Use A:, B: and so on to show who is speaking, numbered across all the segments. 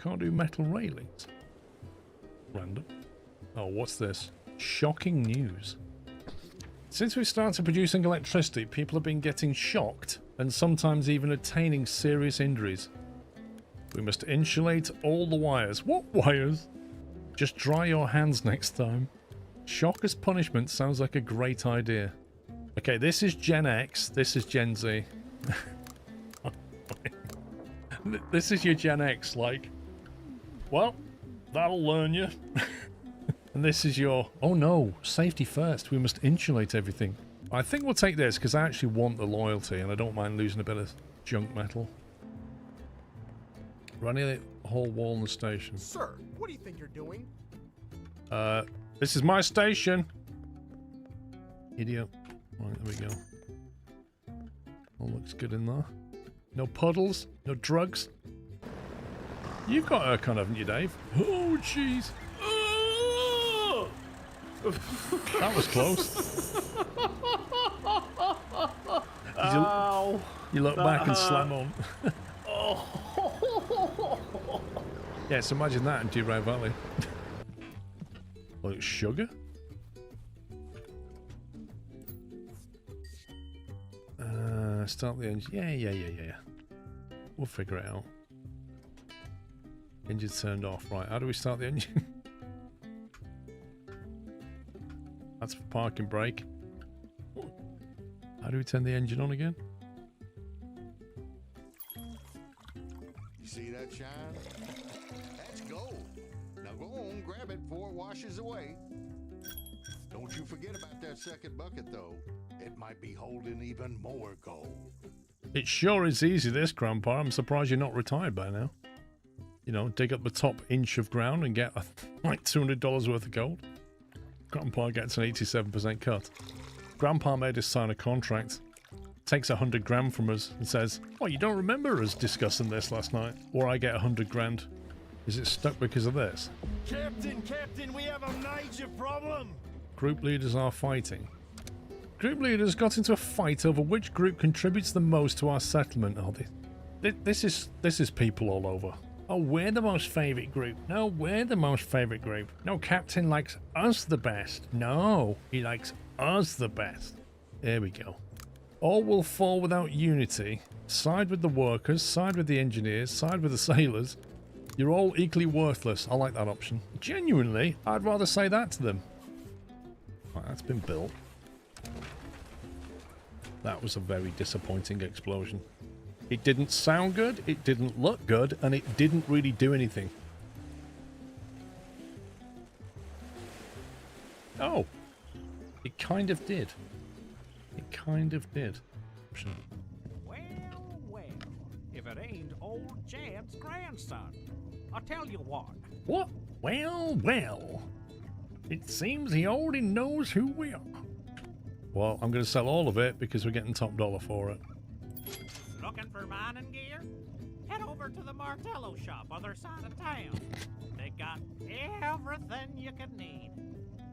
A: can't do metal railings. Random. Oh, what's this? Shocking news. Since we started producing electricity, people have been getting shocked and sometimes even attaining serious injuries. We must insulate all the wires. What wires? Just dry your hands next time. Shock as punishment sounds like a great idea. Okay, this is Gen X. This is Gen Z. This is your Gen X, like, well, that'll learn you. And this is your, oh no, safety first. We must insulate everything. I think we'll take this because I actually want the loyalty and I don't mind losing a bit of junk metal. Running the whole wall in the station.
B: Sir, what do you think you're doing?
A: This is my station. Idiot. Right, there we go. All looks good in there. No puddles, no drugs. You've got a con, haven't you, Dave? Oh, jeez. That was close.
B: Ow.
A: You look back and slam on. Yeah, so imagine that in Derail Valley. Well, it's sugar? Start the engine. Yeah. We'll figure it out. Engine turned off. Right, how do we start the engine? That's for parking brake. How do we turn the engine on again?
C: You see that shine? That's gold. Now go on, grab it before it washes away. Don't you forget about that second bucket, though. It might be holding even more gold.
A: It sure is easy, this, Grandpa. I'm surprised you're not retired by now. You know, dig up the top inch of ground and get like $200 worth of gold. Grandpa gets an 87% cut. Grandpa made us sign a contract. Takes 100 grand from us and says, "Oh, you don't remember us discussing this last night?" Or I get 100 grand. Is it stuck because of this?
B: Captain, we have a major problem.
A: Group leaders are fighting. Group leaders got into a fight over which group contributes the most to our settlement. Oh, this is people all over. Oh, we're the most favourite group. No, we're the most favourite group. No, Captain likes us the best. No, he likes us the best. There we go. All will fall without unity. Side with the workers, side with the engineers, side with the sailors. You're all equally worthless. I like that option. Genuinely, I'd rather say that to them. Right, that's been built. That was a very disappointing explosion. It didn't sound good, it didn't look good, and it didn't really do anything. Oh. It kind of did. It kind of did.
D: Well, if it ain't old Chad's grandson. I'll tell you what.
A: What? Well. It seems he already knows who we are. Well, I'm going to sell all of it because we're getting top dollar for it.
D: Looking for mining gear? Head over to the Martello shop, other side of town. They got everything you could need.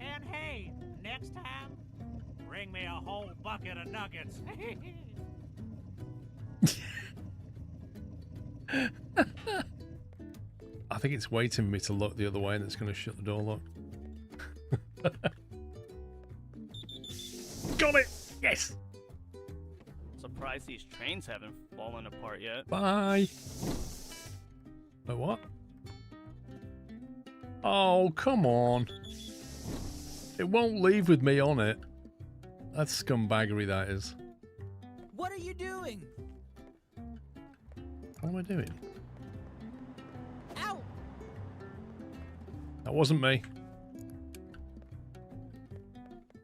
D: And hey, next time, bring me a whole bucket of nuggets.
A: I think it's waiting for me to look the other way and it's going to shut the door lock. Got it! Yes!
E: Surprised these trains haven't fallen apart yet.
A: Bye! Wait, what? Oh, come on. It won't leave with me on it. That's scumbaggery, that is.
F: What are you doing?
A: What am I doing?
F: Ow!
A: That wasn't me.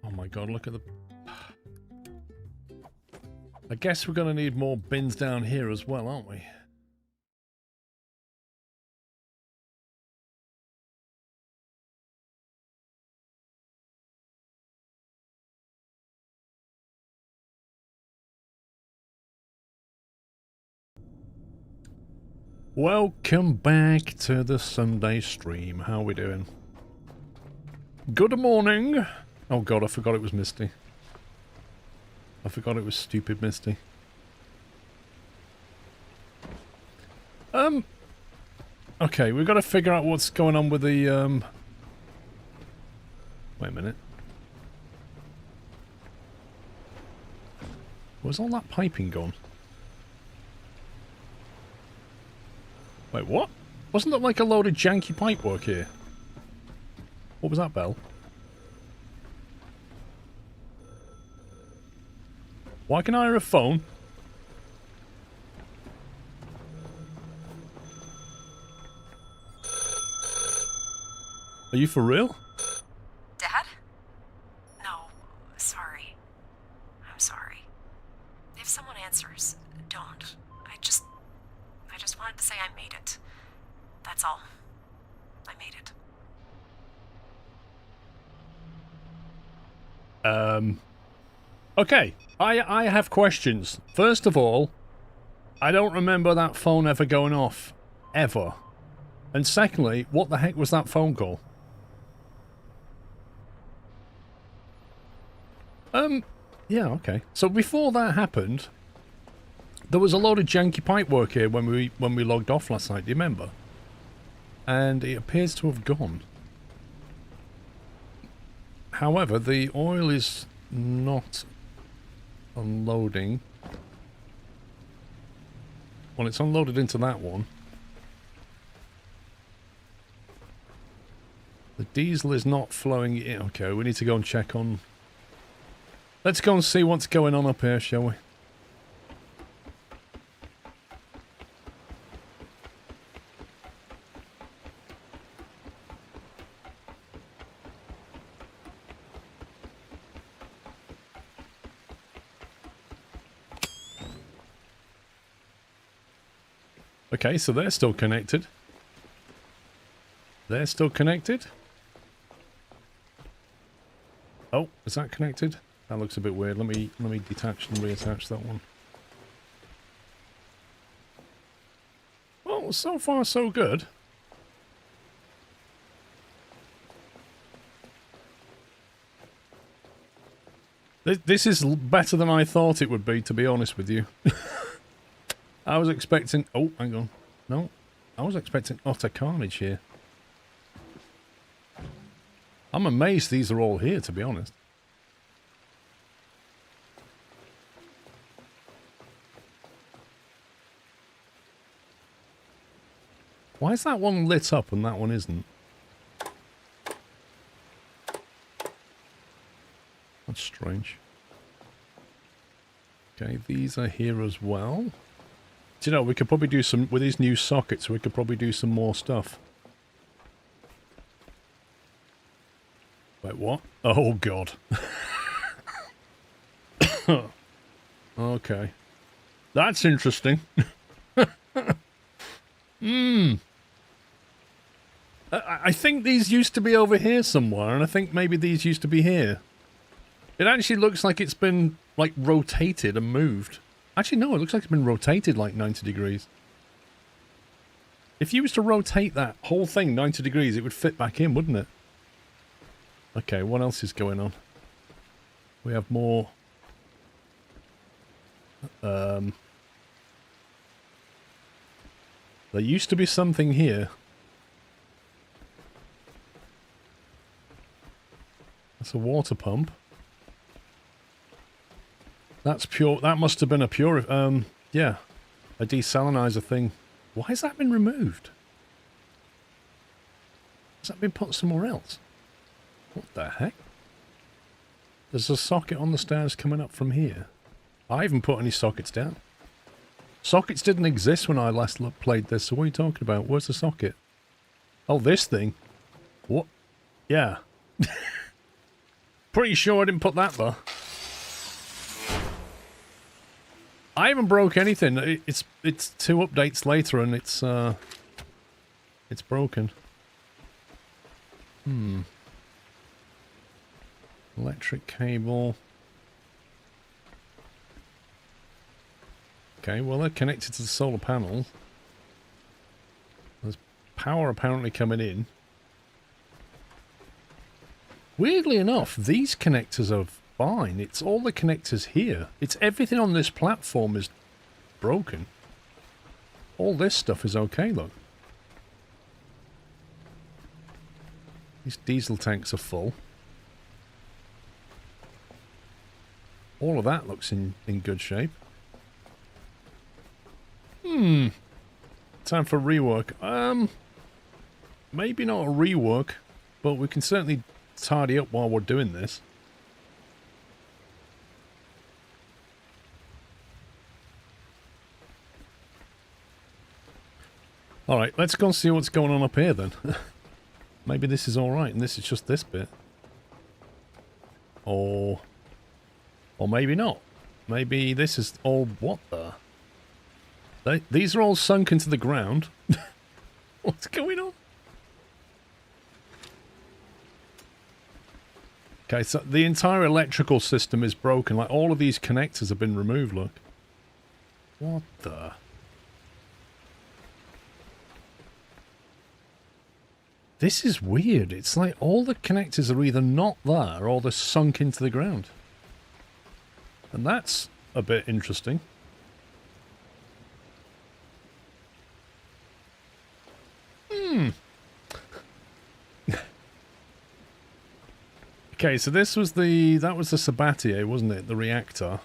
A: Oh my god, look at the... I guess we're going to need more bins down here as well, aren't we? Welcome back to the Sunday stream. How are we doing? Good morning! Oh god, I forgot it was Misty. I forgot it was stupid Misty. Okay, we've got to figure out what's going on with the, Wait a minute. Where's all that piping gone? Wait, what? Wasn't that like a load of janky pipework here? What was that, Bell? Why can I hear a phone? Are you for real?
G: Dad? No, sorry. I'm sorry. If someone answers, don't. I just wanted to say I made it. That's all. I made it.
A: Okay, I have questions. First of all, I don't remember that phone ever going off. Ever. And secondly, what the heck was that phone call? Yeah, okay. So before that happened, there was a load of janky pipework here when we logged off last night, do you remember? And it appears to have gone. However, the oil is not unloading. Well, it's unloaded into that one. The diesel is not flowing in. Okay, we need to go and check on... Let's go and see what's going on up here, shall we? Okay, so they're still connected. They're still connected. Oh, is that connected? That looks a bit weird. Let me detach and reattach that one. Well, so far so good. This is better than I thought it would be, to be honest with you. I was expecting... Oh, hang on. No. I was expecting utter carnage here. I'm amazed these are all here, to be honest. Why is that one lit up and that one isn't? That's strange. Okay, these are here as well. Do you know, we could probably do some... With these new sockets, we could probably do some more stuff. Wait, what? Oh, God. Okay. That's interesting. I think these used to be over here somewhere, and I think maybe these used to be here. It actually looks like it's been, like, rotated and moved. Actually, no, it looks like it's been rotated like 90 degrees. If you was to rotate that whole thing 90 degrees, it would fit back in, wouldn't it? Okay, what else is going on? We have more... There used to be something here. That's a water pump. That's pure... That must have been a pure... yeah. A desalinizer thing. Why has that been removed? Has that been put somewhere else? What the heck? There's a socket on the stairs coming up from here. I haven't put any sockets down. Sockets didn't exist when I last played this, so what are you talking about? Where's the socket? Oh, this thing. What? Yeah. Pretty sure I didn't put that there. I haven't broke anything. It's 2 updates later and it's broken. Electric cable. Okay, well they're connected to the solar panel. There's power apparently coming in. Weirdly enough, these connectors are fine. It's all the connectors here. It's everything on this platform is broken. All this stuff is okay, look. These diesel tanks are full. All of that looks in good shape. Time for rework. Maybe not a rework, but we can certainly tidy up while we're doing this. Alright, let's go and see what's going on up here then. Maybe this is alright and this is just this bit. Or maybe not. Maybe this is all... What the? These are all sunk into the ground. What's going on? Okay, so the entire electrical system is broken. Like, all of these connectors have been removed, look. What the... This is weird. It's like all the connectors are either not there or they're sunk into the ground. And that's a bit interesting. Okay, so this was that was the Sabatier, wasn't it? The reactor.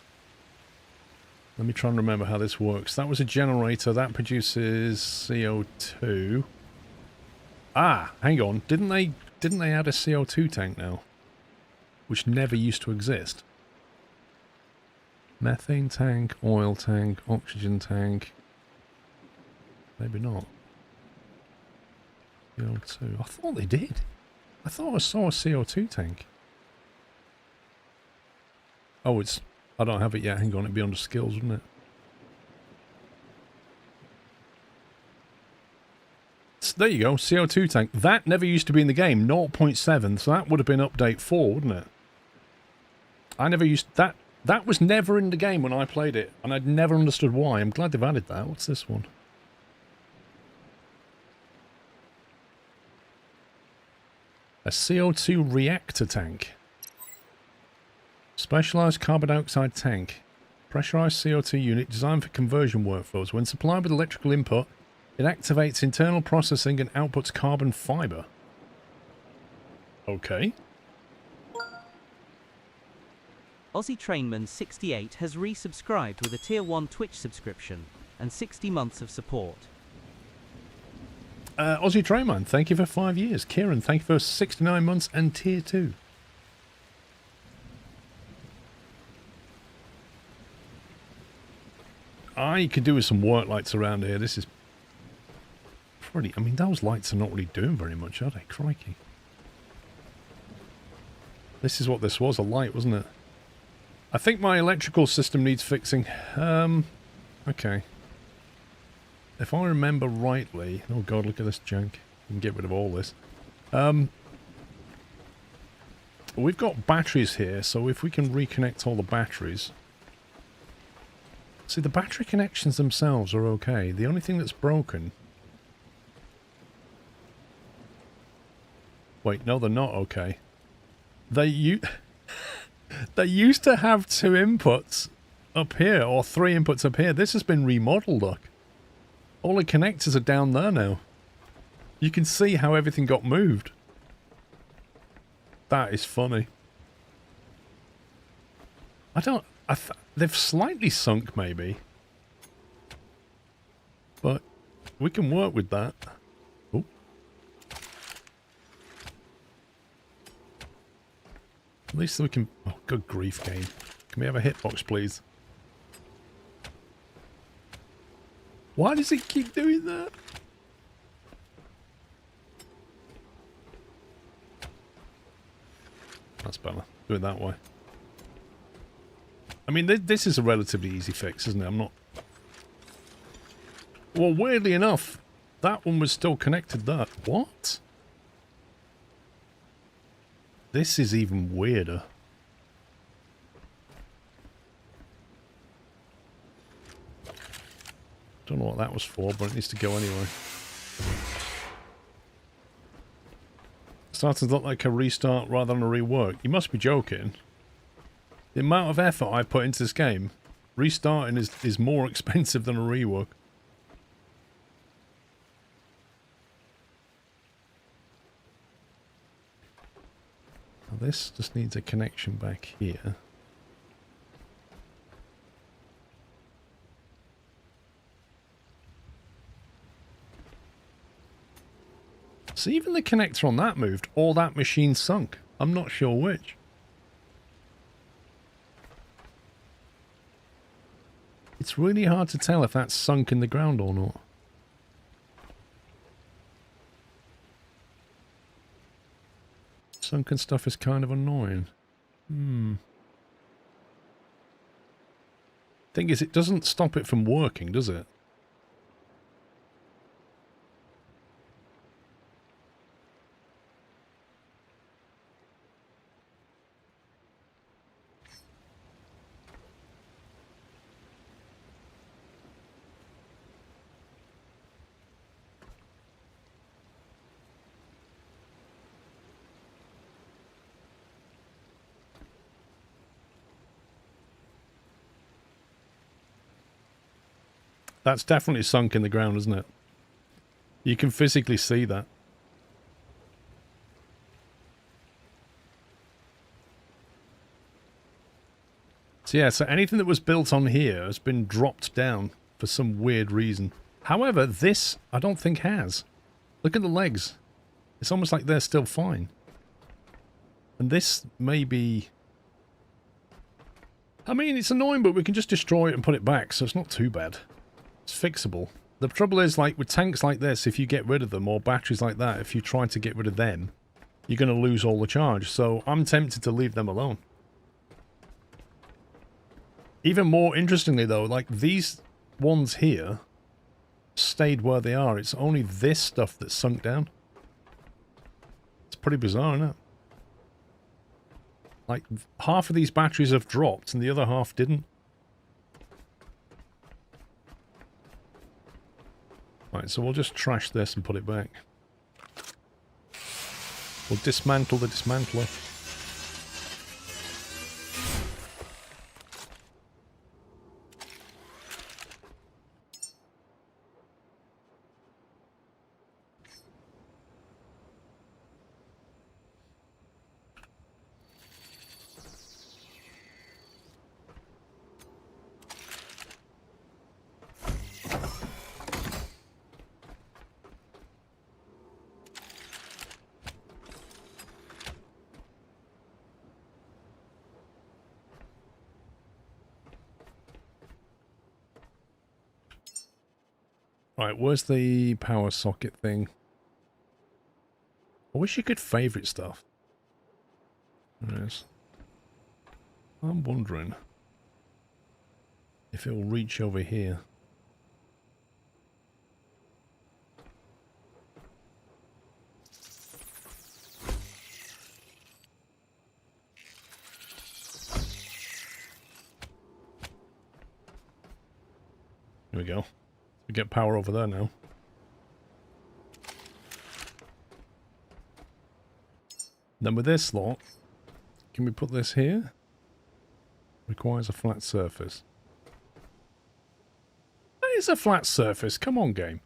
A: Let me try and remember how this works. That was a generator that produces CO2. Ah, hang on. Didn't they add a CO2 tank now? Which never used to exist. Methane tank, oil tank, oxygen tank. Maybe not. CO2. I thought they did. I thought I saw a CO2 tank. Oh, I don't have it yet. Hang on, it'd be under skills, wouldn't it? So there you go, CO2 tank. That never used to be in the game, 0.7, so that would have been update 4, wouldn't it? I never used... That was never in the game when I played it, and I'd never understood why. I'm glad they've added that. What's this one? A CO2 reactor tank. Specialized carbon dioxide tank. Pressurized CO2 unit designed for conversion workflows. When supplied with electrical input, it activates internal processing and outputs carbon fiber. Okay.
F: Aussie Trainman 68 has resubscribed with a Tier 1 Twitch subscription and 60 months of support.
A: Aussie Trainman, thank you for 5 years. Kieran, thank you for 69 months and Tier 2. I could do with some work lights around here. This is pretty... I mean, those lights are not really doing very much, are they? Crikey. This is what this was, a light, wasn't it? I think my electrical system needs fixing. Okay. If I remember rightly... Oh god, look at this junk. We can get rid of all this. We've got batteries here, so if we can reconnect all the batteries... See, the battery connections themselves are okay. The only thing that's broken... Wait, no, they're not okay. They used to have 2 inputs up here, or 3 inputs up here. This has been remodeled, look. All the connectors are down there now. You can see how everything got moved. That is funny. They've slightly sunk, maybe. But we can work with that. Oh. At least we can... Oh, good grief, game. Can we have a hitbox, please? Why does it keep doing that? That's better. Do it that way. I mean, this is a relatively easy fix, isn't it? I'm not... Well, weirdly enough, that one was still connected there. What? This is even weirder. Don't know what that was for, but it needs to go anyway. Starting to look like a restart rather than a rework. You must be joking. The amount of effort I put into this game, restarting is more expensive than a rework. this just needs a connection back here. So even the connector on that moved, or that machine sunk. I'm not sure which. It's really hard to tell if that's sunk in the ground or not. Sunken stuff is kind of annoying. Thing is, it doesn't stop it from working, does it? That's definitely sunk in the ground, isn't it? You can physically see that. So yeah, so anything that was built on here has been dropped down for some weird reason. However, this I don't think has. Look at the legs. It's almost like they're still fine. And this may be... I mean, it's annoying, but we can just destroy it and put it back, so it's not too bad. It's fixable. The trouble is, like, with tanks like this, if you get rid of them, or batteries like that, if you try to get rid of them, you're going to lose all the charge. So I'm tempted to leave them alone. Even more interestingly, though, like, these ones here stayed where they are. It's only this stuff that's sunk down. It's pretty bizarre, isn't it? Like, half of these batteries have dropped, and the other half didn't. Right, so we'll just trash this and put it back. We'll dismantle the dismantler. Right, where's the power socket thing? I wish you could favourite stuff. There it is. I'm wondering if it will reach over here. There we go. We get power over there now. Then with this lot, can we put this here? Requires a flat surface. That is a flat surface. Come on, game.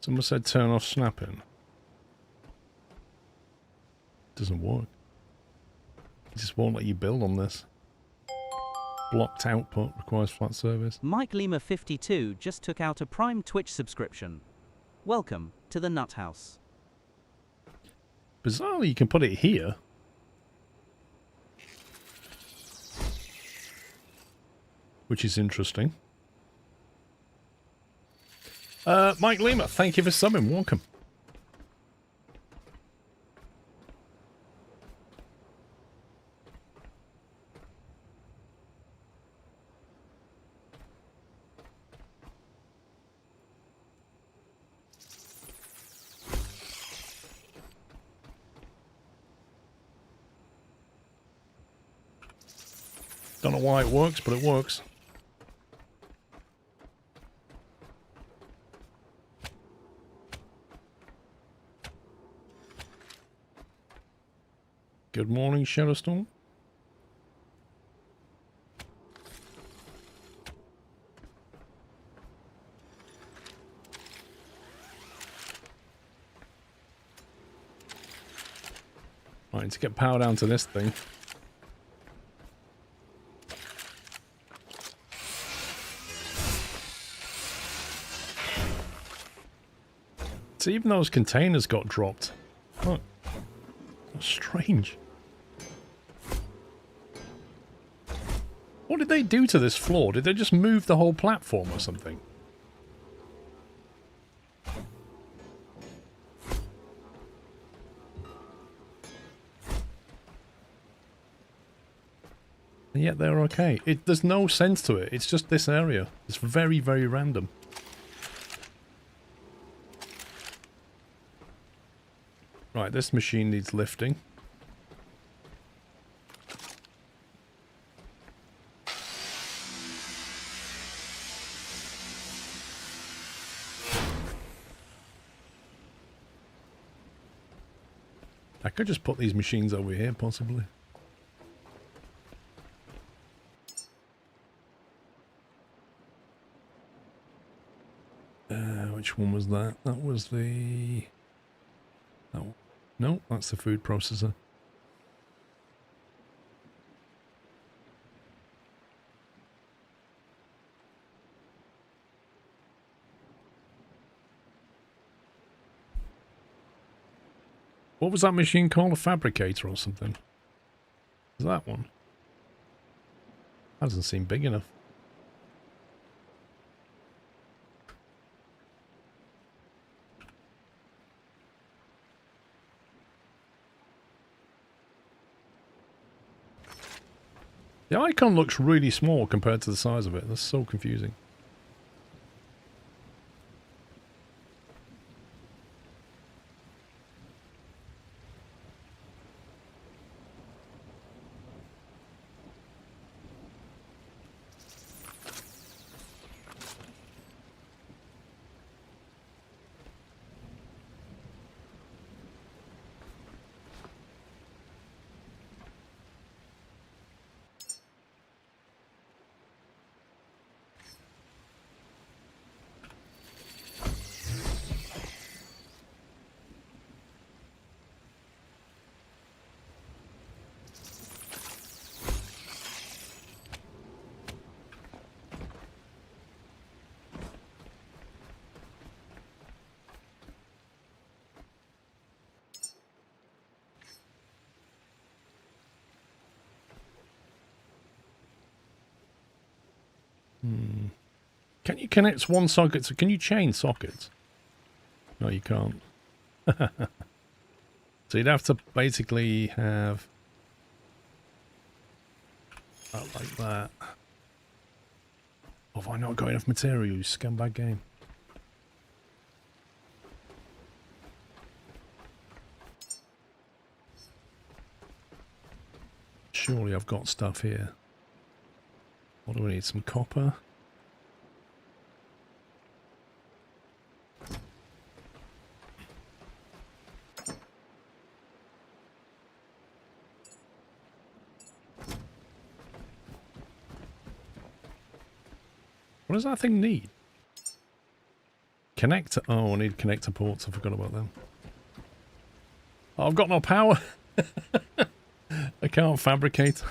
A: Someone said turn off snapping. Doesn't work. It just won't let you build on this. Blocked output requires flat surface.
F: Mike Lima 52 just took out a Prime Twitch subscription. Welcome to the Nut House.
A: Bizarrely, you can put it here. Which is interesting. Mike Lima, thank you for subbing. Welcome. Don't know why it works, but it works. Good morning, Shadowstorm. Right, to get power down to this thing. So even those containers got dropped. Look. That's strange. What did they do to this floor? Did they just move the whole platform or something? And yet they're okay. There's no sense to it. It's just this area. It's very, very random. Right, this machine needs lifting. I could just put these machines over here, possibly. Which one was that? That was the... Oh, no, that's the food processor. What was that machine called? A fabricator or something? Is that one? That doesn't seem big enough. The icon looks really small compared to the size of it. That's so confusing. Can you connect one socket? So can you chain sockets? No, you can't. So you'd have to basically have that like that. Oh, have I not got enough material, you scumbag game? Surely I've got stuff here. What do we need? Some copper? What does that thing need? Connector. Oh, I need connector ports. I forgot about them. Oh, I've got no power. I can't fabricate.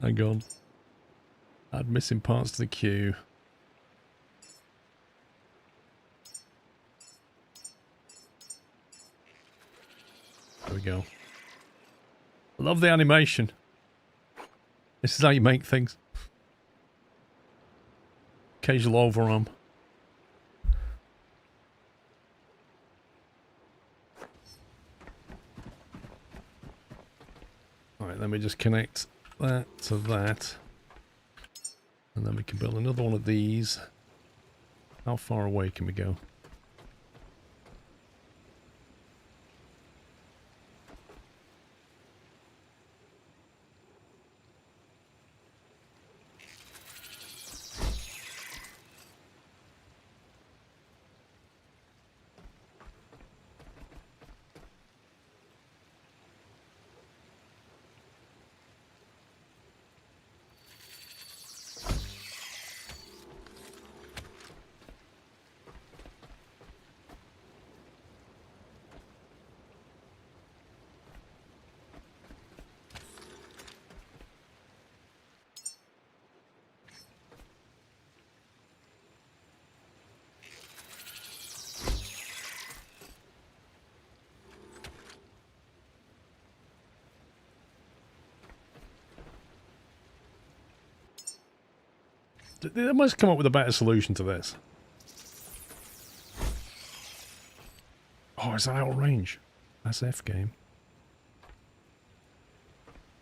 A: Hang on. Add missing parts to the queue. There we go. I love the animation. This is how you make things. Occasional overarm. Alright, then we just connect that to that. And then we can build another one of these. How far away can we go? They must come up with a better solution to this. Oh, is that out of range? SF game.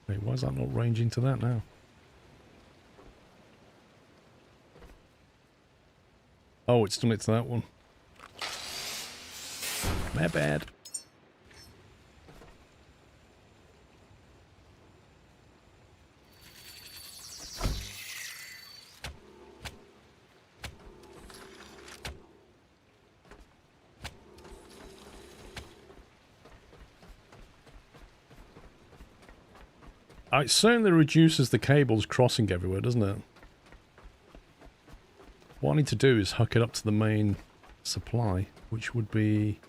A: Wait, why is that not ranging to that now? Oh, it's done it to that one. My bad. It certainly reduces the cables crossing everywhere, doesn't it? What I need to do is hook it up to the main supply, which would be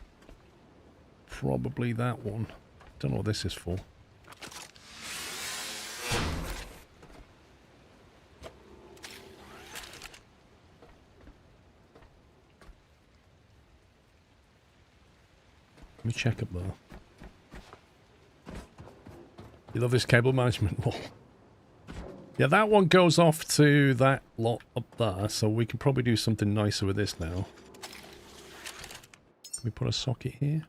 A: probably that one. Don't know what this is for. Let me check up there. You love this cable management wall. Yeah, that one goes off to that lot up there, so we can probably do something nicer with this now. Can we put a socket here?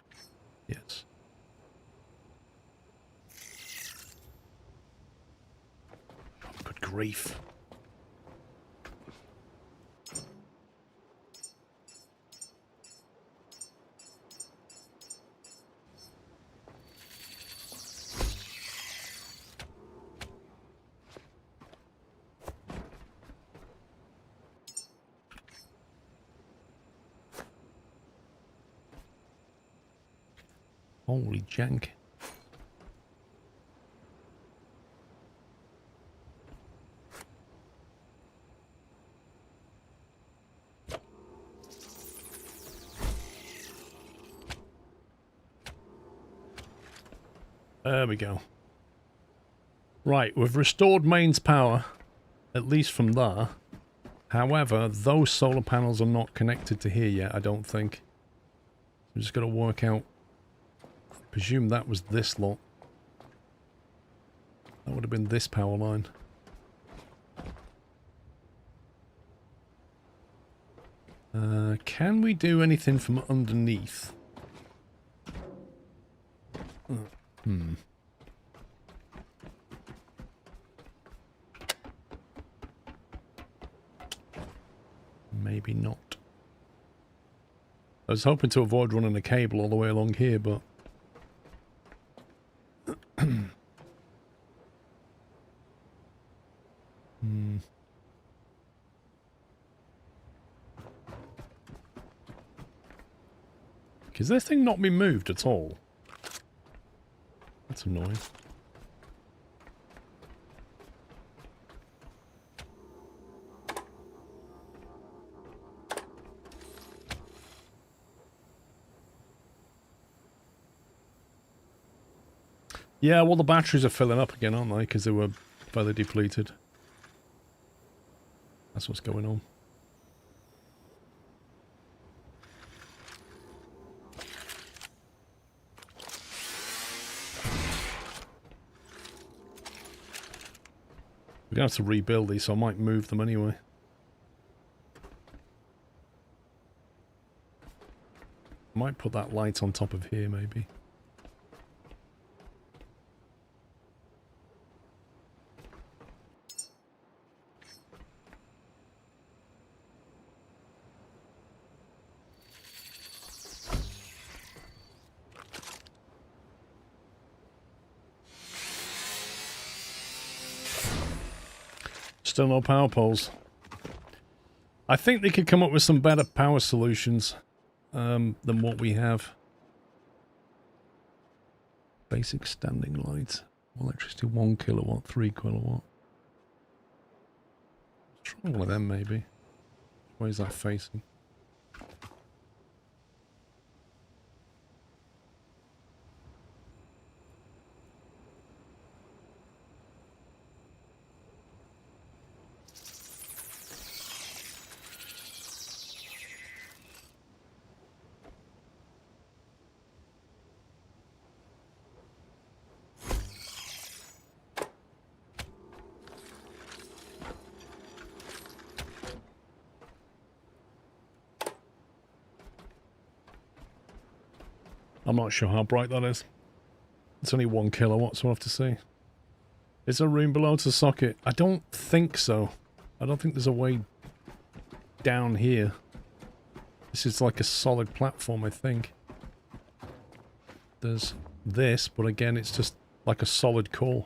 A: Yes. Oh, good grief. Holy jank. There we go. Right, we've restored mains power, at least from there. However, those solar panels are not connected to here yet, I don't think. I'm just got to work out. I presume that was this lot. That would have been this power line. Can we do anything from underneath? Maybe not. I was hoping to avoid running a cable all the way along here, but... Has this thing not been moved at all? That's annoying. Yeah, well, the batteries are filling up again, aren't they? Because they were further depleted. That's what's going on. We're going to have to rebuild these, so I might move them anyway. Might put that light on top of here, maybe. Still no power poles. I think they could come up with some better power solutions than what we have. Basic standing lights. Electricity 1 kilowatt, 3 kilowatt. Let's try one of them maybe. Where's that facing? I'm not sure how bright that is. It's only 1 kilowatt, so we'll have to see. Is there room below to socket? I don't think so. I don't think there's a way down here. This is like a solid platform, I think. There's this, but again, it's just like a solid core.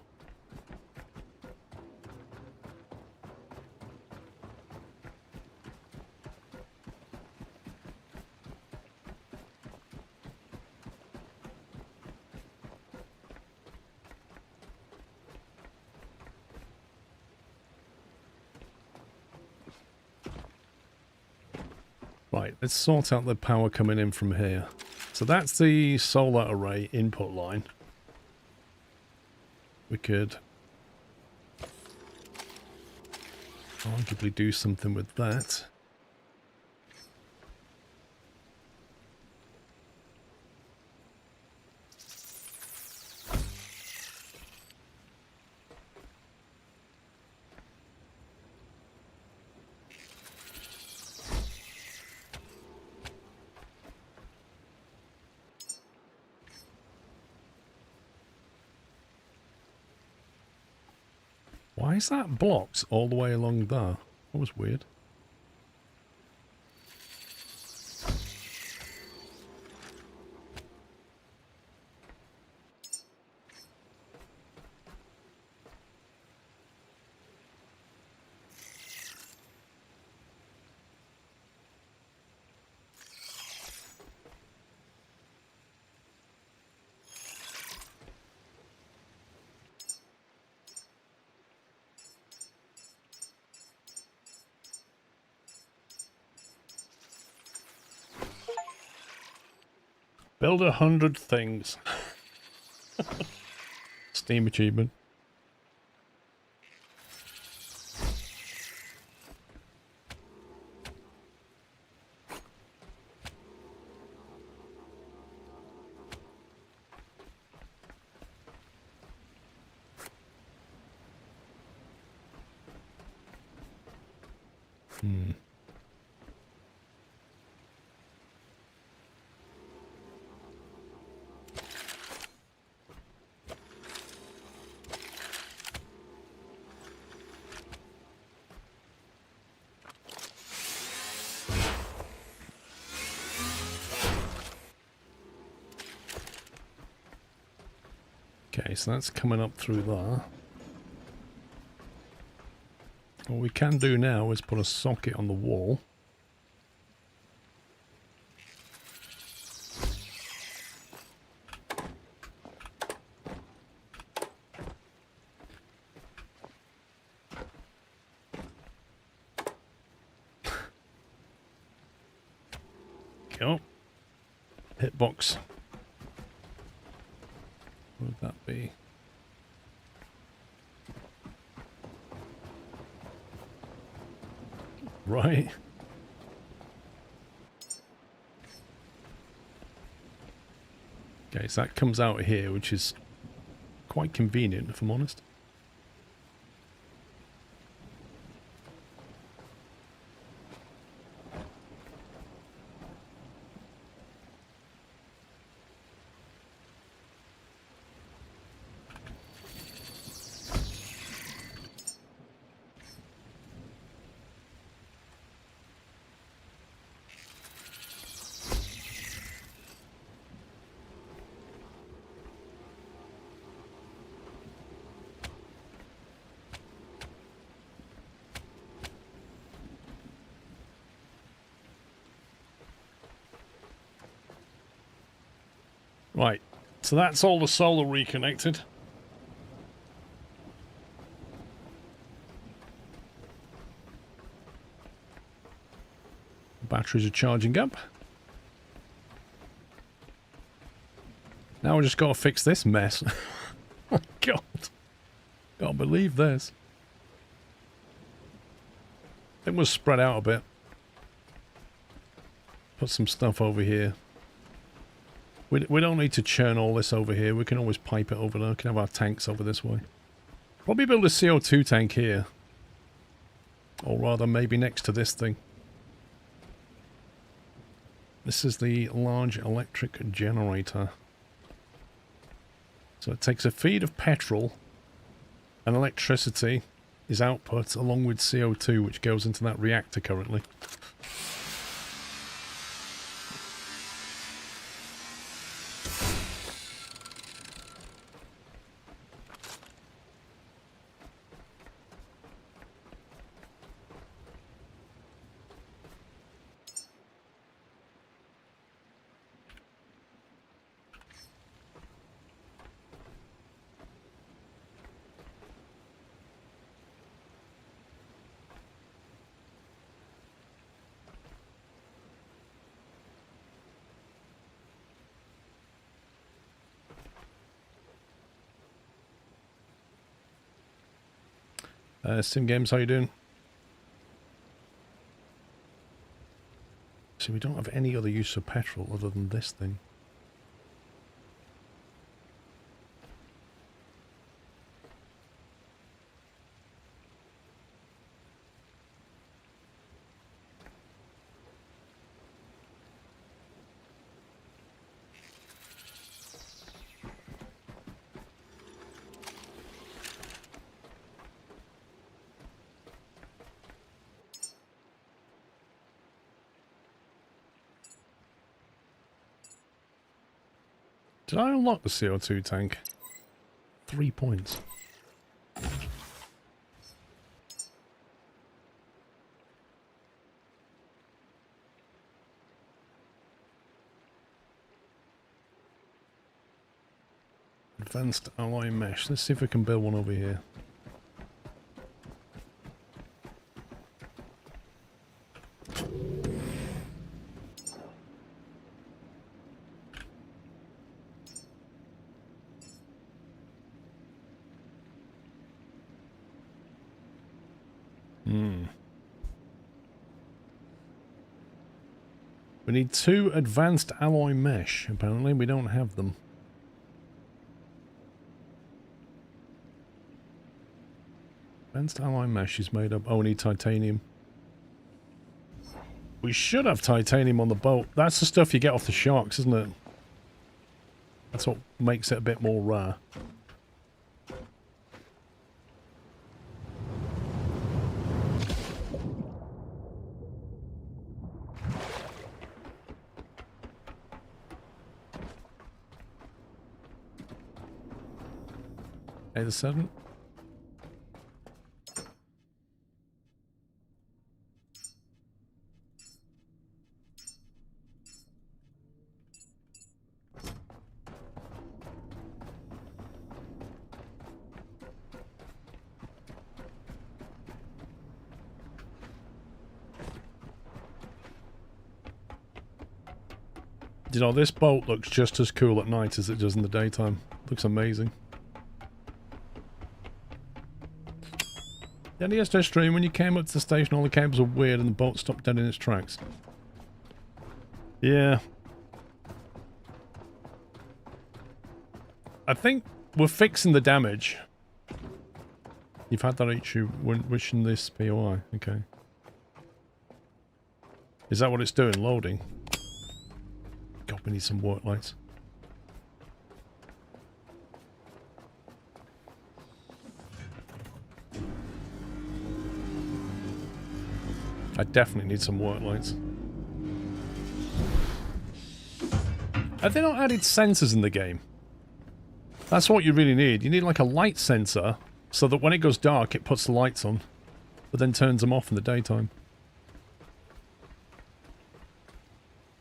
A: Right, let's sort out the power coming in from here. So that's the solar array input line. We could arguably do something with that. Why is that blocked all the way along there? That was weird. Build 100 things. Steam achievement. Okay, so that's coming up through there. What we can do now is put a socket on the wall. Go. Hitbox. What would that be? Right. Okay, so that comes out here, which is quite convenient, if I'm honest. Right, so that's all the solar reconnected. Batteries are charging up. Now we just got to fix this mess. Oh God, can't believe this. It was spread out a bit. Put some stuff over here. We don't need to churn all this over here. We can always pipe it over there. We can have our tanks over this way. Probably build a CO2 tank here. Or rather, maybe next to this thing. This is the large electric generator. So it takes a feed of petrol and electricity is output along with CO2 which goes into that reactor currently. Sim Games, how you doing? So we don't have any other use of petrol other than this thing. Did I unlock the CO2 tank? 3 points. Advanced alloy mesh. Let's see if we can build one over here. We need 2 advanced alloy mesh. Apparently we don't have them. Advanced alloy mesh is made up... Oh, we need titanium. We should have titanium on the boat. That's the stuff you get off the sharks, isn't it? That's what makes it a bit more rare. Hey, the 7. You know, this boat looks just as cool at night as it does in the daytime. Looks amazing. Yeah, the yesterday stream, when you came up to the station, all the cables were weird and the boat stopped dead in its tracks. Yeah. I think we're fixing the damage. You've had that issue when wishing this POI. Okay. Is that what it's doing? Loading? God, we need some work lights. I definitely need some work lights. Have they not added sensors in the game? That's what you really need. You need like a light sensor so that when it goes dark it puts the lights on, but then turns them off in the daytime.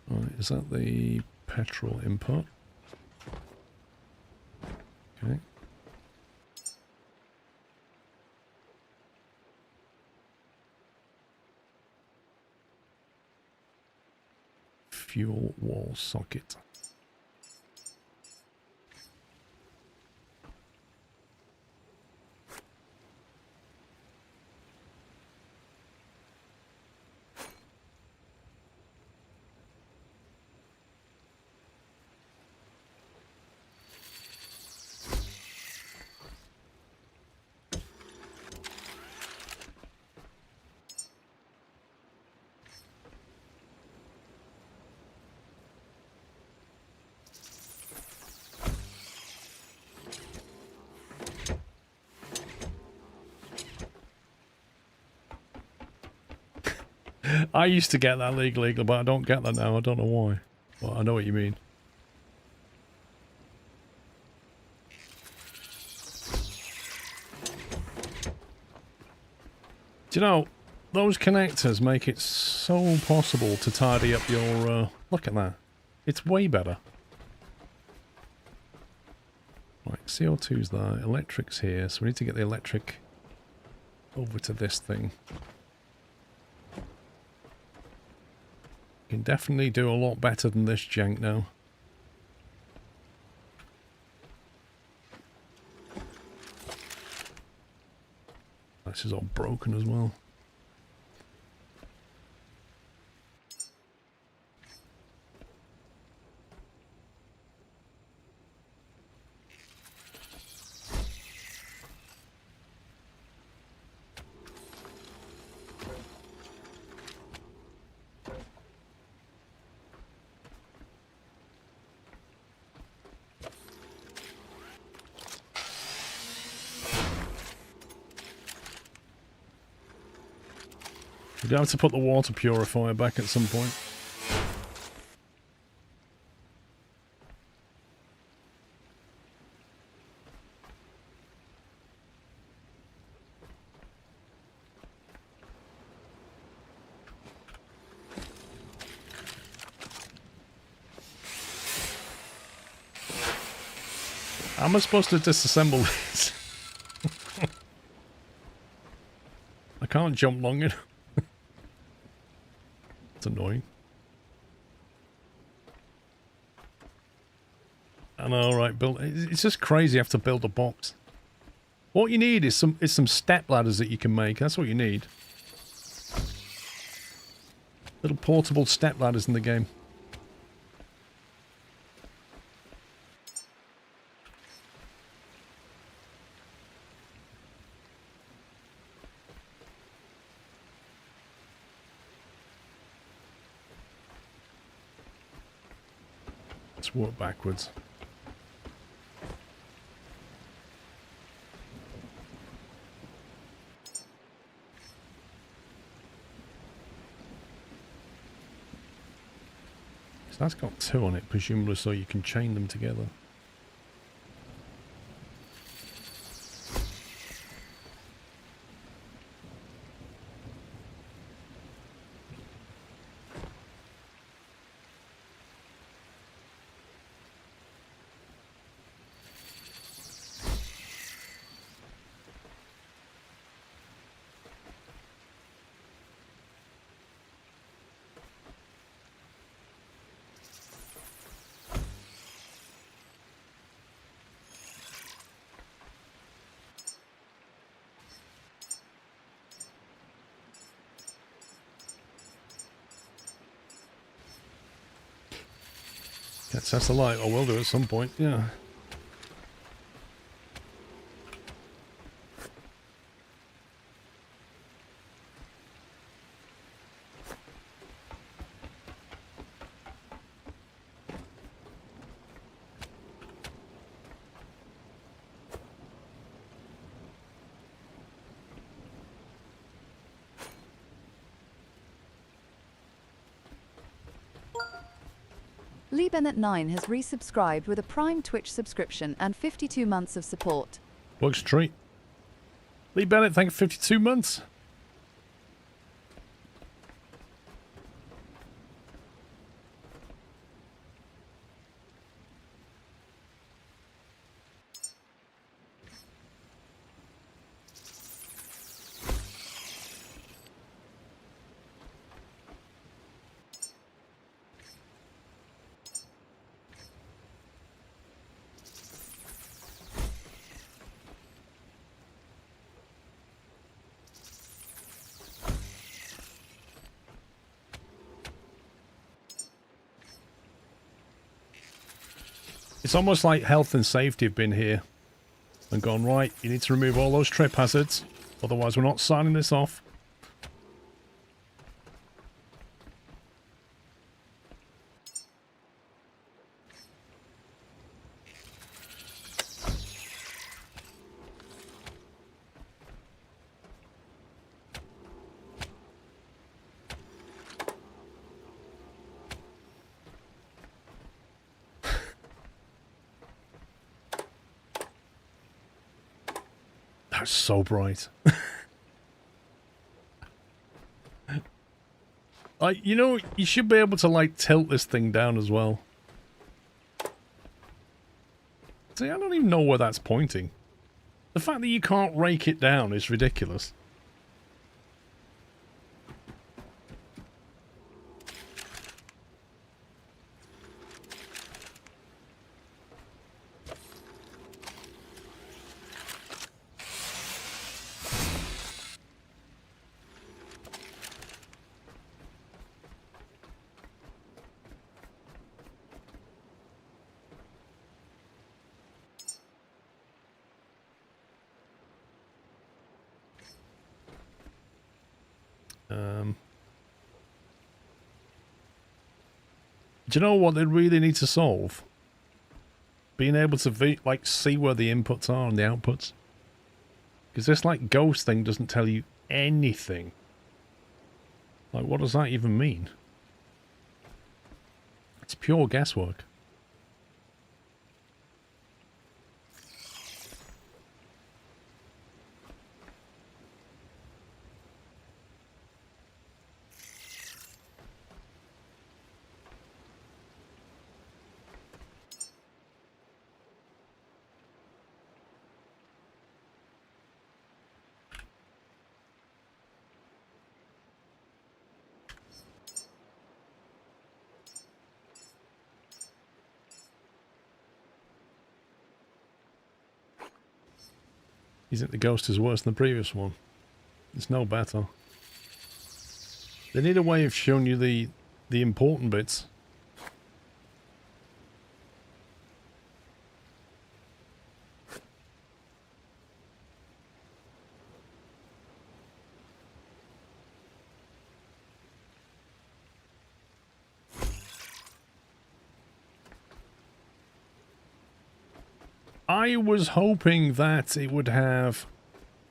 A: Right, is that the petrol input? Okay. Fuel wall socket. I used to get that legally, but I don't get that now. I don't know why. But I know what you mean. Do you know, those connectors make it so possible to tidy up your... look at that. It's way better. Right, CO2's there, electric's here, so we need to get the electric over to this thing. Can definitely do a lot better than this jank now. This is all broken as well. We're going to have to put the water purifier back at some point. How am I supposed to disassemble this? I can't jump long enough. It's annoying. I know, right? It's just crazy. You have to build a box. What you need is some step ladders that you can make. That's what you need. Little portable step ladders in the game. Let's work backwards. So that's got 2 on it, presumably so you can chain them together. That's the light. I will do at some point, yeah.
H: Lee Bennett 9 has resubscribed with a Prime Twitch subscription and 52 months of support.
A: Works treat. Lee Bennett, thank you for 52 months. It's almost like health and safety have been here and gone, right, you need to remove all those trip hazards, otherwise we're not signing this off. it's so bright. Like, you know, you should be able to, like, tilt this thing down as well. See, I don't even know where that's pointing. The fact that you can't rake it down is ridiculous. Do you know what they really need to solve? Being able to like see where the inputs are and the outputs. Because this like ghost thing doesn't tell you anything. Like, what does that even mean? It's pure guesswork. You think the ghost is worse than the previous one? It's no better. They need a way of showing you the important bits. I was hoping that it would have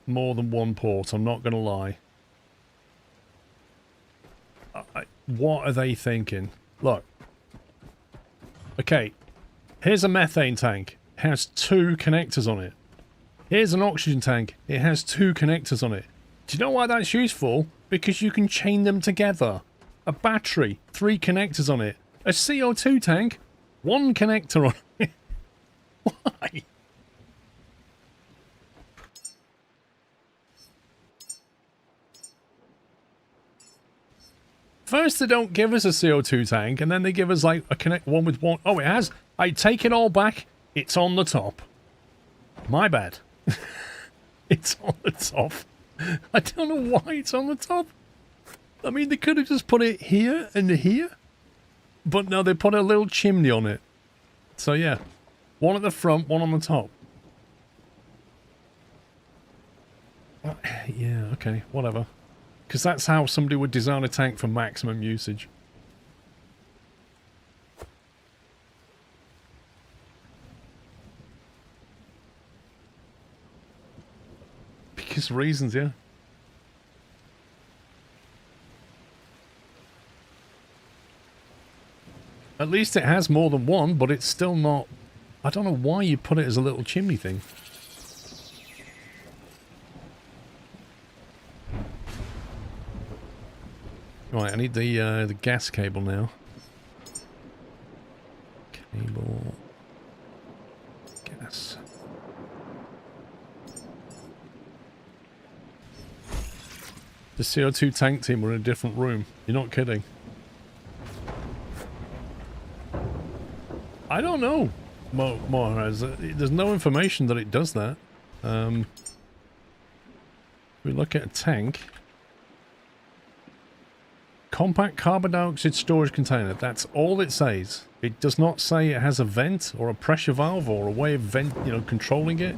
A: more than one port, I'm not going to lie. What are they thinking? Look. Okay, here's a methane tank. It has 2 connectors on it. Here's an oxygen tank. It has 2 connectors on it. Do you know why that's useful? Because you can chain them together. A battery, 3 connectors on it. A CO2 tank, 1 connector on it. Why? First they don't give us a CO2 tank, and then they give us like a one with one. Oh, it has. I take it all back. It's on the top. My bad. It's on the top. I don't know why it's on the top. I mean, they could have just put it here and here. But no, they put a little chimney on it. So yeah. One at the front, one on the top. Yeah, okay, whatever. Because that's how somebody would design a tank for maximum usage. Because reasons, yeah. At least it has more than one, but it's still not... I don't know why you put it as a little chimney thing. Right, I need the gas cable now. Cable... Gas... The CO2 tank team were in a different room. You're not kidding. I don't know, Moraz. There's no information that it does that. We look at a tank. Compact carbon dioxide storage container. That's all it says. It does not say it has a vent or a pressure valve or a way of controlling it.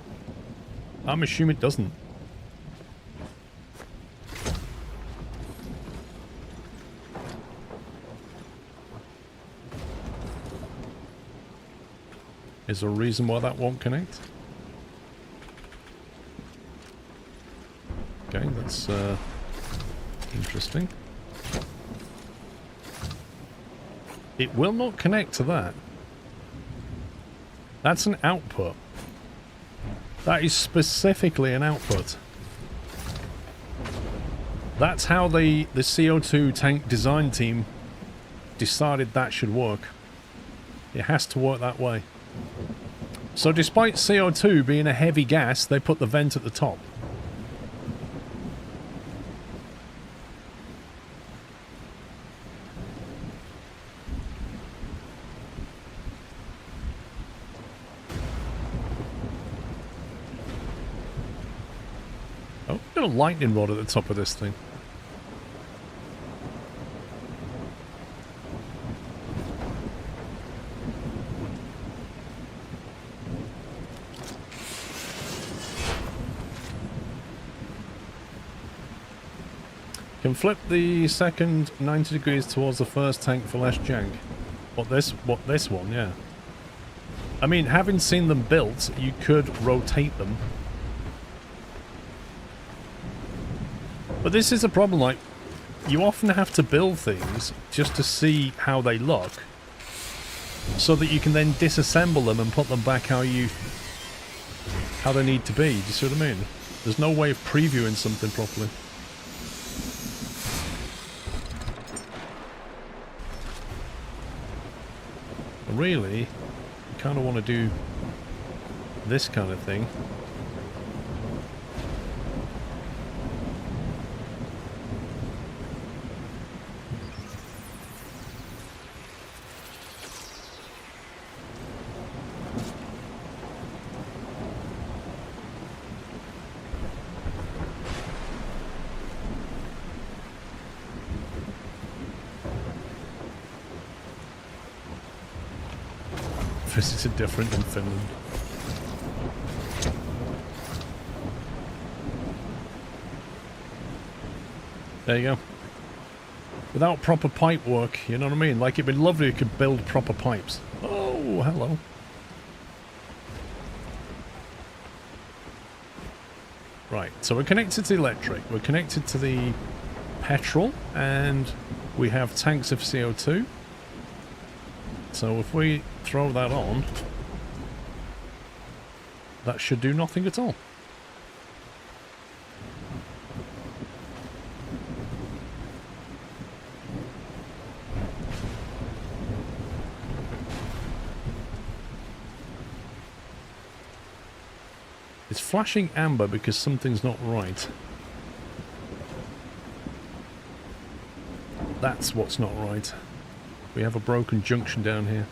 A: I'm assuming it doesn't. Is there a reason why that won't connect? Okay, that's interesting. It will not connect to that. That's an output. That is specifically an output. That's how the CO2 tank design team decided that should work. It has to work that way. So despite CO2 being a heavy gas, they put the vent at the top. Oh, got a lightning rod at the top of this thing. Can flip the second 90 degrees towards the first tank for less jank. What this one, yeah. I mean, having seen them built, you could rotate them. But this is a problem, like, you often have to build things just to see how they look, so that you can then disassemble them and put them back how they need to be. Do you see what I mean? There's no way of previewing something properly. Really, you kind of want to do this kind of thing. Physics are different in Finland. There you go. Without proper pipe work, you know what I mean? Like, it'd be lovely if you could build proper pipes. Oh, hello. Right, so we're connected to the electric, we're connected to the petrol, and we have tanks of CO2. So if we throw that on, that should do nothing at all. It's flashing amber because something's not right. That's what's not right. We have a broken junction down here.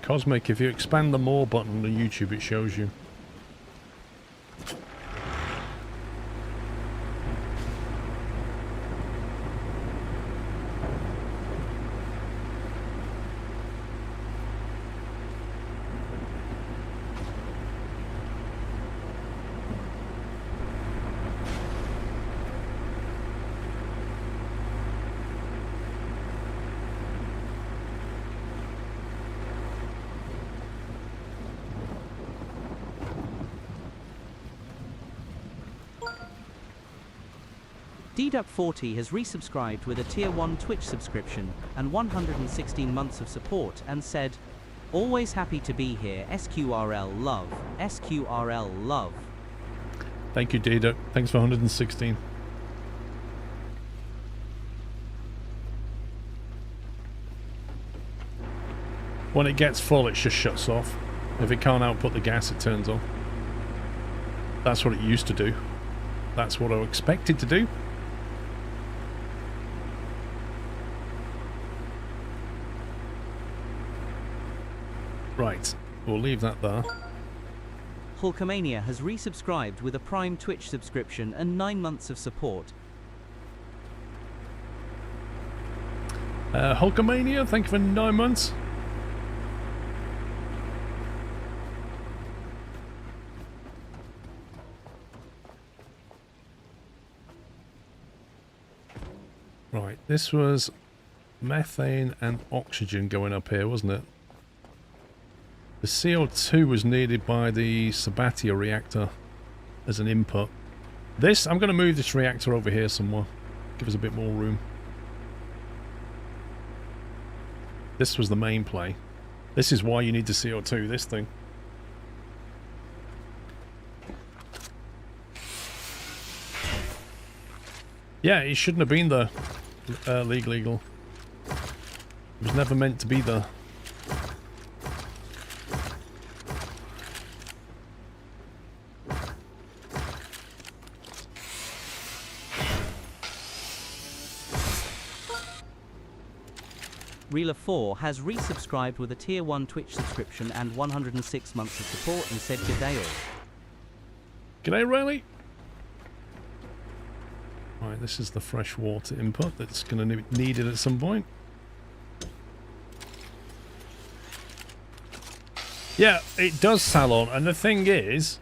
A: Cosmic, if you expand the more button on YouTube, it shows you.
F: DDUP40 has resubscribed with a Tier 1 Twitch subscription and 116 months of support and said, "Always happy to be here, SQRL love, SQRL love."
A: Thank you, DDUP. Thanks for 116. When it gets full, it just shuts off. If it can't output the gas, it turns off. That's what it used to do. That's what I expected to do. Right, we'll leave that there.
F: Hulkamania has resubscribed with a Prime Twitch subscription and 9 months of support.
A: Hulkamania, thank you for 9 months. Right, this was methane and oxygen going up here, wasn't it? The CO2 was needed by the Sabatia reactor as an input. This, I'm going to move this reactor over here somewhere. Give us a bit more room. This was the main play. This is why you need the CO2, this thing. Yeah, it shouldn't have been the legal. It was never meant to be the...
F: Reeler4 has resubscribed with a tier 1 Twitch subscription and 106 months of support and said good day all.
A: G'day, Riley. Right, this is the fresh water input that's going to be needed at some point. Yeah, it does, Salon, and the thing is,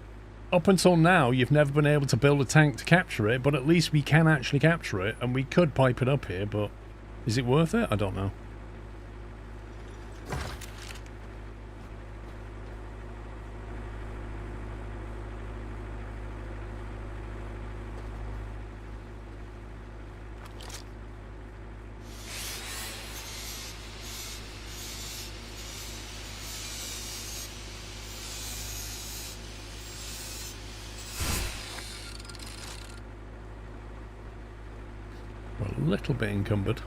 A: up until now, you've never been able to build a tank to capture it, but at least we can actually capture it, and we could pipe it up here, but is it worth it? I don't know. A little bit encumbered.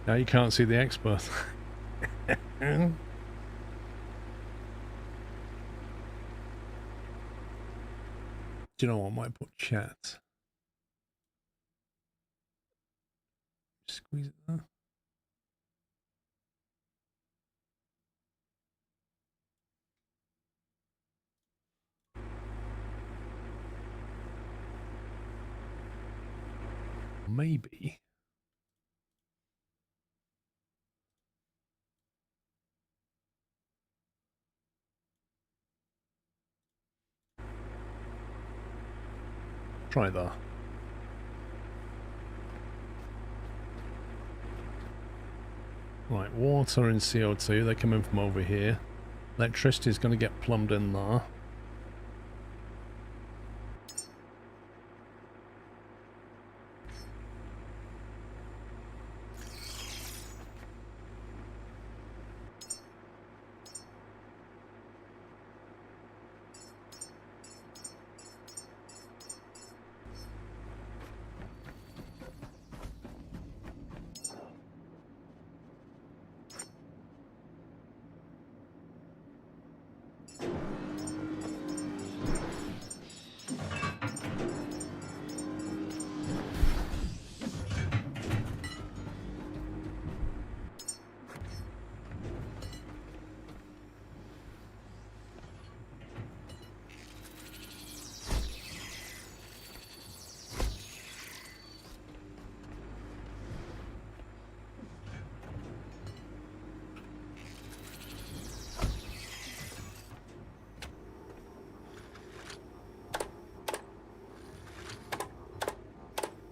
A: Now you can't see the expert. Do you know what? I might put chat. Squeeze it there. Maybe. Try that. Right, water and CO2, they come in from over here. Electricity is going to get plumbed in there.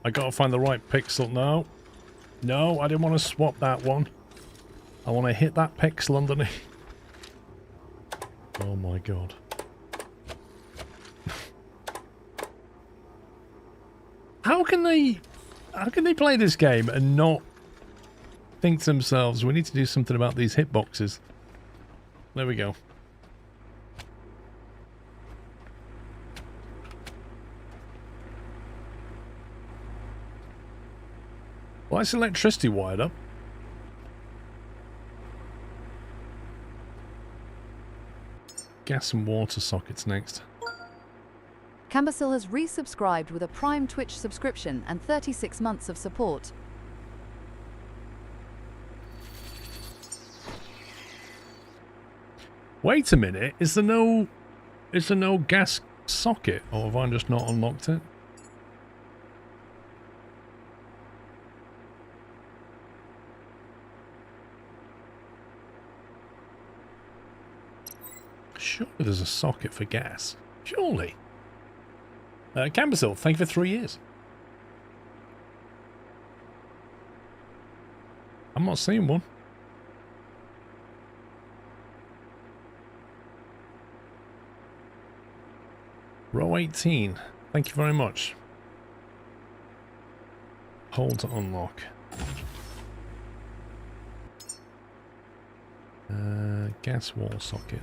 A: I gotta find the right pixel now. No, I didn't want to swap that one. I want to hit that pixel underneath. Oh my god. How can they play this game and not think to themselves, we need to do something about these hitboxes? There we go. Why is electricity wired up? gas and water sockets next.
H: Cambersil has resubscribed with a Prime Twitch subscription and 36 months of support.
A: Wait a minute, is there no gas socket, or have I just not unlocked it? Surely there's a socket for gas. Surely. Cambersil, thank you for 3 years. I'm not seeing one. Row 18. Thank you very much. Hold to unlock. Gas wall socket.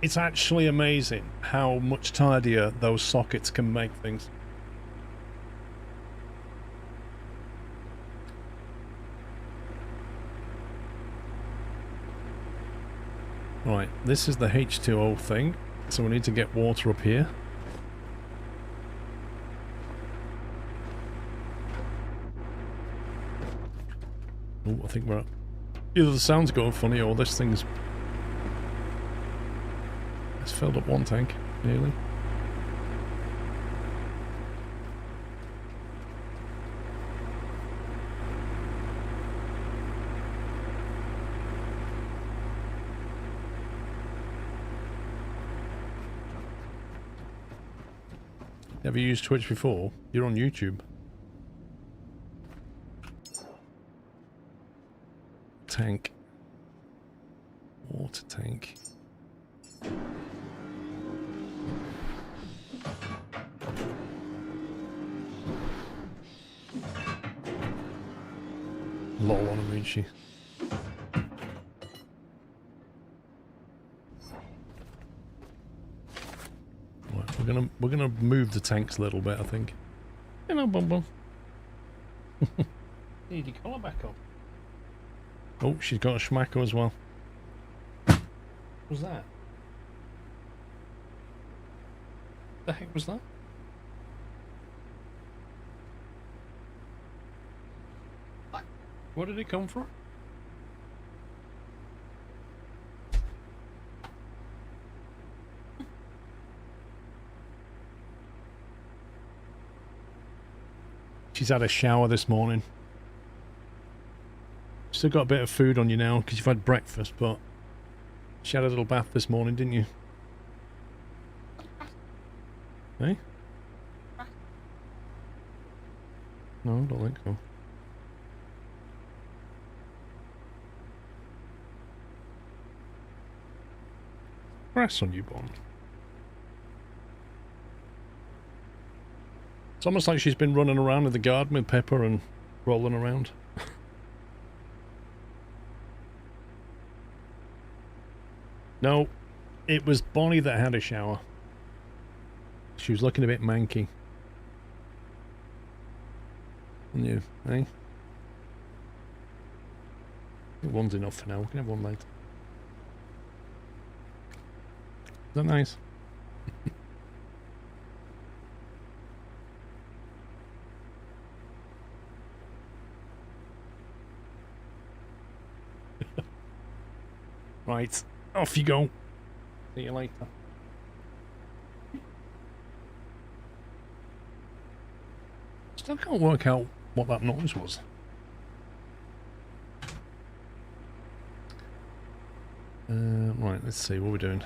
A: It's actually amazing how much tidier those sockets can make things. Right, this is the H2O thing, so we need to get water up here. Oh, I think we're up. Either the sound's going funny or this thing's... It's filled up one tank, nearly. Never used Twitch before? You're on YouTube. Tank. Water tank. Lol on a moon she. Right, we're gonna move the tanks a little bit, I think. Hello, Bumble. Need your collar back up. Oh, she's got a schmacko as well. What was that? The heck was that? Where did it come from? She's had a shower this morning. Still got a bit of food on you now because you've had breakfast, but she had a little bath this morning, didn't you? Hey? No, I don't think so. Press on you, Bond. It's almost like she's been running around in the garden with Pepper and rolling around. No, it was Bonnie that had a shower. She was looking a bit manky. And you, eh? One's enough for now. We can have one later. Is that nice? Right, off you go. See you later. Still can't work out what that noise was. Right, let's see what we're doing.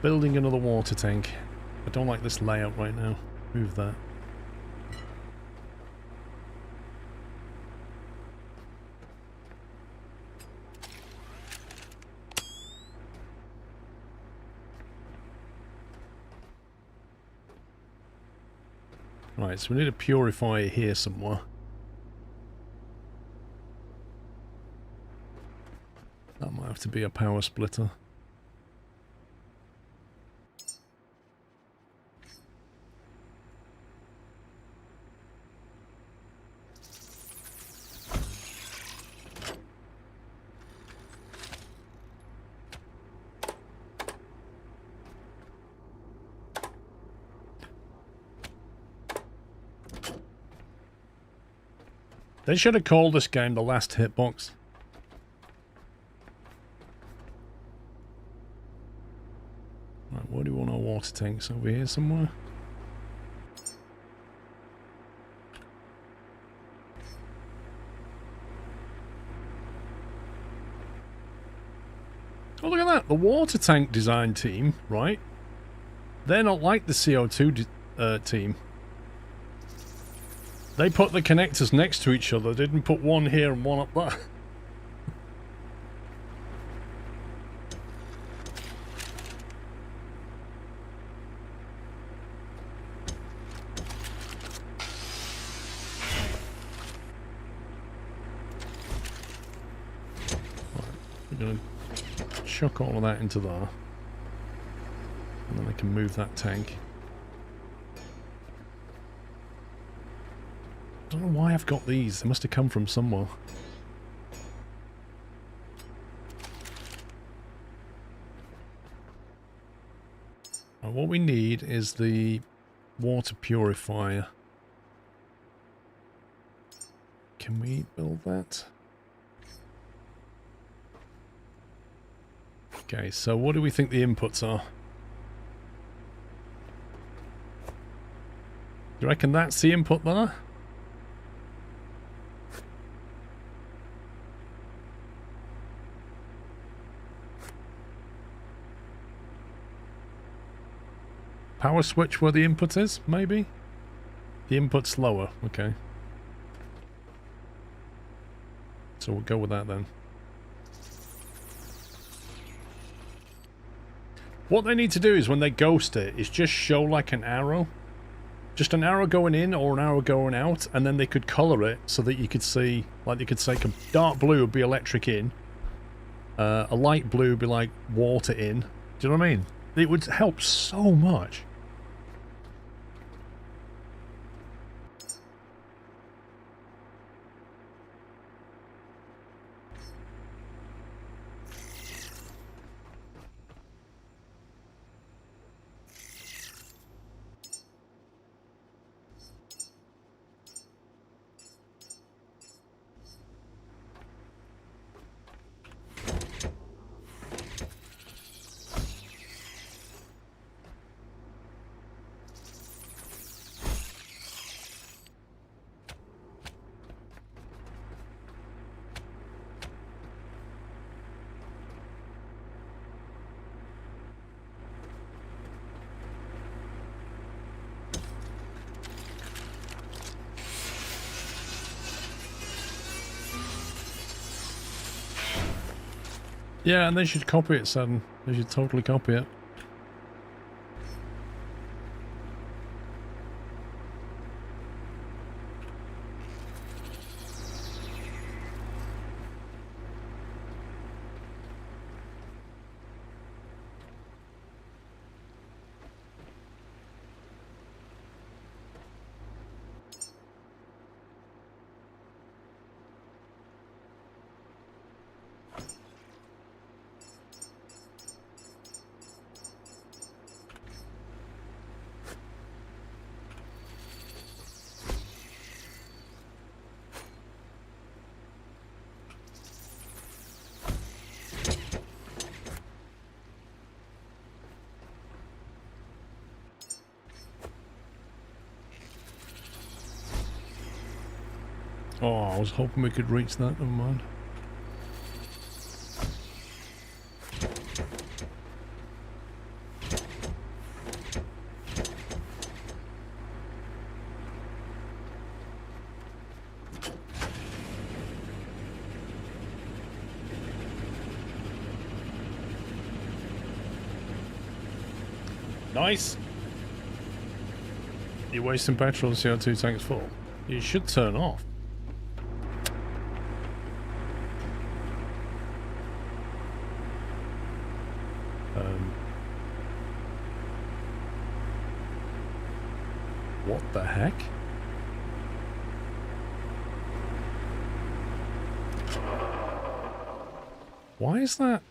A: Building another water tank. I don't like this layout right now. Move that. Right, so we need a purifier here somewhere. That might have to be a power splitter. They should have called this game The Last Hitbox. Right, where do we want our water tanks? Over here somewhere? Oh, look at that. The water tank design team, right? They're not like the CO2 team. They put the connectors next to each other. They didn't put one here and one up there. We're going to chuck all of that into there. And then I can move that tank. I don't know why I've got these. They must have come from somewhere. Right, what we need is the water purifier. Can we build that? Okay, so what do we think the inputs are? Do you reckon that's the input there? Power switch where the input is, maybe? The input's lower, okay. So we'll go with that then. What they need to do is when they ghost it, is just show like an arrow. Just an arrow going in or an arrow going out, and then they could colour it so that you could see, like they could say dark blue would be electric in, a light blue would be like water in. Do you know what I mean? It would help so much. Yeah, and they should copy it, Sudden. They should totally copy it. Oh, I was hoping we could reach that. Never mind. Nice. You're wasting petrol, the CO2 tank's full. You should turn off. What the heck? Why is that?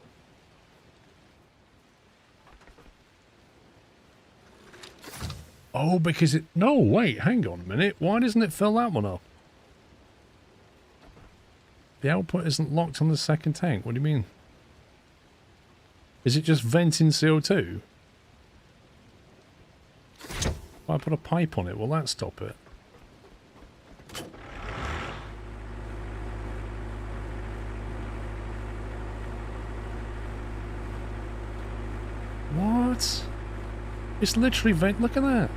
A: Oh, because it... No, wait, hang on a minute. Why doesn't it fill that one up? The output isn't locked on the second tank. What do you mean? Is it just venting CO2? If I put a pipe on it, will that stop it? What? It's literally vent... Look at that.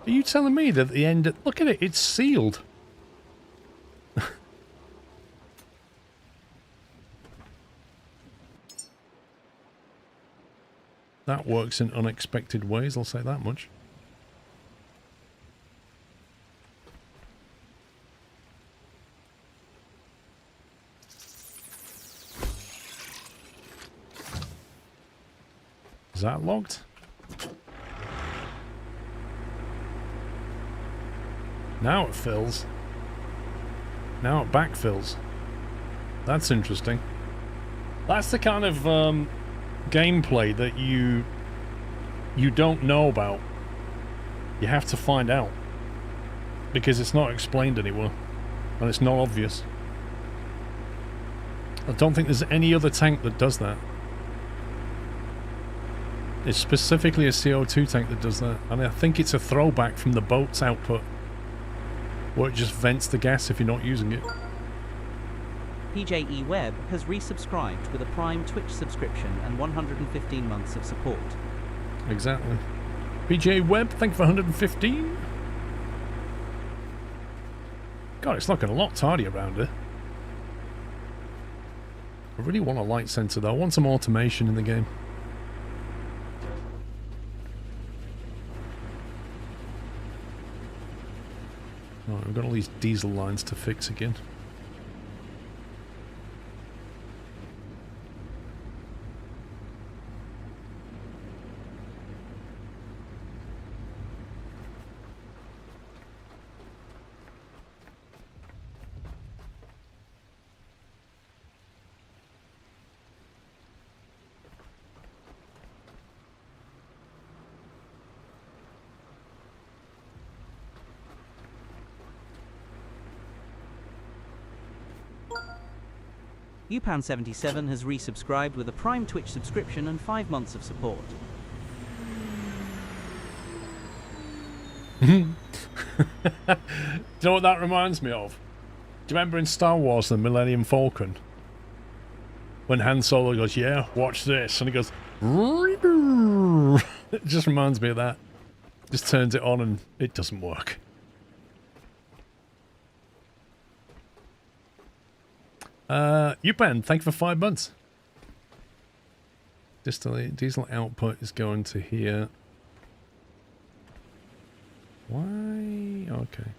A: Are you telling me that at the end... Look at it, it's sealed. That works in unexpected ways, I'll say that much. Is that locked? Now it fills. Now it backfills. That's interesting. That's the kind of gameplay that you don't know about. You have to find out. Because it's not explained anywhere. And it's not obvious. I don't think there's any other tank that does that. It's specifically a CO2 tank that does that. And I think it's a throwback from the boat's output. Where it just vents the gas if you're not using it.
F: PJE Webb has resubscribed with a Prime Twitch subscription and 115 months of support.
A: Exactly. PJ Webb, thank you for 115. God, it's looking a lot tidy around here. I really want a light sensor though. I want some automation in the game. Right, we've got all these diesel lines to fix again.
F: Upan77 has resubscribed with a Prime Twitch subscription and 5 months of support.
A: Do you know what that reminds me of? Do you remember in Star Wars the Millennium Falcon? When Han Solo goes, yeah, watch this, and he goes, it just reminds me of that. Just turns it on and it doesn't work. Upan, thank you for 5 months. Diesel output is going to here. Why? Okay.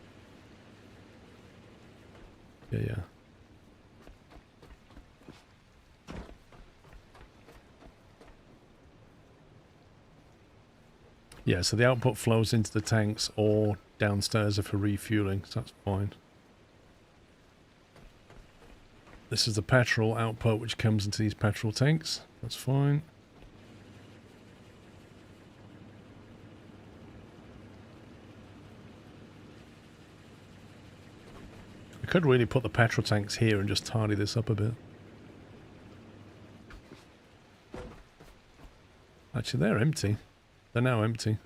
A: Yeah. Yeah, so the output flows into the tanks or downstairs for refueling, so that's fine. This is the petrol output which comes into these petrol tanks. That's fine. I could really put the petrol tanks here and just tidy this up a bit. Actually, they're empty. They're now empty.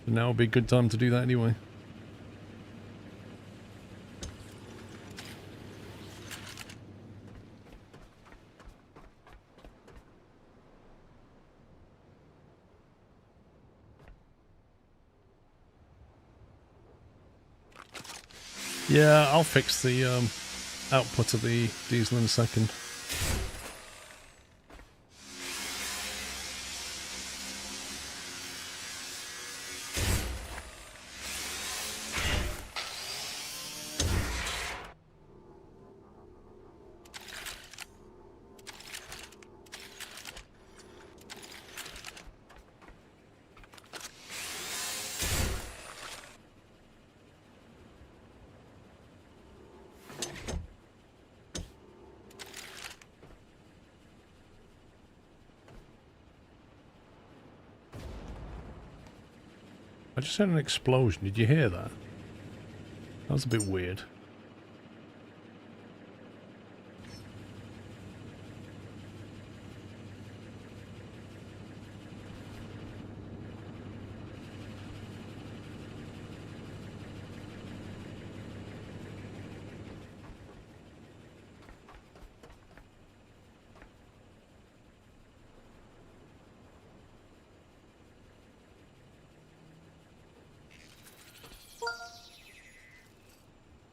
A: And now would be a good time to do that anyway. Yeah, I'll fix the output of the diesel in a second. I just heard an explosion. Did you hear that? That was a bit weird.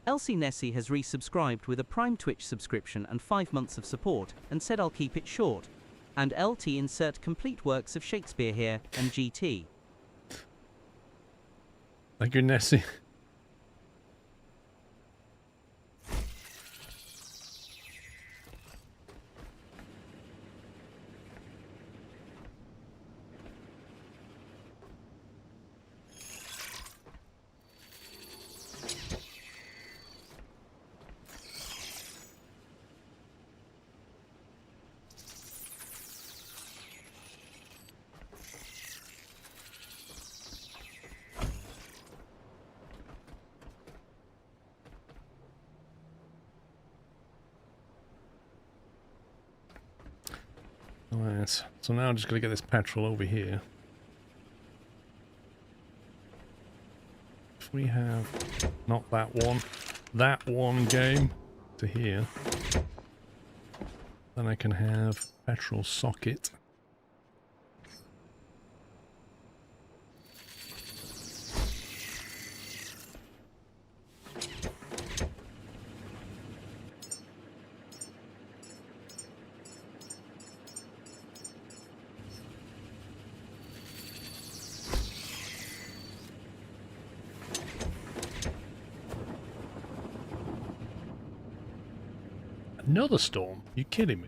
F: Elsie Nessie has resubscribed with a Prime Twitch subscription and 5 months of support, and said I'll keep it short. And LT insert complete works of Shakespeare here, and GT.
A: Thank you, Nessie. Alright, so now I'm just going to get this petrol over here. If we have not that one game to here, then I can have petrol socket. Another storm? You kidding me?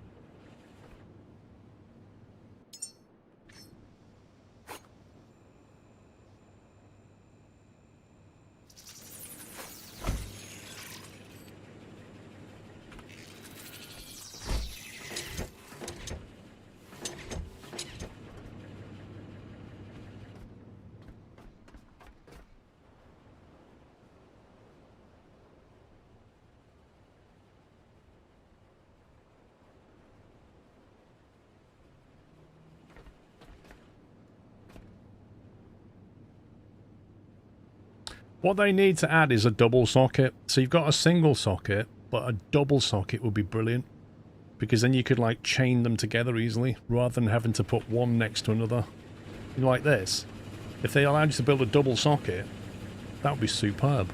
A: What they need to add is a double socket. So you've got a single socket, but a double socket would be brilliant. Because then you could like chain them together easily, rather than having to put one next to another. You know, like this. If they allowed you to build a double socket, that would be superb.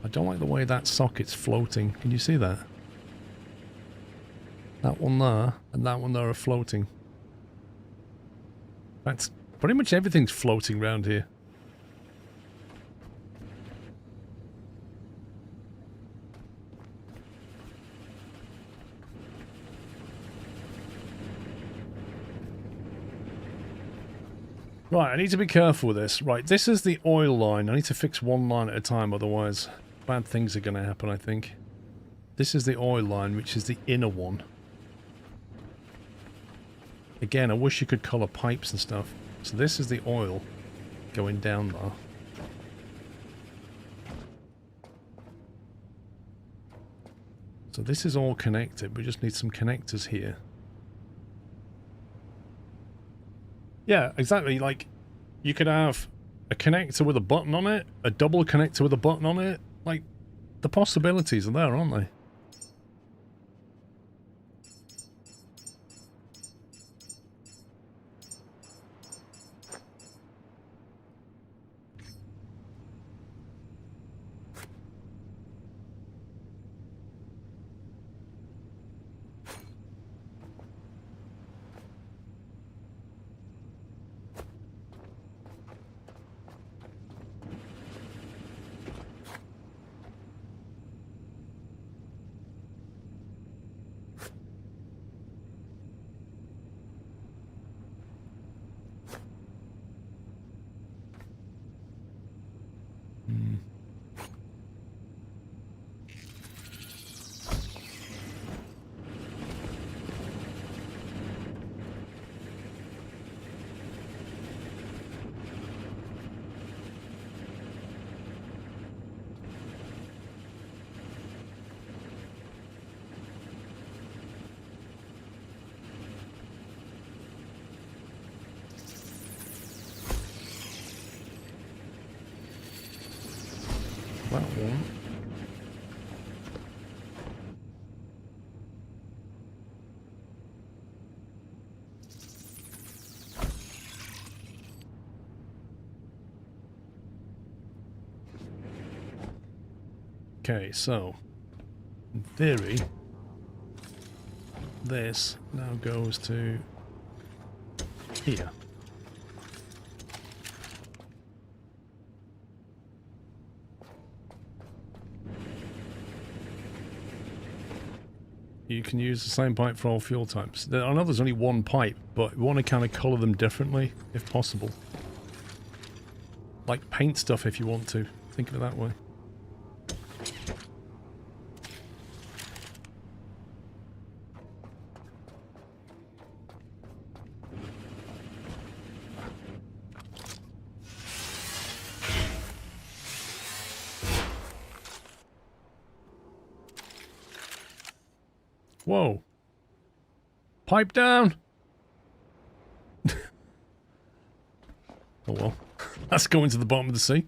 A: I don't like the way that socket's floating. Can you see that? That one there and that one there are floating. That's pretty much everything's floating around here. Right, I need to be careful with this. Right, this is the oil line. I need to fix one line at a time, otherwise bad things are going to happen, I think. This is the oil line, which is the inner one. Again, I wish you could colour pipes and stuff. So this is the oil going down there. So this is all connected. We just need some connectors here. Yeah, exactly. Like, you could have a connector with a button on it, a double connector with a button on it. Like, the possibilities are there, aren't they? that one. Okay, so in theory, this now goes to here. You can use the same pipe for all fuel types. I know there's only one pipe, but you want to kind of colour them differently, if possible. Like paint stuff if you want to. Think of it that way. Whoa. Pipe down! Oh well. That's going to the bottom of the sea.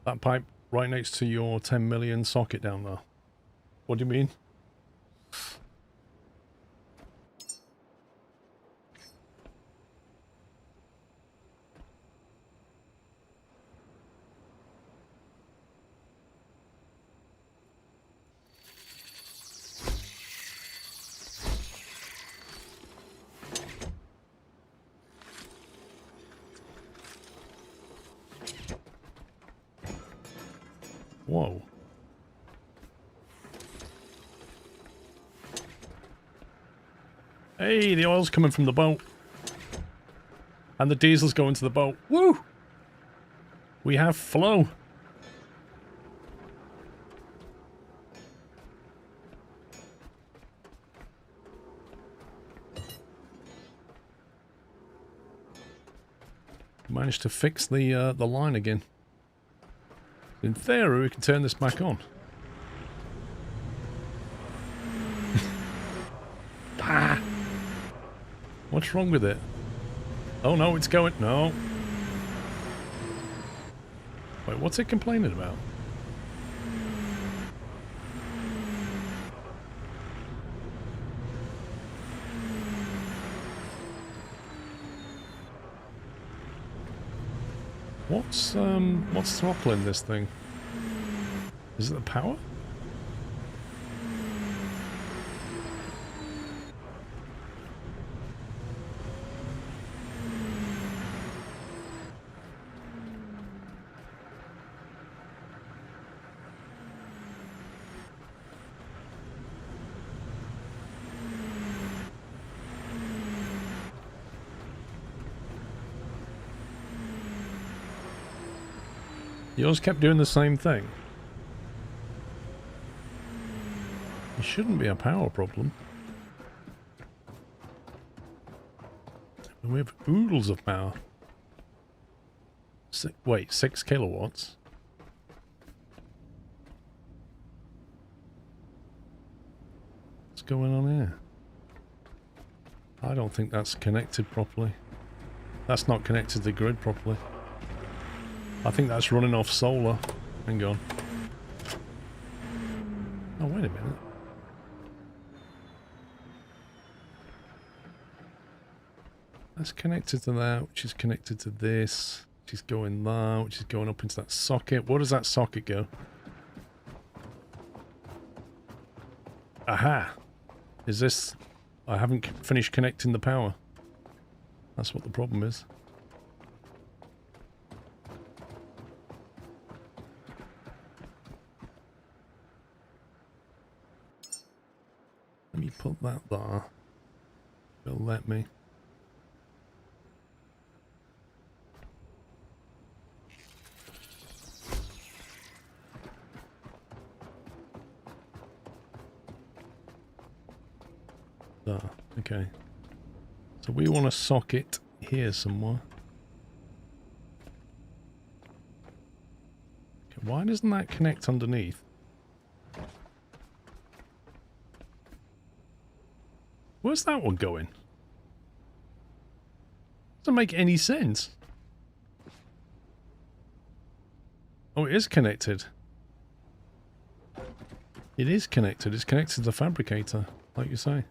A: That pipe right next to your 10 million socket down there. What do you mean? Whoa. Hey, the oil's coming from the boat. And the diesel's going to the boat. Woo! We have flow. Managed to fix the line again. In theory, we can turn this back on. Ah! What's wrong with it? Oh no, it's going... No. Wait, what's it complaining about? What's throttling this thing? Is it the power? Yours kept doing the same thing. It shouldn't be a power problem. We have oodles of power. Wait, 6 kilowatts? What's going on here? I don't think that's connected properly. That's not connected to the grid properly. I think that's running off solar. Hang on. Oh, wait a minute. That's connected to that, which is connected to this, which is going there, which is going up into that socket. Where does that socket go? Aha! Is this... I haven't finished connecting the power. That's what the problem is. Let me put that there. It'll let me. There. Okay. So we want a socket here somewhere. Okay, why doesn't that connect underneath? Where's that one going? Doesn't make any sense. Oh, it is connected. It is connected. It's connected to the fabricator, like you say.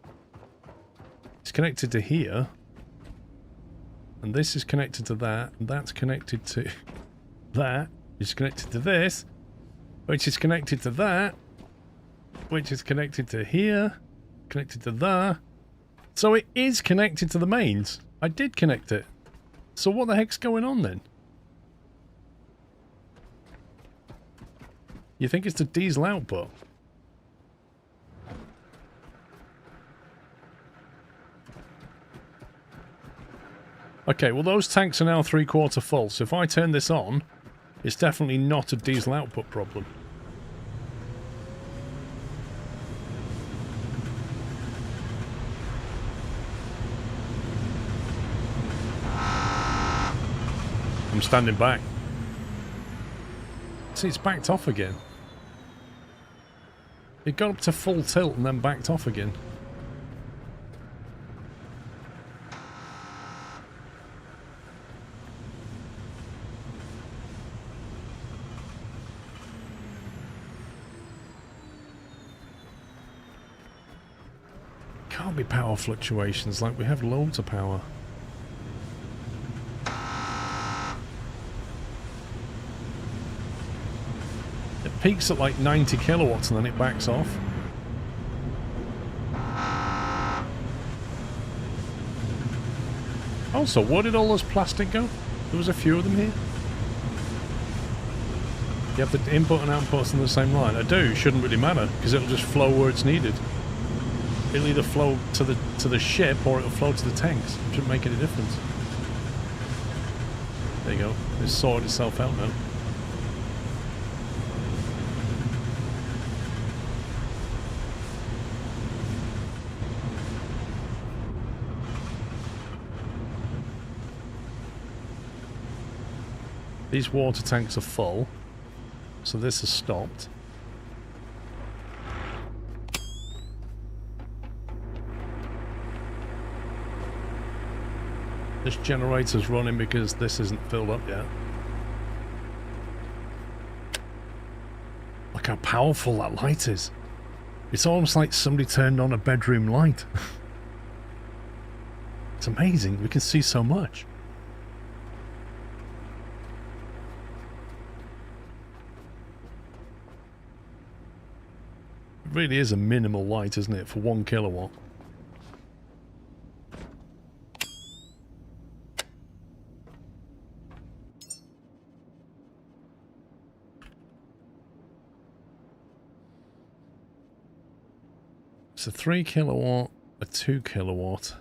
A: It's connected to here. And this is connected to that. And that's connected to that. It's connected to this. Which is connected to that. Which is connected to here. Connected to there. So it is connected to the mains. I did connect it. So what the heck's going on then? You think it's the diesel output? Okay, well those tanks are now 3/4 full, so if I turn this on, it's definitely not a diesel output problem. I'm standing back. See, it's backed off again. It got up to full tilt and then backed off again. Can't be power fluctuations, like we have loads of power. It peaks at like 90 kilowatts and then it backs off. Also, where did all those plastic go? There was a few of them here. You have the input and outputs on the same line. I do, shouldn't really matter, because it'll just flow where it's needed. It'll either flow to the ship or it'll flow to the tanks. It shouldn't make any difference. There you go. It's sorted itself out now. These water tanks are full, so this has stopped. This generator's running because this isn't filled up yet. Look how powerful that light is. It's almost like somebody turned on a bedroom light. It's amazing, we can see so much. It really is a minimal light, isn't it, for 1 kilowatt? It's a 3 kilowatt, a 2 kilowatt.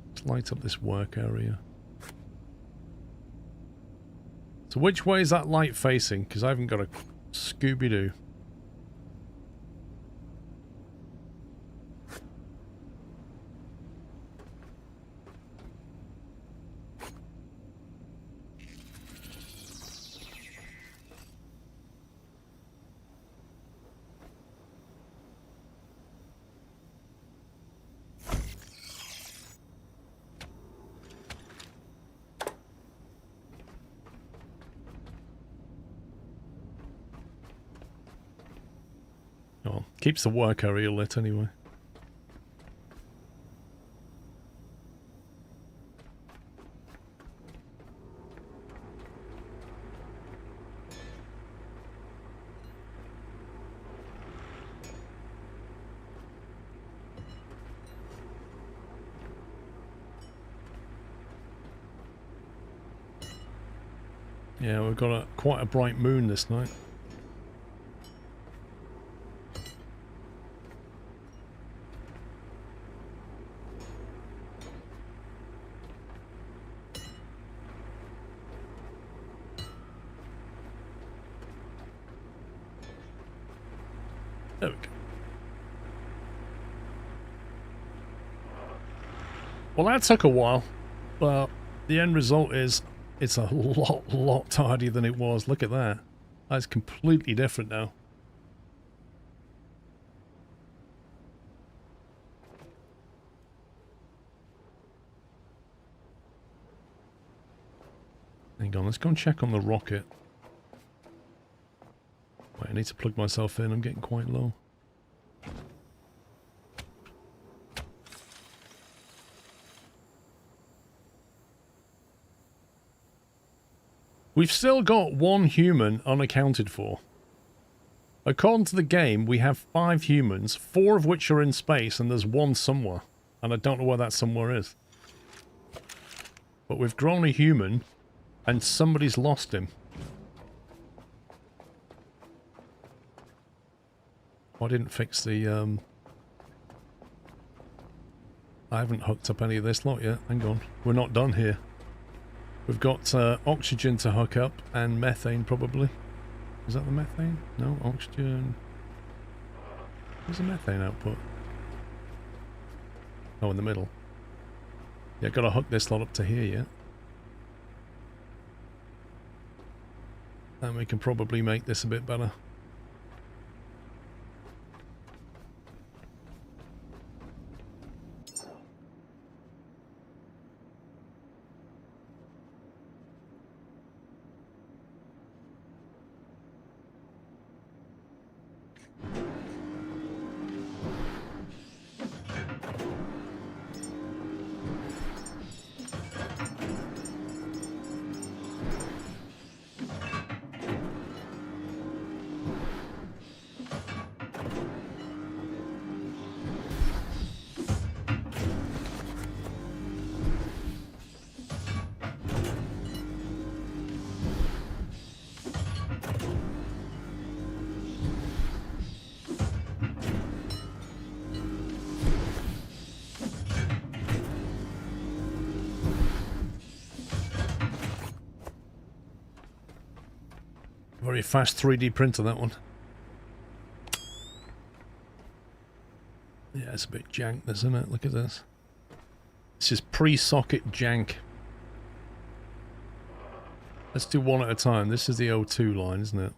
A: Let's light up this work area. So which way is that light facing? Because I haven't got a Scooby-Doo. Keeps the work area lit anyway. Yeah, we've got quite a bright moon this night. There we go. Well, that took a while, but the end result is it's a lot tidier than it was. Look at that. That's completely different now. Hang on, let's go and check on the rocket. Wait, I need to plug myself in. I'm getting quite low. We've still got one human unaccounted for. According to the game, we have 5 humans, 4 of which are in space, and there's 1 somewhere. And I don't know where that somewhere is. But we've grown a human, and somebody's lost him. I didn't fix the, I haven't hooked up any of this lot yet. Hang on. We're not done here. We've got oxygen to hook up, and methane probably. Is that the methane? No, oxygen. Where's the methane output? Oh, in the middle. Yeah, gotta hook this lot up to here yet. And we can probably make this a bit better. Very fast 3D printer, that one. Yeah, it's a bit jank, isn't it? Look at this. This is pre-socket jank. Let's do one at a time. This is the O2 line, isn't it?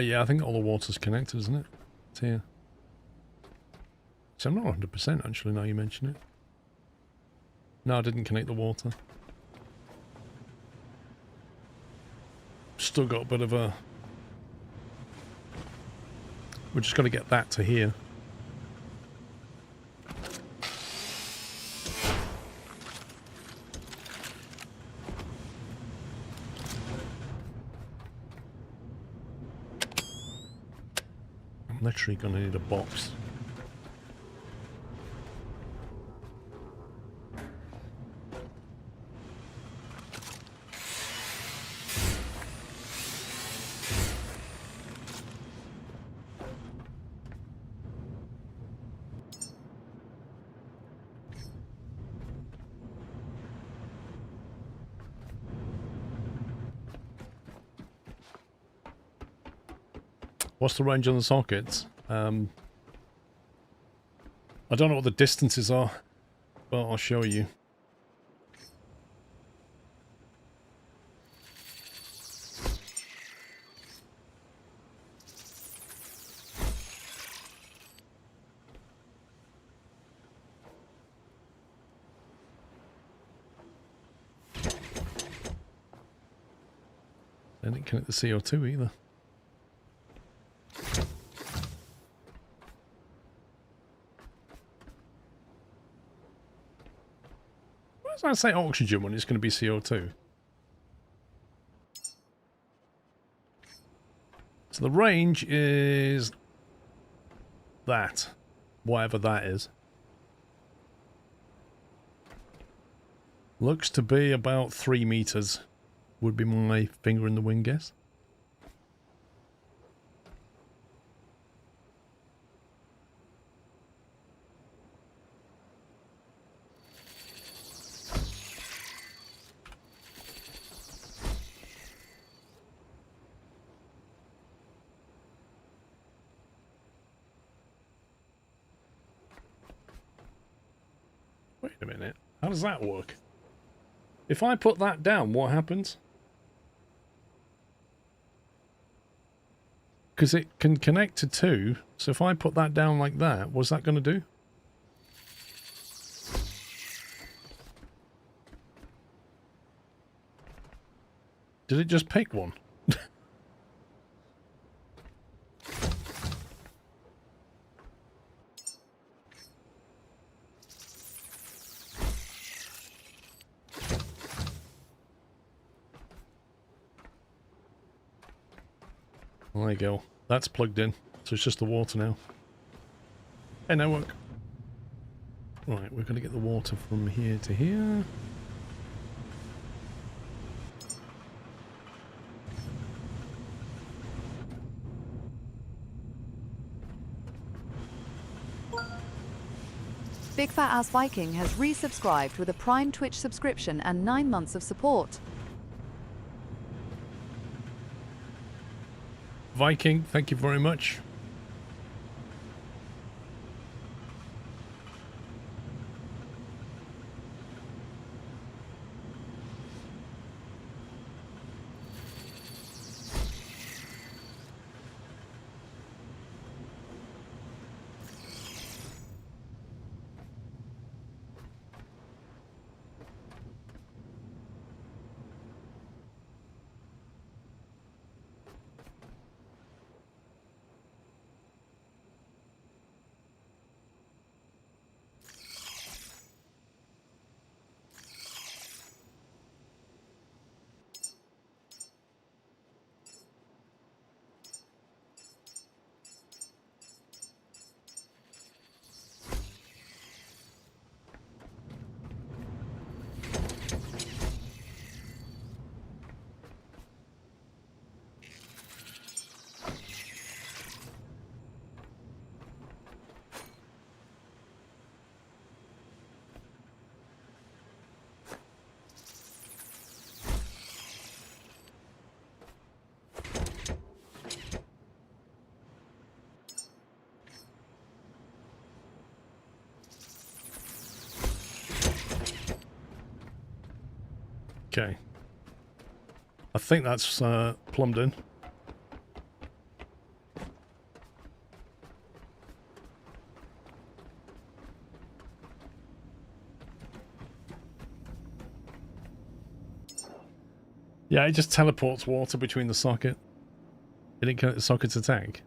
A: Yeah, I think all the water's connected, isn't it? It's here. So I'm not 100% actually, now you mention it. No, I didn't connect the water. Still got a bit of a... We're just got to get that to here. Literally gonna need a box. What's the range on the sockets? I don't know what the distances are, but I'll show you. I didn't connect the CO2 either. Why does that say oxygen when it's going to be CO2? So the range is that, whatever that is. Looks to be about 3 meters. Would be my finger in the wind guess. Wait a minute. How does that work? If I put that down, what happens? Because it can connect to 2, so if I put that down like that, what's that going to do? Did it just pick one? There you go. That's plugged in. So it's just the water now. Hey, network. Right, we're going to get the water from here to here.
H: Big Fat Ass Viking has resubscribed with a Prime Twitch subscription and 9 months of support.
A: Viking, thank you very much. Okay. I think that's plumbed in. Yeah, it just teleports water between the socket. It didn't connect the socket to tank.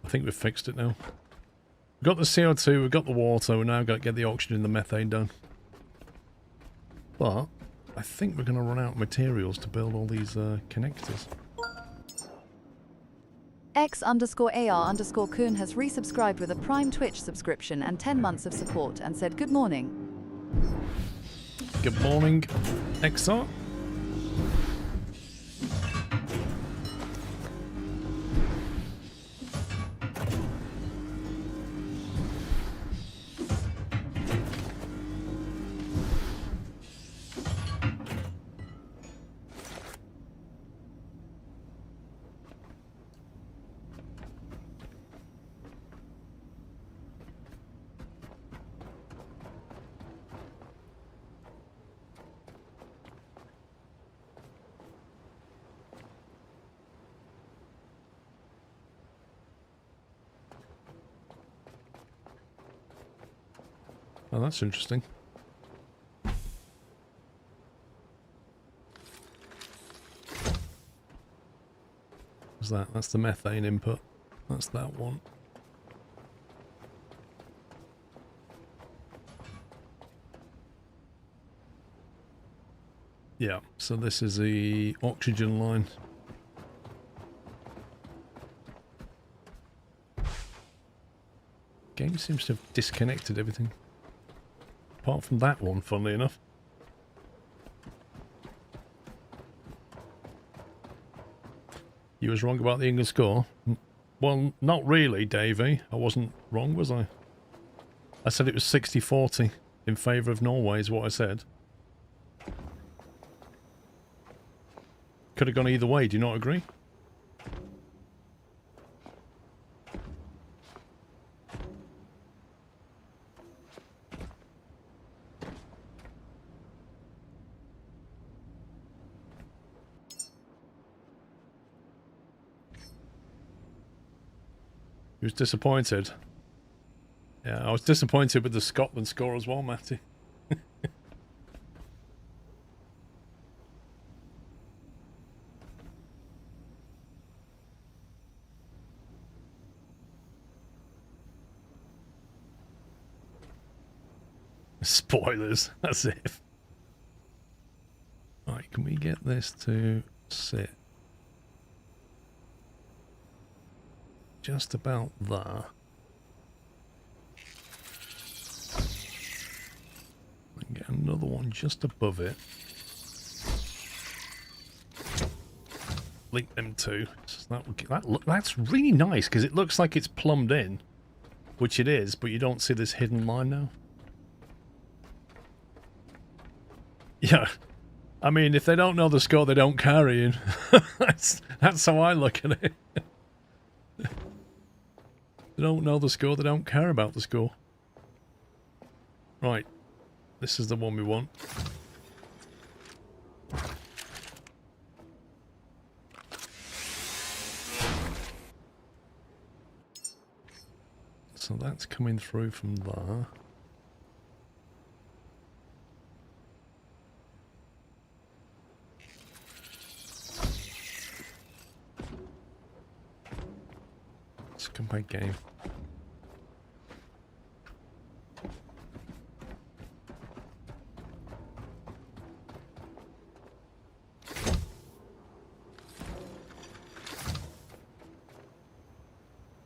A: I think we've fixed it now. We've got the CO2, we've got the water, we're now got to get the oxygen and the methane done. But I think we're going to run out of materials to build all these connectors.
H: X_AR_Kun has resubscribed with a Prime Twitch subscription and 10 months of support and said good morning.
A: Good morning, XR. Oh, that's interesting. What's that? That's the methane input. That's that one. Yeah, so this is the oxygen line. Game seems to have disconnected everything. Apart from that one, funnily enough. You was wrong about the England score? Well, not really, Davey. I wasn't wrong, was I? I said it was 60-40 in favour of Norway is what I said. Could have gone either way, do you not agree? He was disappointed. Yeah, I was disappointed with the Scotland score as well, Matty. Spoilers, as if. Right, can we get this to sit? Just about there. And get another one just above it. Link them two. So that's really nice because it looks like it's plumbed in, which it is, but you don't see this hidden line now. Yeah, I mean, if they don't know the score, they don't carry in. that's how I look at it. They don't know the score, they don't care about the score. Right, this is the one we want. So that's coming through from there. Scumbag game.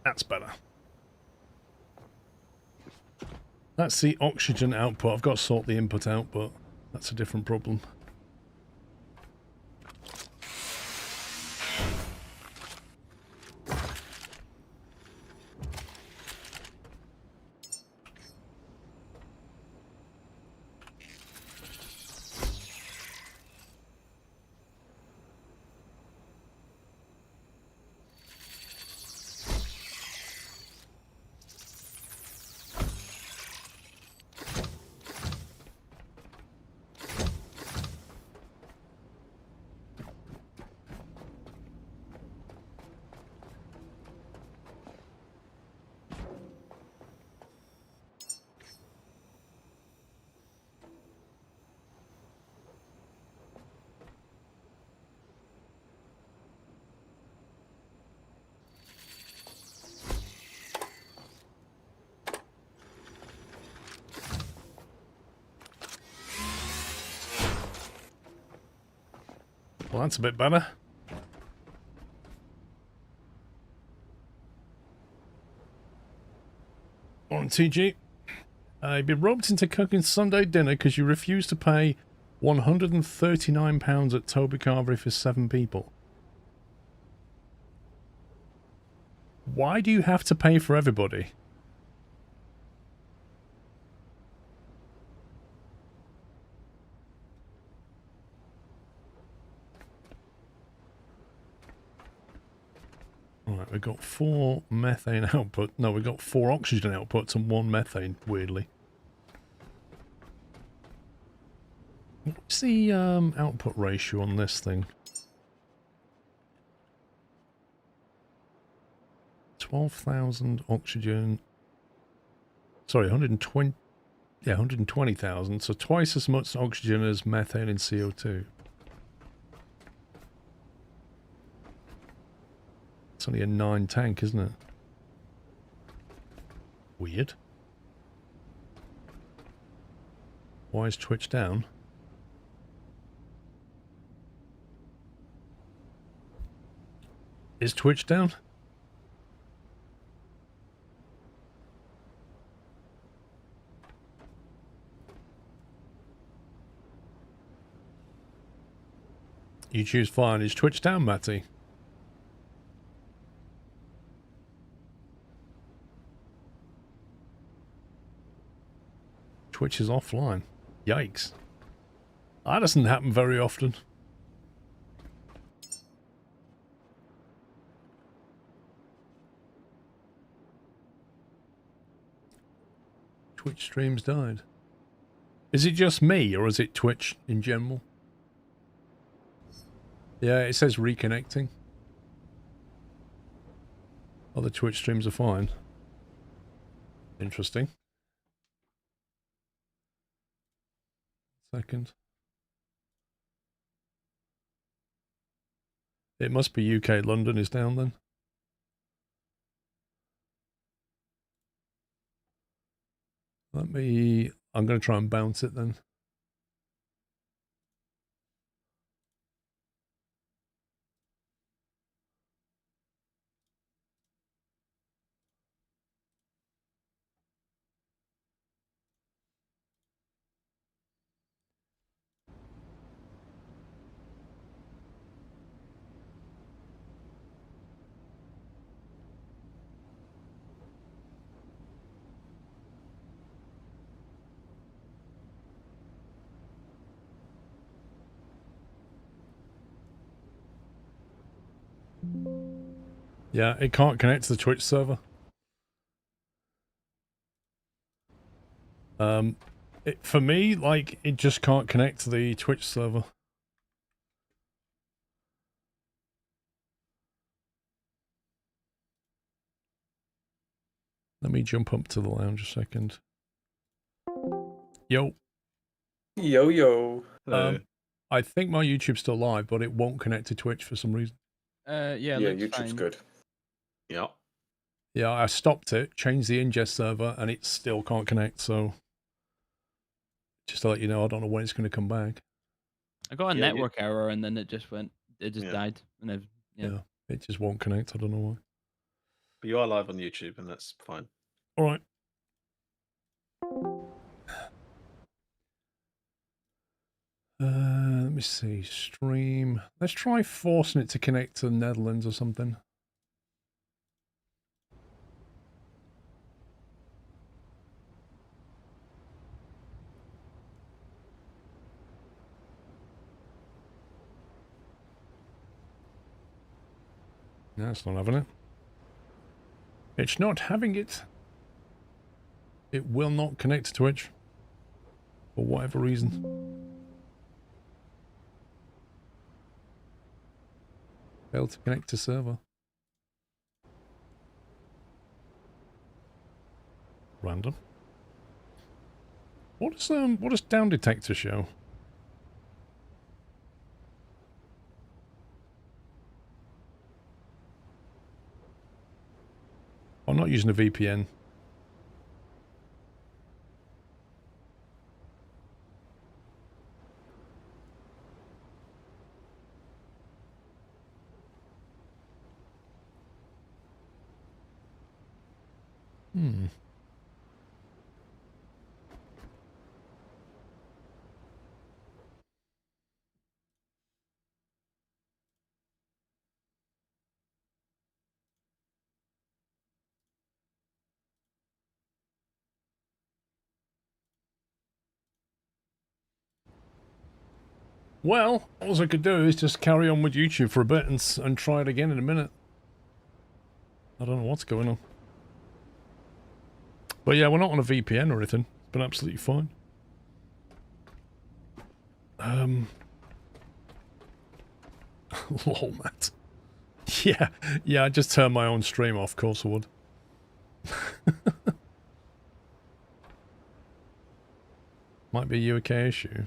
A: That's better. That's the oxygen output. I've got to sort the input out, but that's a different problem. Well, that's a bit better. TG. You've been roped into cooking Sunday dinner because you refused to pay £139 at Toby Carvery for 7 people. Why do you have to pay for everybody? Alright, we've got 4 methane output. No, we've got 4 oxygen outputs and 1 methane, weirdly. What's the output ratio on this thing? 12,000 oxygen. Sorry, 120. Yeah, 120,000. So twice as much oxygen as methane and CO2. It's only a 9 tank, isn't it? Weird. Why is Twitch down? Is Twitch down? You choose fine. Is Twitch down, Matty? Twitch is offline. Yikes. That doesn't happen very often. Twitch streams died. Is it just me, or is it Twitch in general? Yeah, it says reconnecting. Other Twitch streams are fine. Interesting. Second. It must be UK London is down then. I'm going to try and bounce it then. Yeah, it can't connect to the Twitch server. For me, like, it just can't connect to the Twitch server. Let me jump up to the lounge a second. Yo.
I: Yo, yo.
A: I think my YouTube's still live, but it won't connect to Twitch for some reason.
I: Yeah, YouTube's fine. Good.
J: Yeah.
A: Yeah, I stopped it, changed the ingest server, and it still can't connect, so... Just to let you know, I don't know when it's going to come back.
I: I got a network error, and then it just died. And
A: yeah, it just won't connect, I don't know why.
J: But you are live on YouTube, and that's fine.
A: Alright. Let me see, stream. Let's try forcing it to connect to the Netherlands or something. No, it's not having it. It's not having it. It will not connect to Twitch. For whatever reason. Failed to connect to server. Random. What does down detector show? I'm not using a VPN. Well, all I could do is just carry on with YouTube for a bit and try it again in a minute. I don't know what's going on. But yeah, we're not on a VPN or anything. It's been absolutely fine. Lol, Matt. Yeah, I just turned my own stream off, of course I would. Might be a UK issue.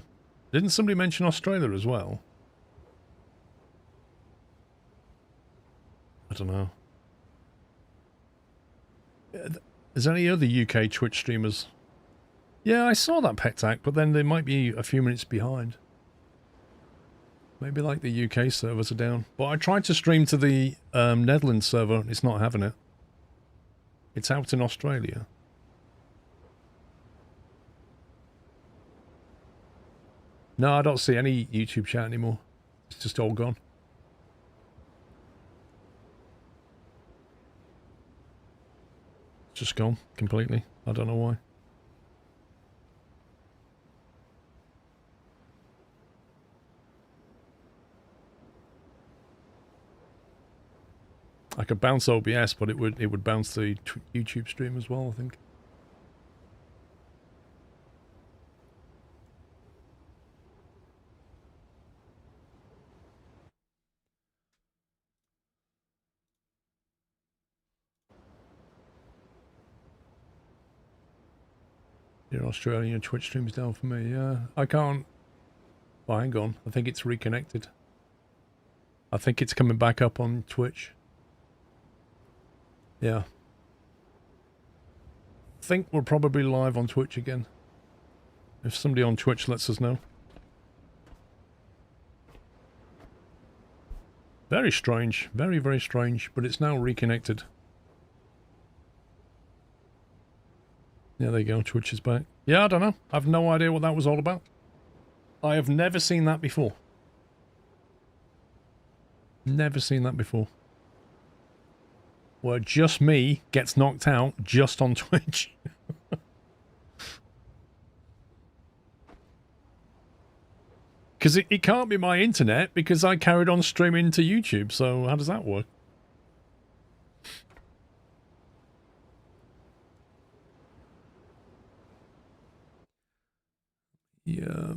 A: Didn't somebody mention Australia as well? I don't know. Is there any other UK Twitch streamers? Yeah, I saw that Petac, but then they might be a few minutes behind. Maybe like the UK servers are down. But I tried to stream to the Netherlands server, it's not having it. It's out in Australia. No, I don't see any YouTube chat anymore. It's just all gone. Just gone completely. I don't know why. I could bounce OBS, but it would bounce the YouTube stream as well, I think. Your Australian Twitch stream's down for me, yeah. I can't... Oh, hang on. I think it's reconnected. I think it's coming back up on Twitch. Yeah. I think we're probably live on Twitch again. If somebody on Twitch lets us know. Very strange. Very, very strange. But it's now reconnected. Yeah, there you go. Twitch is back. Yeah, I don't know. I've no idea what that was all about. I have never seen that before. Never seen that before. Where just me gets knocked out just on Twitch. Because it can't be my internet because I carried on streaming to YouTube. So how does that work? Yeah.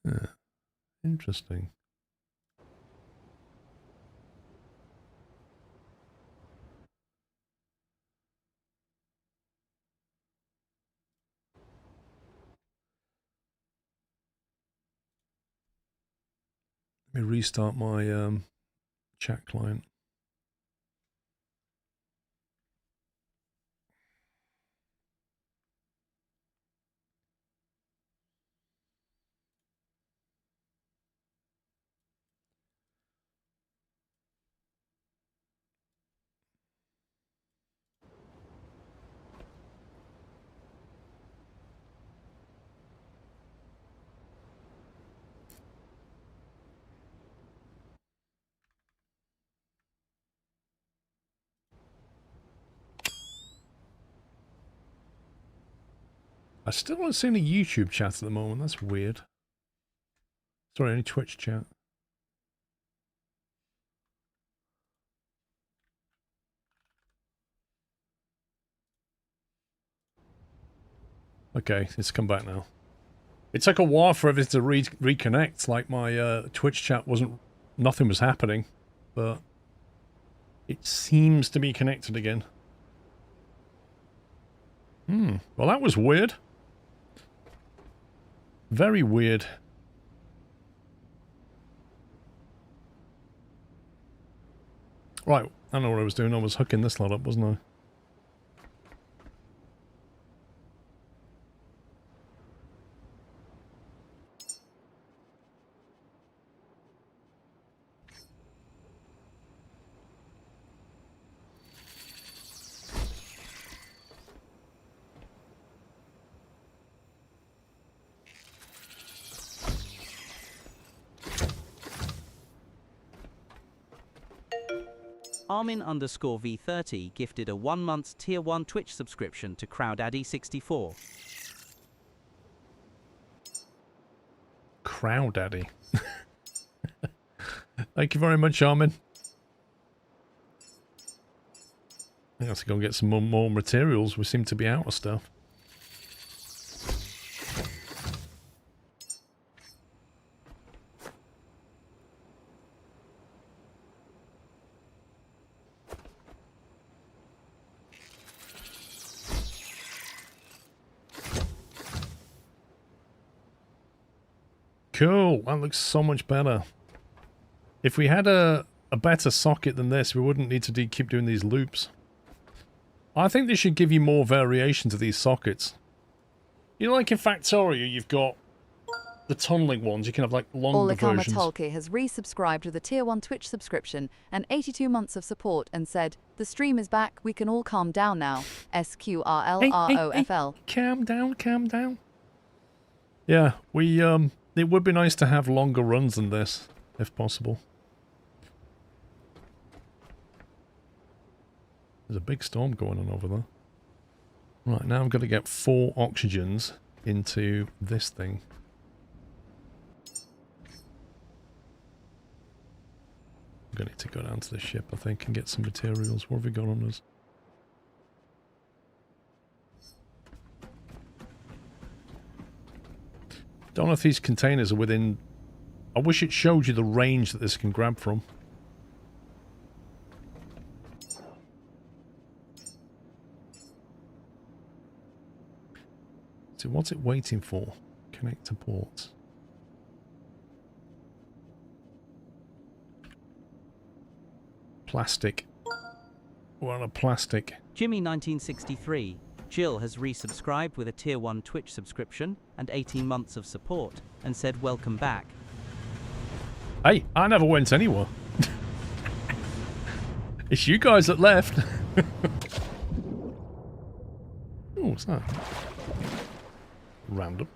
A: Yeah. Interesting. Let me restart my chat client. I still don't see any YouTube chat at the moment. That's weird. Sorry, any Twitch chat. Okay, it's come back now. It took a while for everything to reconnect. Like my Twitch chat wasn't... Nothing was happening. But it seems to be connected again. Well, that was weird. Very weird. Right, I know what I was doing. I was hooking this lot up, wasn't I?
F: Armin_V30 gifted a 1-month Tier 1 Twitch subscription to Crowdaddy64.
A: Crowdaddy. Thank you very much, Armin. I have to go and get some more materials. We seem to be out of stuff. Cool, that looks so much better. If we had a better socket than this, we wouldn't need to keep doing these loops. I think they should give you more variation to these sockets. You know, like in Factorio, you've got the tunneling ones. You can have like longer versions.
H: Tolke has resubscribed with a Tier 1 Twitch subscription and 82 months of support and said, "The stream is back, we can all calm down now. SQRLROFL.
A: Hey, calm down, calm down. Yeah, it would be nice to have longer runs than this, if possible. There's a big storm going on over there. Right, now I've got to get 4 oxygens into this thing. I'm going to need to go down to the ship, I think, and get some materials. What have we got on us? Don't know if these containers are within... I wish it showed you the range that this can grab from. So what's it waiting for? Connect to ports. Plastic. We're on a plastic.
F: Jimmy1963. Jill has resubscribed with a Tier 1 Twitch subscription and 18 months of support and said welcome back.
A: Hey, I never went anywhere. It's you guys that left. Oh, what's that? Random.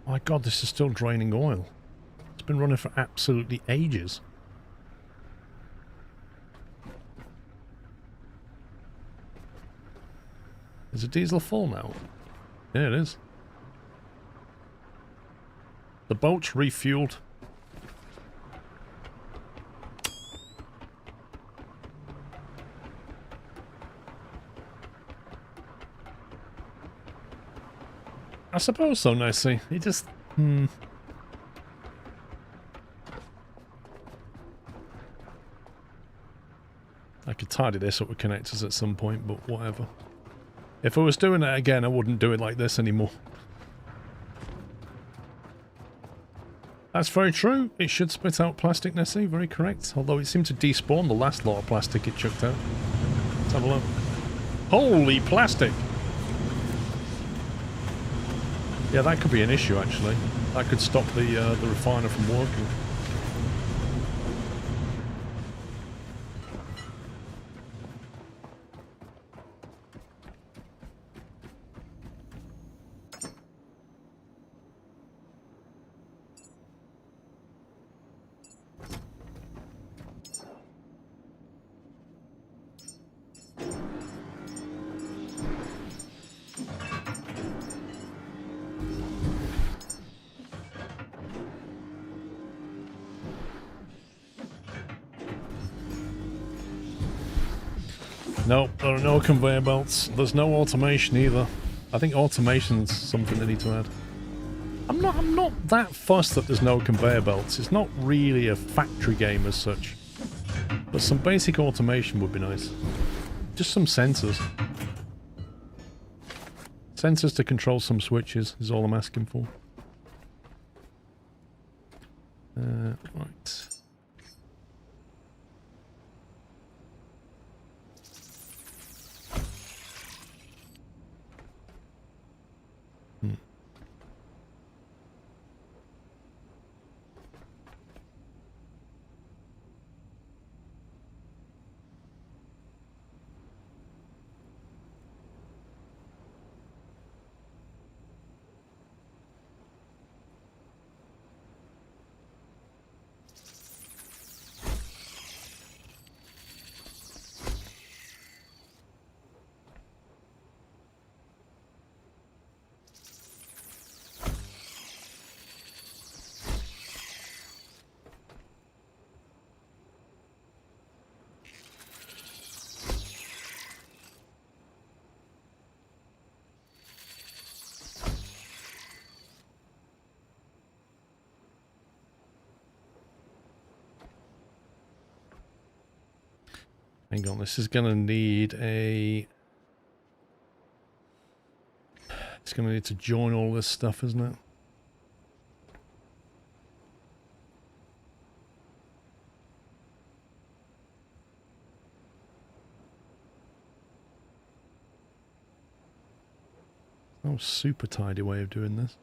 A: My God, this is still draining oil. It's been running for absolutely ages. Is the diesel full now? Yeah, it is. The boat's refueled. I suppose so, Nicey. It just... I could tidy this up with connectors at some point, but whatever. If I was doing it again, I wouldn't do it like this anymore. That's very true. It should spit out plastic, Nessie. Very correct. Although it seemed to despawn the last lot of plastic it chucked out. Let's have a look. Holy plastic! Yeah, that could be an issue, actually. That could stop the refiner from working. Nope, there are no conveyor belts. There's no automation either. I think automation's something they need to add. I'm not that fussed that there's no conveyor belts. It's not really a factory game as such. But some basic automation would be nice. Just some sensors. Sensors to control some switches is all I'm asking for. Right. Hang on, this is going to need a... It's going to need to join all this stuff, isn't it? No super tidy way of doing this.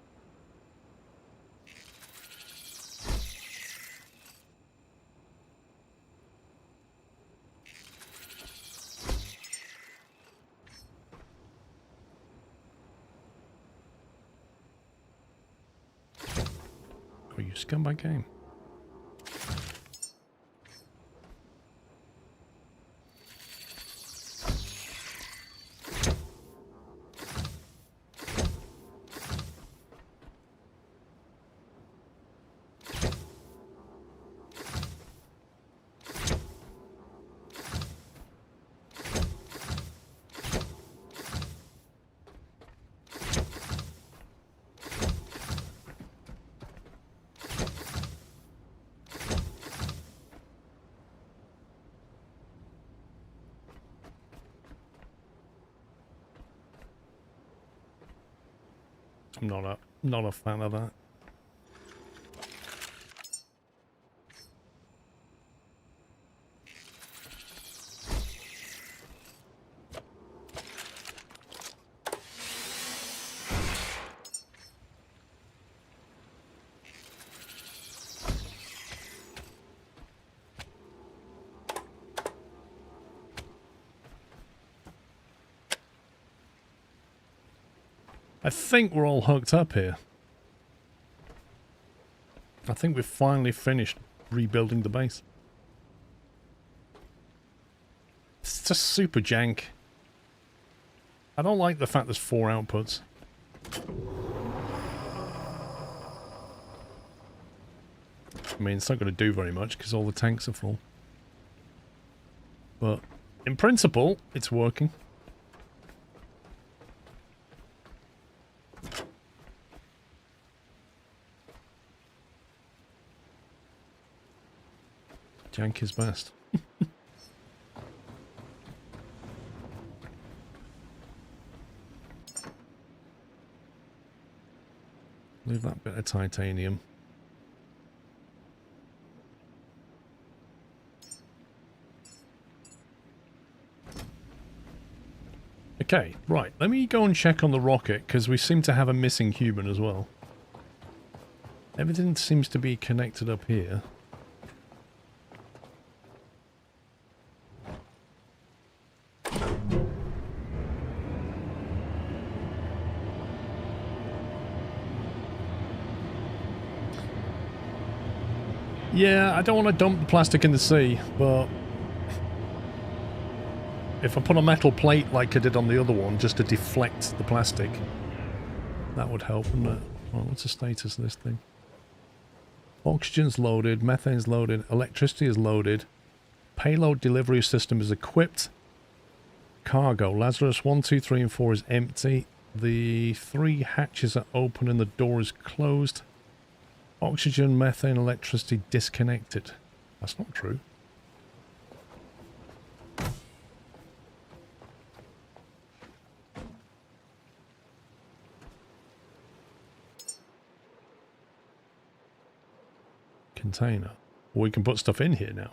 A: Oh, you scumbag game. I'm not a fan of that. I think we're all hooked up here. I think we've finally finished rebuilding the base. It's just super jank. I don't like the fact there's 4 outputs. I mean, it's not going to do very much because all the tanks are full. But in principle, it's working. Jank is best. Leave that bit of titanium. Okay, right. Let me go and check on the rocket, because we seem to have a missing human as well. Everything seems to be connected up here. Yeah, I don't want to dump the plastic in the sea, but if I put a metal plate like I did on the other one just to deflect the plastic, that would help, wouldn't it? Right, what's the status of this thing? Oxygen's loaded, methane's loaded, electricity is loaded, payload delivery system is equipped, cargo, Lazarus 1, 2, 3 and 4 is empty, the 3 hatches are open and the door is closed. Oxygen, methane, electricity disconnected. That's not true. Container. Well, we can put stuff in here now.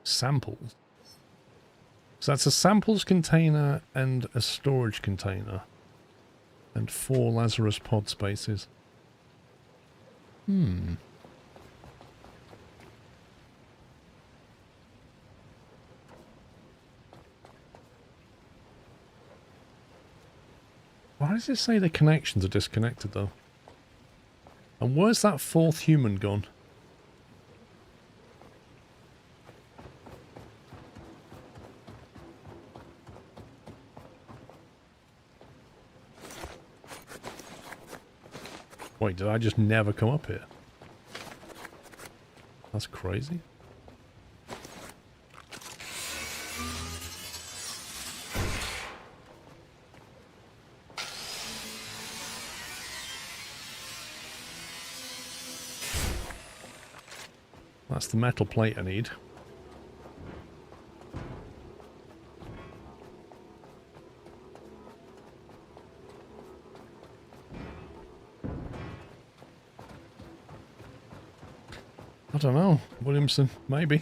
A: Samples. So that's a samples container and a storage container. And 4 Lazarus pod spaces. Why does it say the connections are disconnected though? And where's that 4th human gone? Wait, did I just never come up here? That's crazy. That's the metal plate I need. I don't know, Williamson, maybe.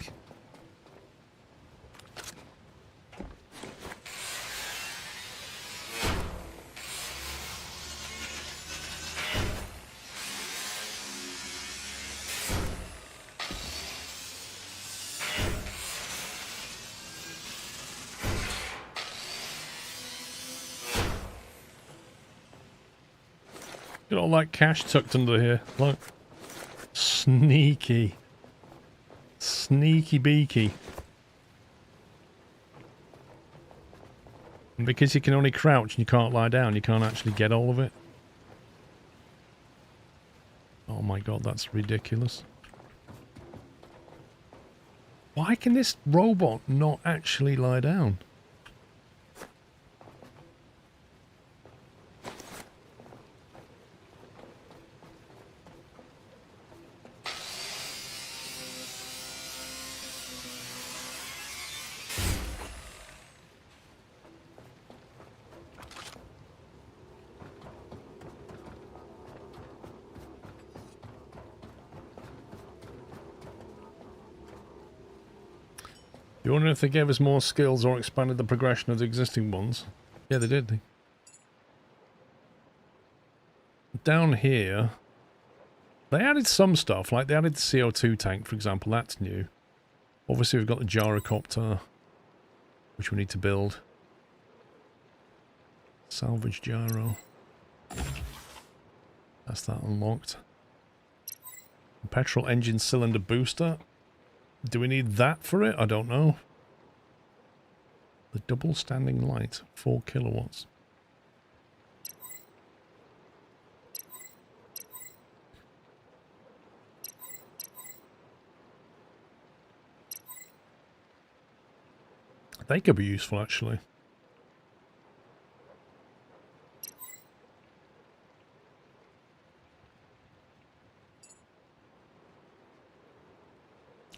A: Got all that cash tucked under here. Look. Sneaky. Sneaky beaky. And because you can only crouch and you can't lie down, you can't actually get all of it. Oh my god, that's ridiculous. Why can this robot not actually lie down? You wonder if they gave us more skills or expanded the progression of the existing ones? Yeah, they did. Down here, they added some stuff, like they added the CO2 tank, for example. That's new. Obviously, we've got the gyrocopter, which we need to build. Salvage gyro. That's that unlocked. Petrol engine cylinder booster. Do we need that for it? I don't know. The double standing light, 4 kilowatts. They could be useful, actually.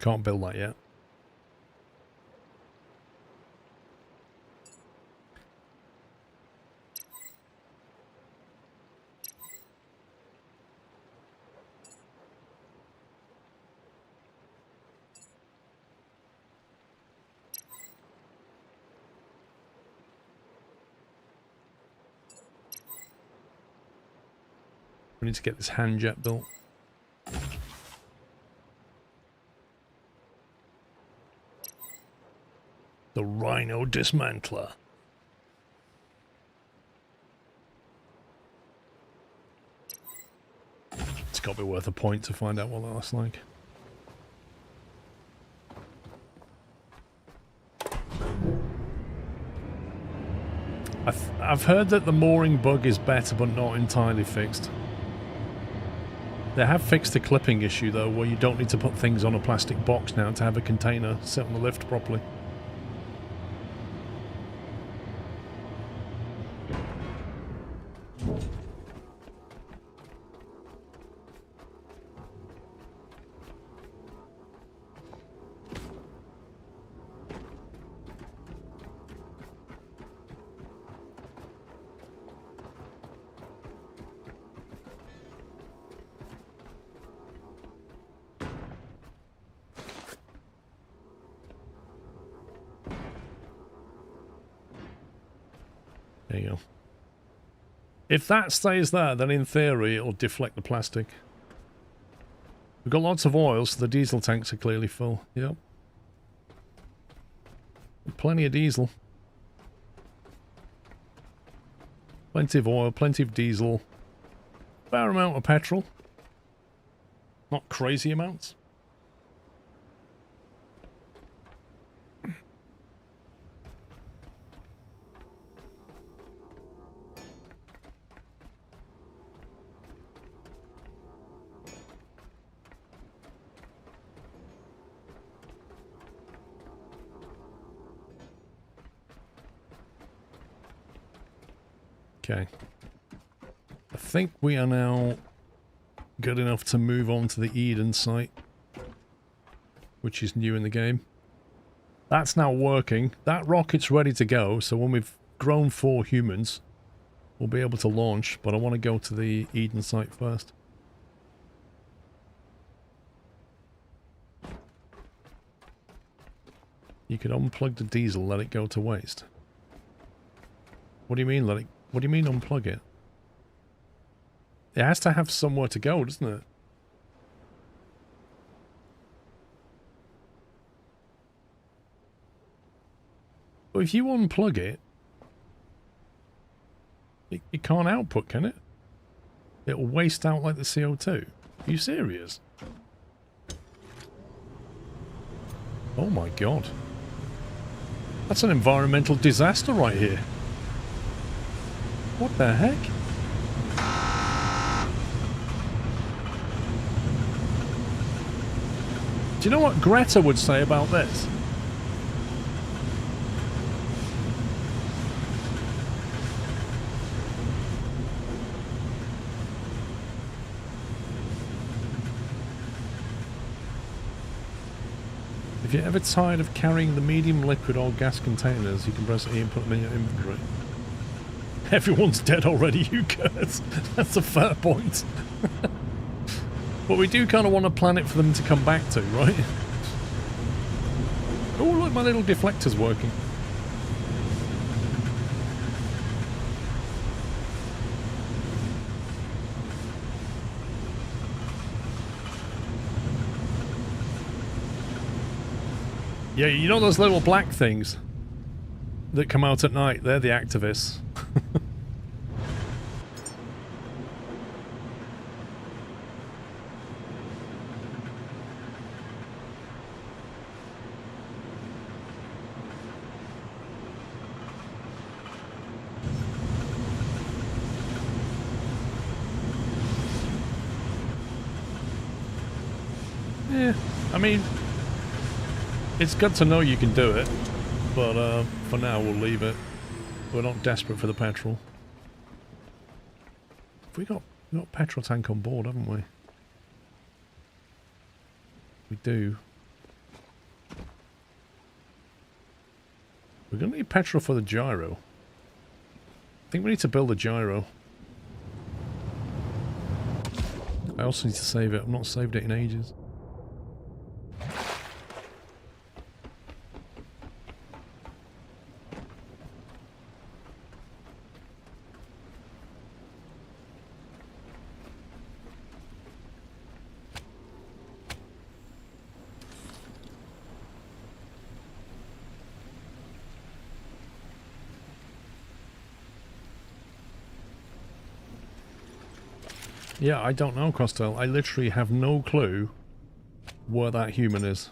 A: Can't build that yet. We need to get this hand jet built. The Rhino Dismantler. It's got to be worth a point to find out what that's like. I've heard that the mooring bug is better but not entirely fixed. They have fixed the clipping issue though, where you don't need to put things on a plastic box now to have a container sit on the lift properly. There you go. If that stays there, then in theory it'll deflect the plastic. We've got lots of oil, so the diesel tanks are clearly full. Yep. Plenty of diesel. Plenty of oil, plenty of diesel. Fair amount of petrol. Not crazy amounts. Okay. I think we are now good enough to move on to the Eden site. which is new in the game. That's now working. That rocket's ready to go, so when we've grown 4 humans, we'll be able to launch, but I want to go to the Eden site first. You could unplug the diesel, let it go to waste. What do you mean, what do you mean unplug it? It has to have somewhere to go, doesn't it? But if you unplug it, it can't output, can it? It'll waste out like the CO2. Are you serious? Oh my god. That's an environmental disaster right here. What the heck? Do you know what Greta would say about this? If you're ever tired of carrying the medium liquid or gas containers, you can press E and put them in your inventory. Everyone's dead already, you curse. That's a fair point. But we do kind of want a planet for them to come back to, right? Oh, look, my little deflector's working. Yeah, you know those little black things that come out at night? They're the activists. Yeah, I mean, it's good to know you can do it, but for now we'll leave it. We're not desperate for the petrol. We got petrol tank on board, haven't we? We do. We're going to need petrol for the gyro. I think we need to build a gyro. I also need to save it. I've not saved it in ages. Yeah, I don't know, Costel. I literally have no clue where that human is.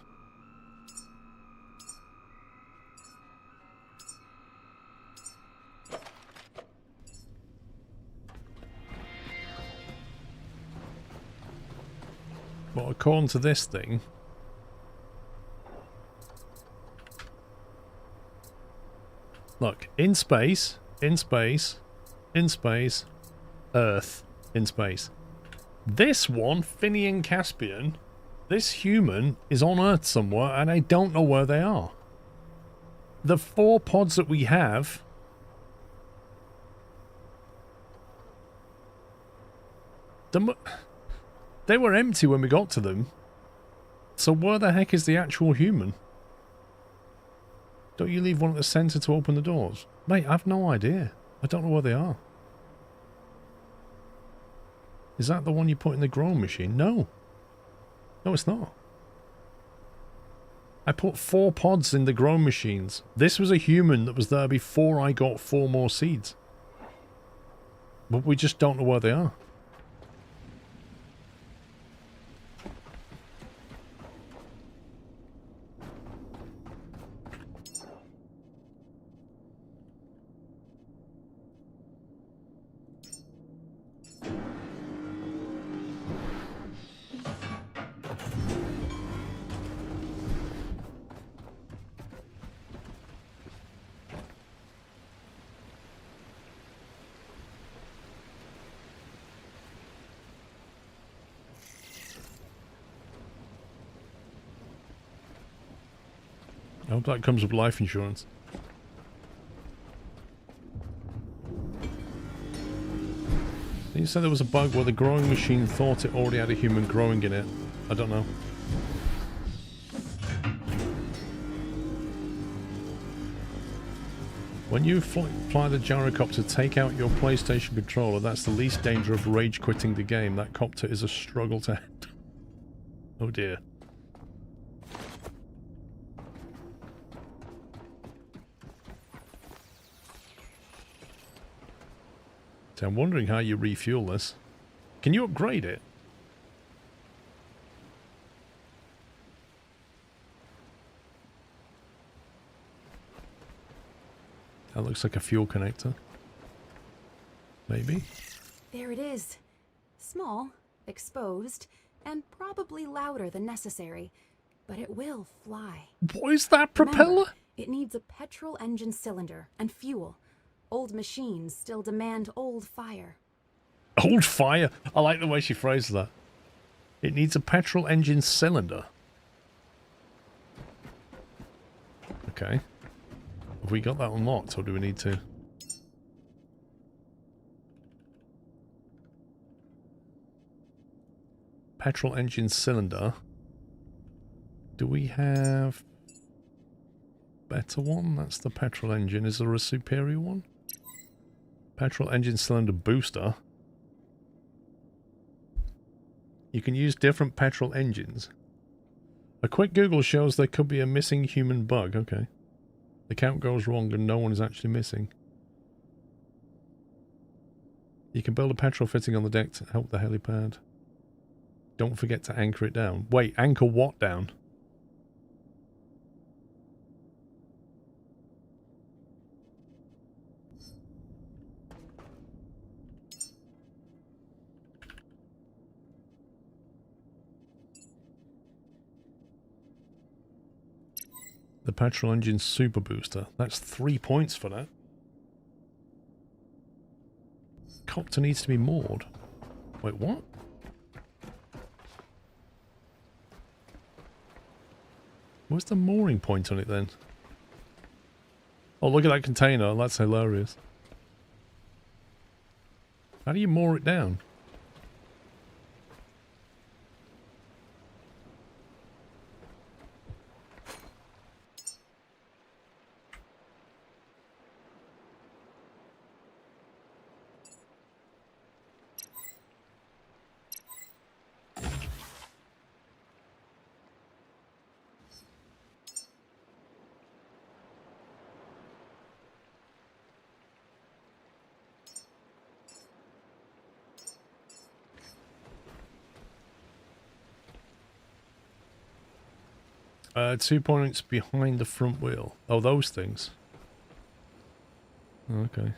A: But according to this thing... Look, in space, in space, in space, Earth, in space. This one, Finian Caspian, this human is on Earth somewhere and I don't know where they are. The 4 pods that we have... They were empty when we got to them. So where the heck is the actual human? Don't you leave one at the centre to open the doors? Mate, I've no idea. I don't know where they are. Is that the one you put in the growing machine? No. No, it's not. I put 4 pods in the growing machines. This was a human that was there before I got 4 more seeds. But we just don't know where they are. I hope that comes with life insurance. You said there was a bug where the growing machine thought it already had a human growing in it. I don't know. When you fly the gyrocopter, take out your PlayStation controller. That's the least danger of rage quitting the game. That copter is a struggle to end. Oh dear. So I'm wondering how you refuel this. Can you upgrade it? That looks like a fuel connector. Maybe?
K: There it is. Small, exposed, and probably louder than necessary. But it will fly.
A: What is that propeller?
K: Remember, it needs a petrol engine cylinder and fuel. Old machines still demand old fire.
A: Old fire? I like the way she phrased that. It needs a petrol engine cylinder. Okay. Have we got that unlocked, or do we need to? Petrol engine cylinder. Do we have better one? That's the petrol engine. Is there a superior one? Petrol engine cylinder booster. You can use different petrol engines. A quick Google shows there could be a missing human bug. Okay. The count goes wrong and no one is actually missing. You can build a petrol fitting on the deck to help the helipad. Don't forget to anchor it down. Wait, anchor what down? The petrol engine super booster. That's 3 points for that. Copter needs to be moored. Wait, what? Where's the mooring point on it then? Oh, look at that container. That's hilarious. How do you moor it down? Two points behind the front wheel. Oh, those things. Okay.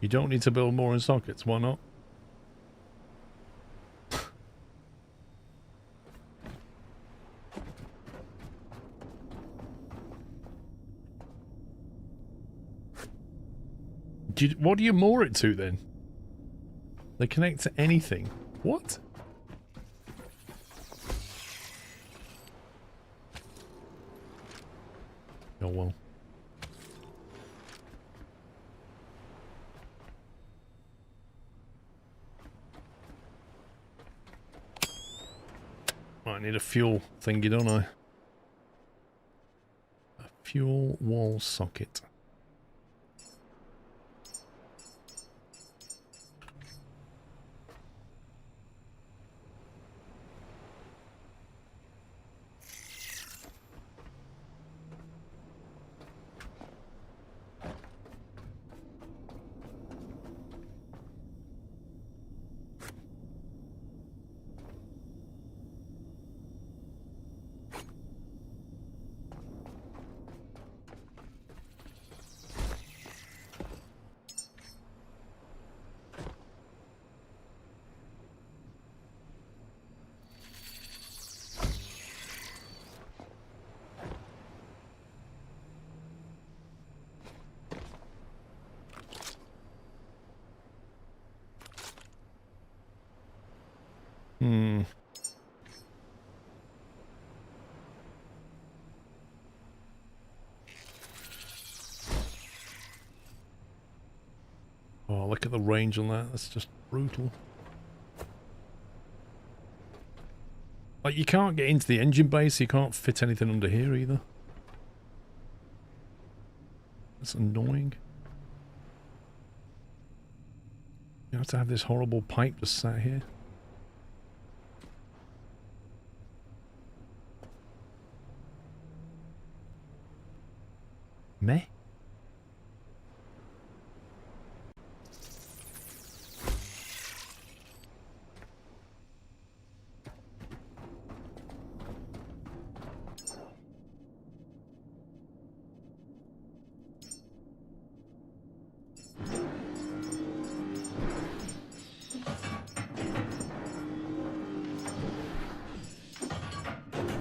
A: You don't need to build more in sockets, why not? What do you moor it to then? They connect to anything. What? Oh well. I need a fuel thingy, don't I? A fuel wall socket. Hmm. Oh, look at the range on that. That's just brutal. Like, you can't get into the engine bay, so you can't fit anything under here either. That's annoying. You have to have this horrible pipe just sat here. Meh.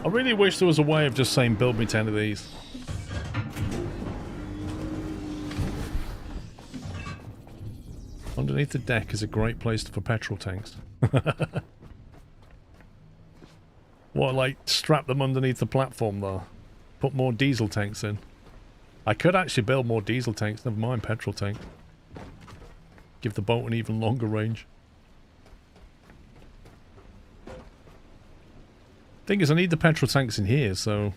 A: I really wish there was a way of just saying build me 10 of these. Underneath the deck is a great place for petrol tanks. What, like strap them underneath the platform though? Put more diesel tanks in. I could actually build more diesel tanks, never mind petrol tank. Give the boat an even longer range. Thing is, I need the petrol tanks in here, so...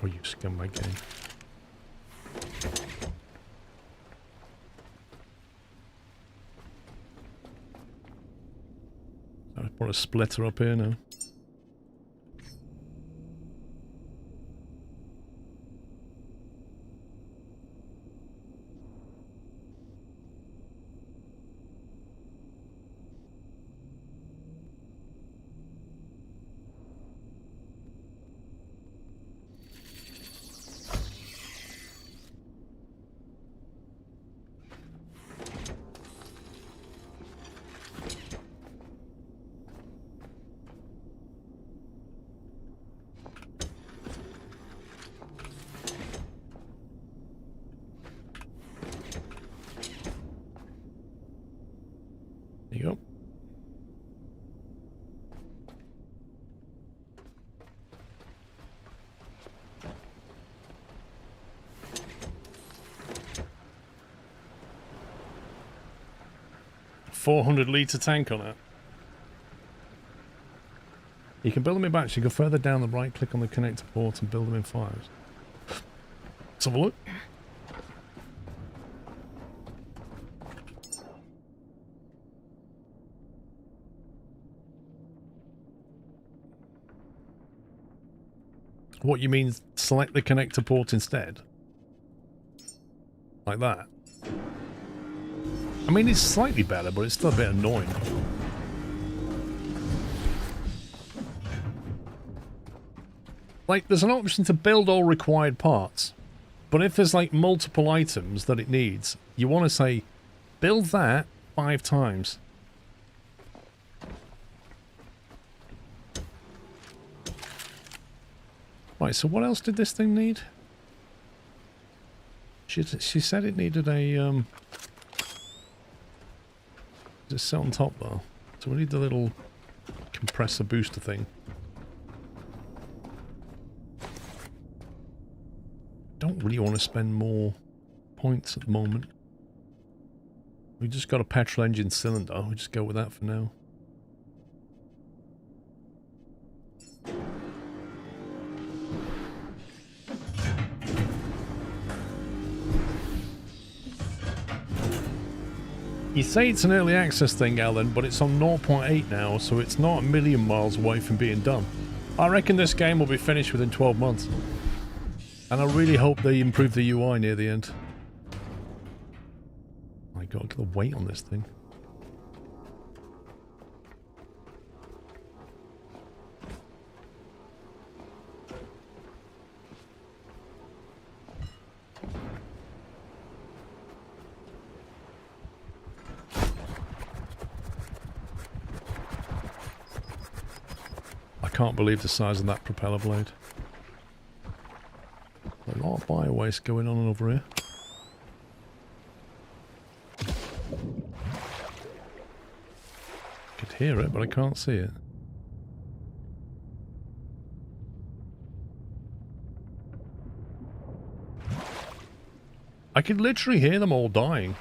A: Oh, you scumbag game. I put a splitter up here now. There you go. $400-litre tank on it. You can build them in batch. You go further down the right, click on the connector port and build them in fives. Let's have a look. What, you mean select the connector port instead? Like that? I mean, it's slightly better, but it's still a bit annoying. Like, there's an option to build all required parts. But if there's, like, multiple items that it needs, you want to say, build that 5 times. Right, so what else did this thing need? She said it needed a, just sit on top though. So we need the little compressor booster thing. Don't really want to spend more points at the moment. We just got a petrol engine cylinder. We just go with that for now. You say it's an early access thing, Alan, but it's on 0.8 now, so it's not a million miles away from being done. I reckon this game will be finished within 12 months. And I really hope they improve the UI near the end. My god, look at the weight on this thing. can't believe the size of that propeller blade. A lot of bio waste going on over here. I could hear it, but I can't see it. I could literally hear them all dying.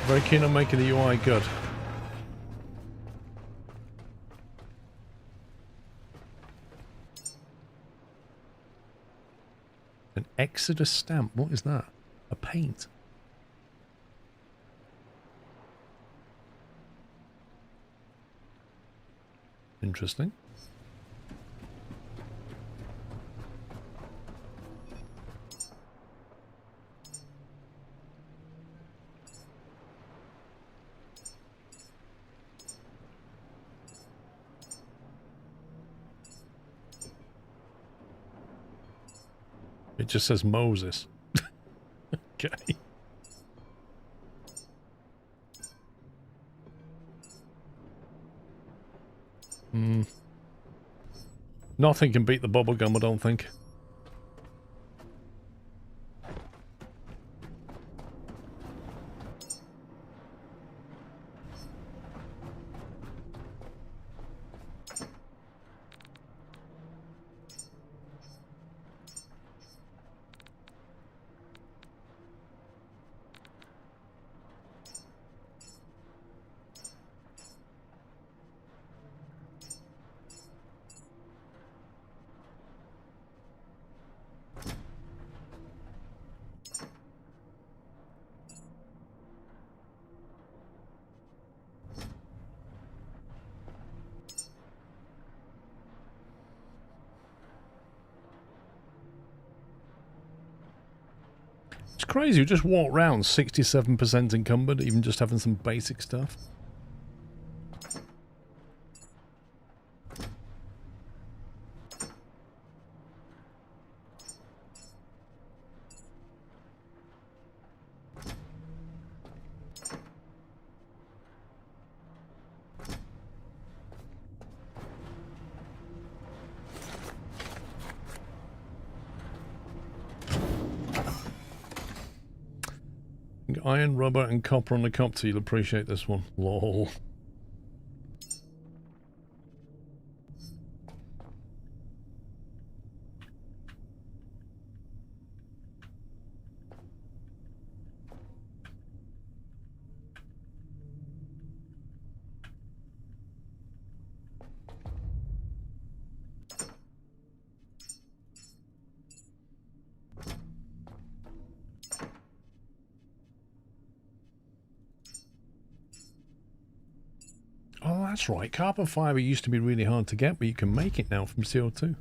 A: Very keen on making the UI good. An Exodus stamp, what is that? A paint. Interesting. It just says Moses. Okay. Nothing can beat the bubblegum, I don't think. It's crazy, you just walk around 67% encumbered, even just having some basic stuff. Iron, rubber, and copper on the copter. You'll appreciate this one. Lol. Oh, that's right. Carbon fibre used to be really hard to get, but you can make it now from CO2.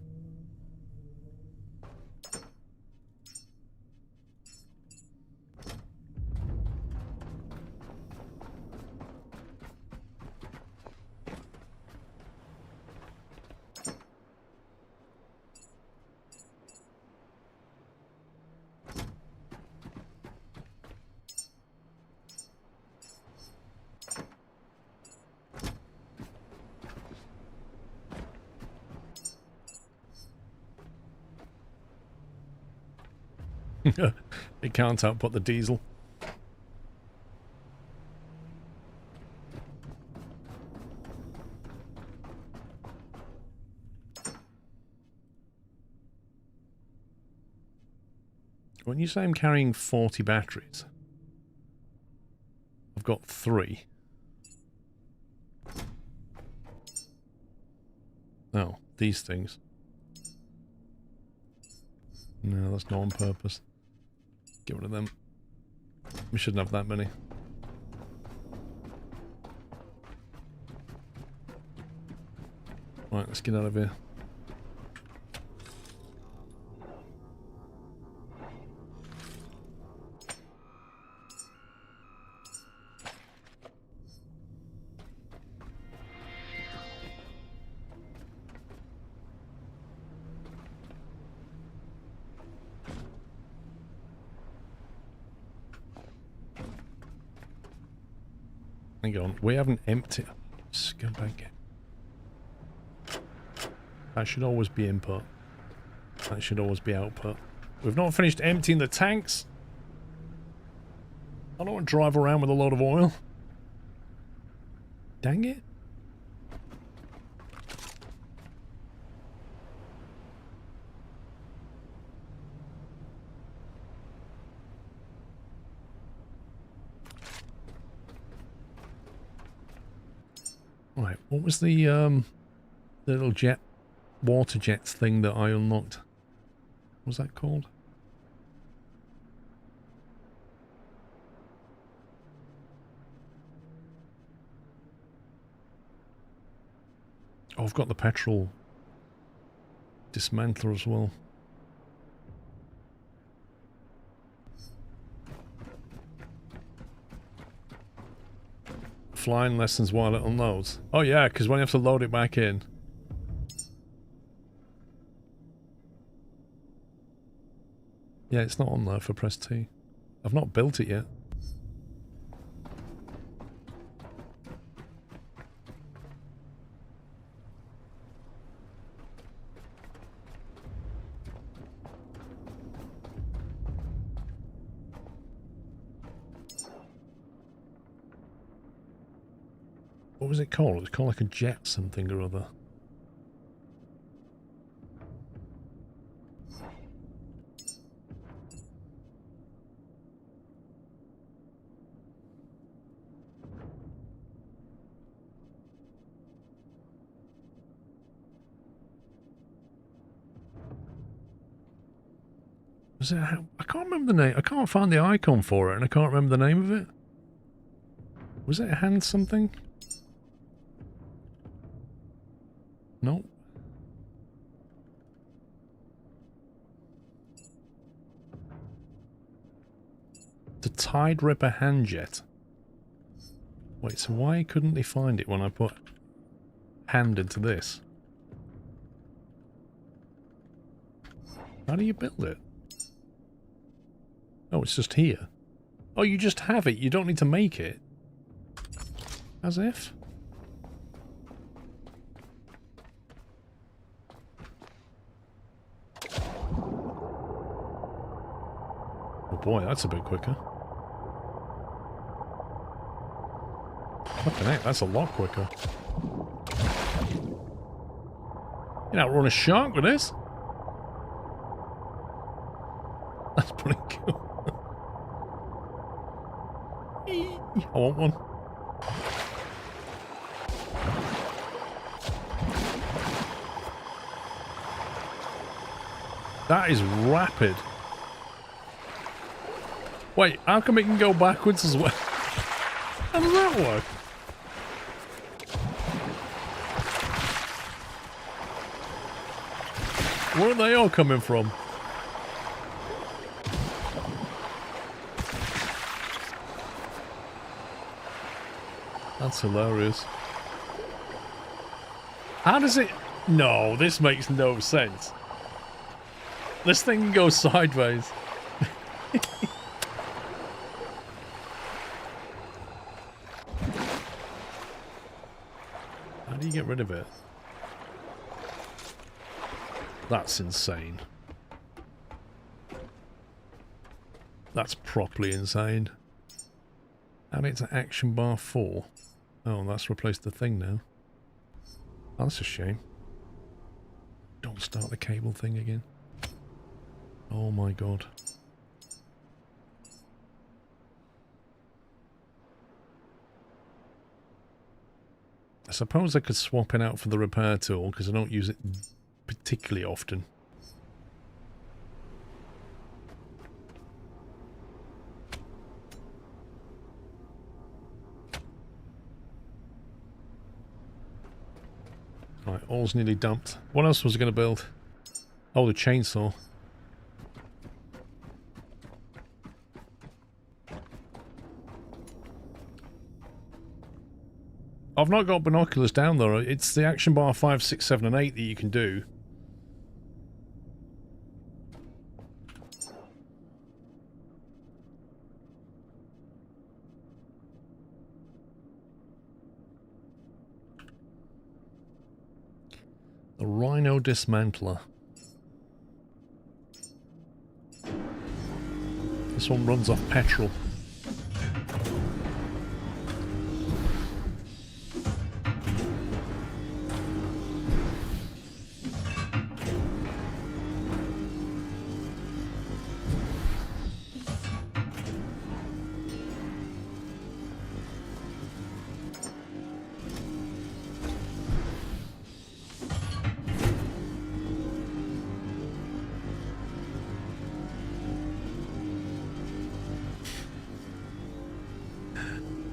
A: It can't output the diesel. When you say I'm carrying 40 batteries, I've got 3. Oh, these things. No, that's not on purpose. Get rid of them. We shouldn't have that many. Right, let's get out of here. Hang on, we haven't emptied. Scumbag. That should always be input. That should always be output. We've not finished emptying the tanks. I don't want to drive around with a load of oil. Dang it. Right, what was the little jet, water jets thing that I unlocked? What was that called? Oh, I've got the petrol dismantler as well. Flying lessons while it unloads. Oh yeah, because when you have to load it back in. Yeah, it's not on there for press T. I've not built it yet. What was it called? It was called like a jet something or other. Was it? I can't remember the name. I can't find the icon for it, and I can't remember the name of it. Was it hand something? No. The Tide Ripper hand jet. Wait, so why couldn't they find it when I put hand into this? How do you build it? Oh, it's just here. Oh, you just have it. You don't need to make it. As if. Oh boy, that's a bit quicker. Fucking heck, that's a lot quicker. You know, run a shark with this. That's pretty cool. I want one. That is rapid. Wait, how come it can go backwards as well? How does that work? Where are they all coming from? That's hilarious. How does it... No, this makes no sense. This thing goes sideways. How do you get rid of it? That's insane. That's properly insane. Add it to action bar 4. Oh, that's replaced the thing now. Oh, that's a shame. Don't start the cable thing again. Oh my god. I suppose I could swap it out for the repair tool because I don't use it particularly often. Right, all's nearly dumped. What else was I going to build? Oh, the chainsaw. I've not got binoculars down there. It's the action bar 5, 6, 7 and 8 that you can do. The Rhino Dismantler. This one runs off petrol.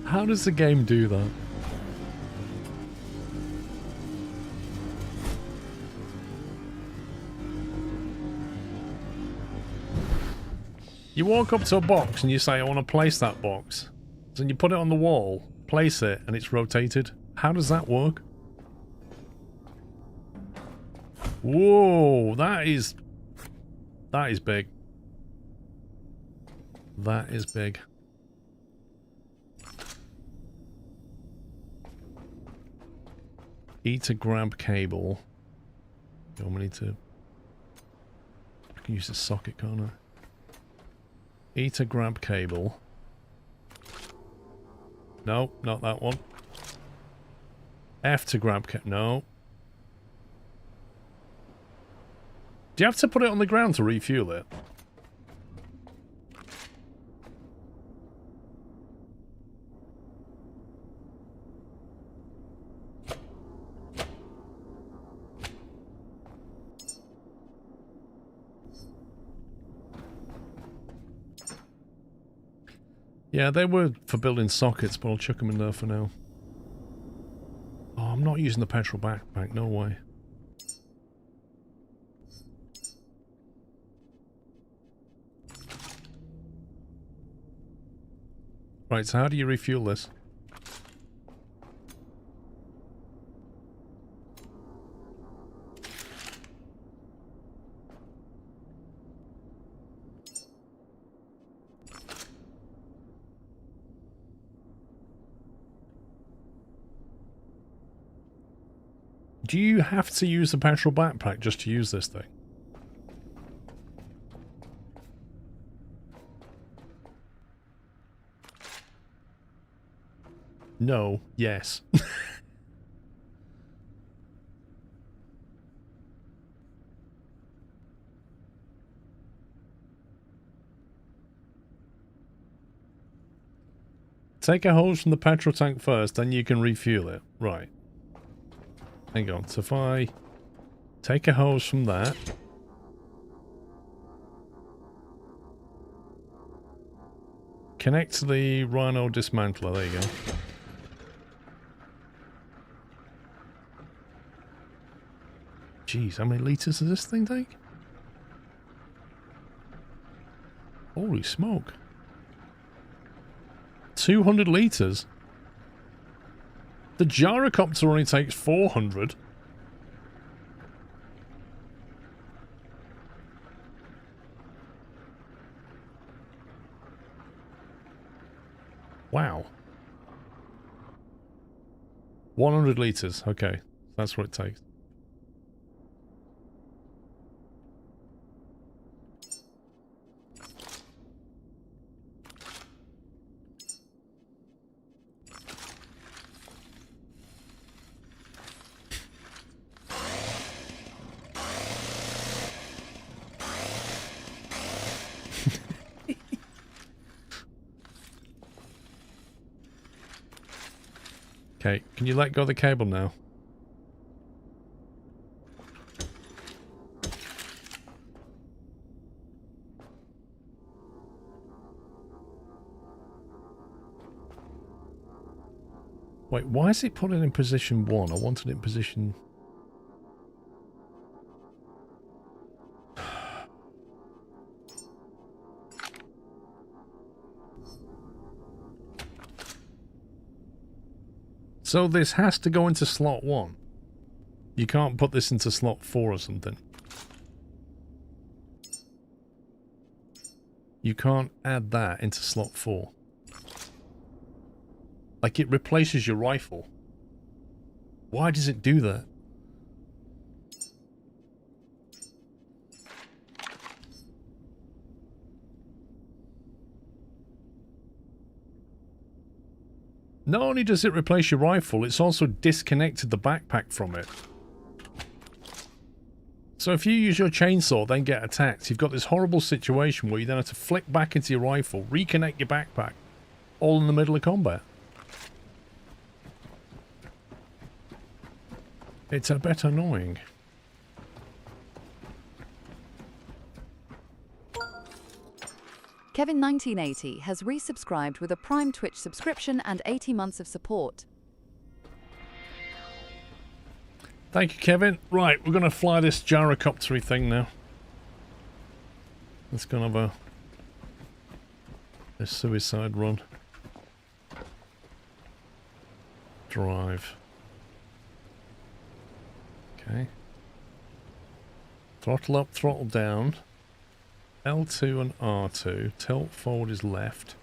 A: How does the game do that? You walk up to a box and you say, I want to place that box. So you put it on the wall, place it, and it's rotated. How does that work? Whoa, that is big. That is big. E to grab cable. You want me to... I can use this socket, can't I? E to grab cable. No, not that one. F to grab no. Do you have to put it on the ground to refuel it? Yeah, they were for building sockets, but I'll chuck them in there for now. Oh, I'm not using the petrol backpack, no way. Right, so how do you refuel this? Do you have to use the petrol backpack just to use this thing? No. Yes. Take a hose from the petrol tank first, then you can refuel it. Right. Hang on, so if I take a hose from that. Connect to the Rhino Dismantler, there you go. Jeez, how many litres does this thing take? Holy smoke. 200 litres? The gyrocopter only takes 400. Wow. 100 litres. Okay. That's what it takes. Okay, can you let go of the cable now? Wait, why is it put it in position 1? I wanted it in position So this has to go into slot 1. You can't put this into slot 4 or something. You can't add that into slot 4. Like, it replaces your rifle. Why does it do that? Not only does it replace your rifle, it's also disconnected the backpack from it. So if you use your chainsaw, then get attacked, you've got this horrible situation where you then have to flick back into your rifle, reconnect your backpack, all in the middle of combat. It's a bit annoying.
H: Kevin1980 has resubscribed with a Prime Twitch subscription and 80 months of support.
A: Thank you, Kevin. Right, we're going to fly this gyrocoptery thing now. Let's go and have a suicide run. Drive. Okay. Throttle up, throttle down. L2 and R2. Tilt forward is left.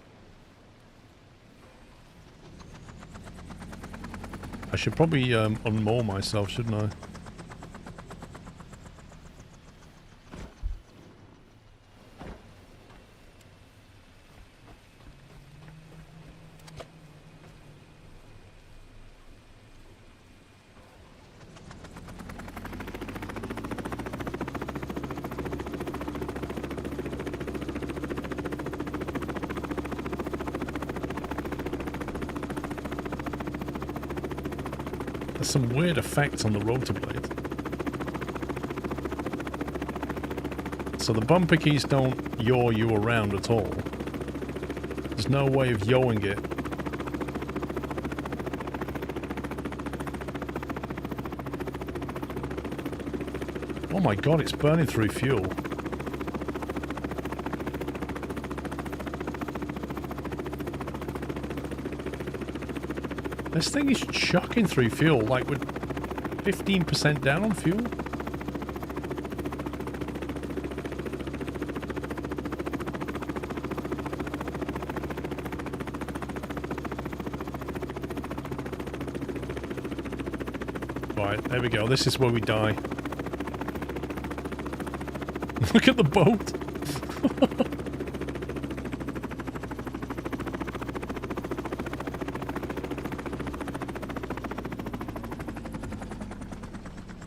A: I should probably unmoor myself, shouldn't I? There's some weird effects on the rotor blade. So the bumper keys don't yaw you around at all. There's no way of yawing it. Oh my god, it's burning through fuel. This thing is chucking through fuel, like with 15% down on fuel. Right, there we go. This is where we die. Look at the boat.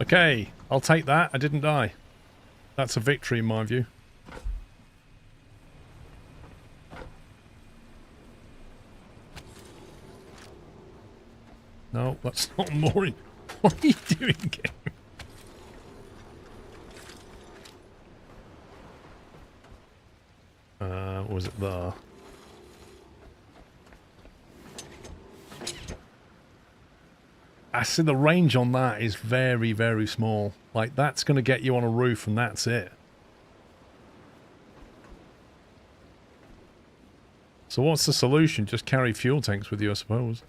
A: Okay, I'll take that. I didn't die. That's a victory in my view. No, that's not mooring. What are you doing, game? Was it there? I see the range on that is very, very small. Like, that's going to get you on a roof and that's it. So what's the solution? Just carry fuel tanks with you, I suppose.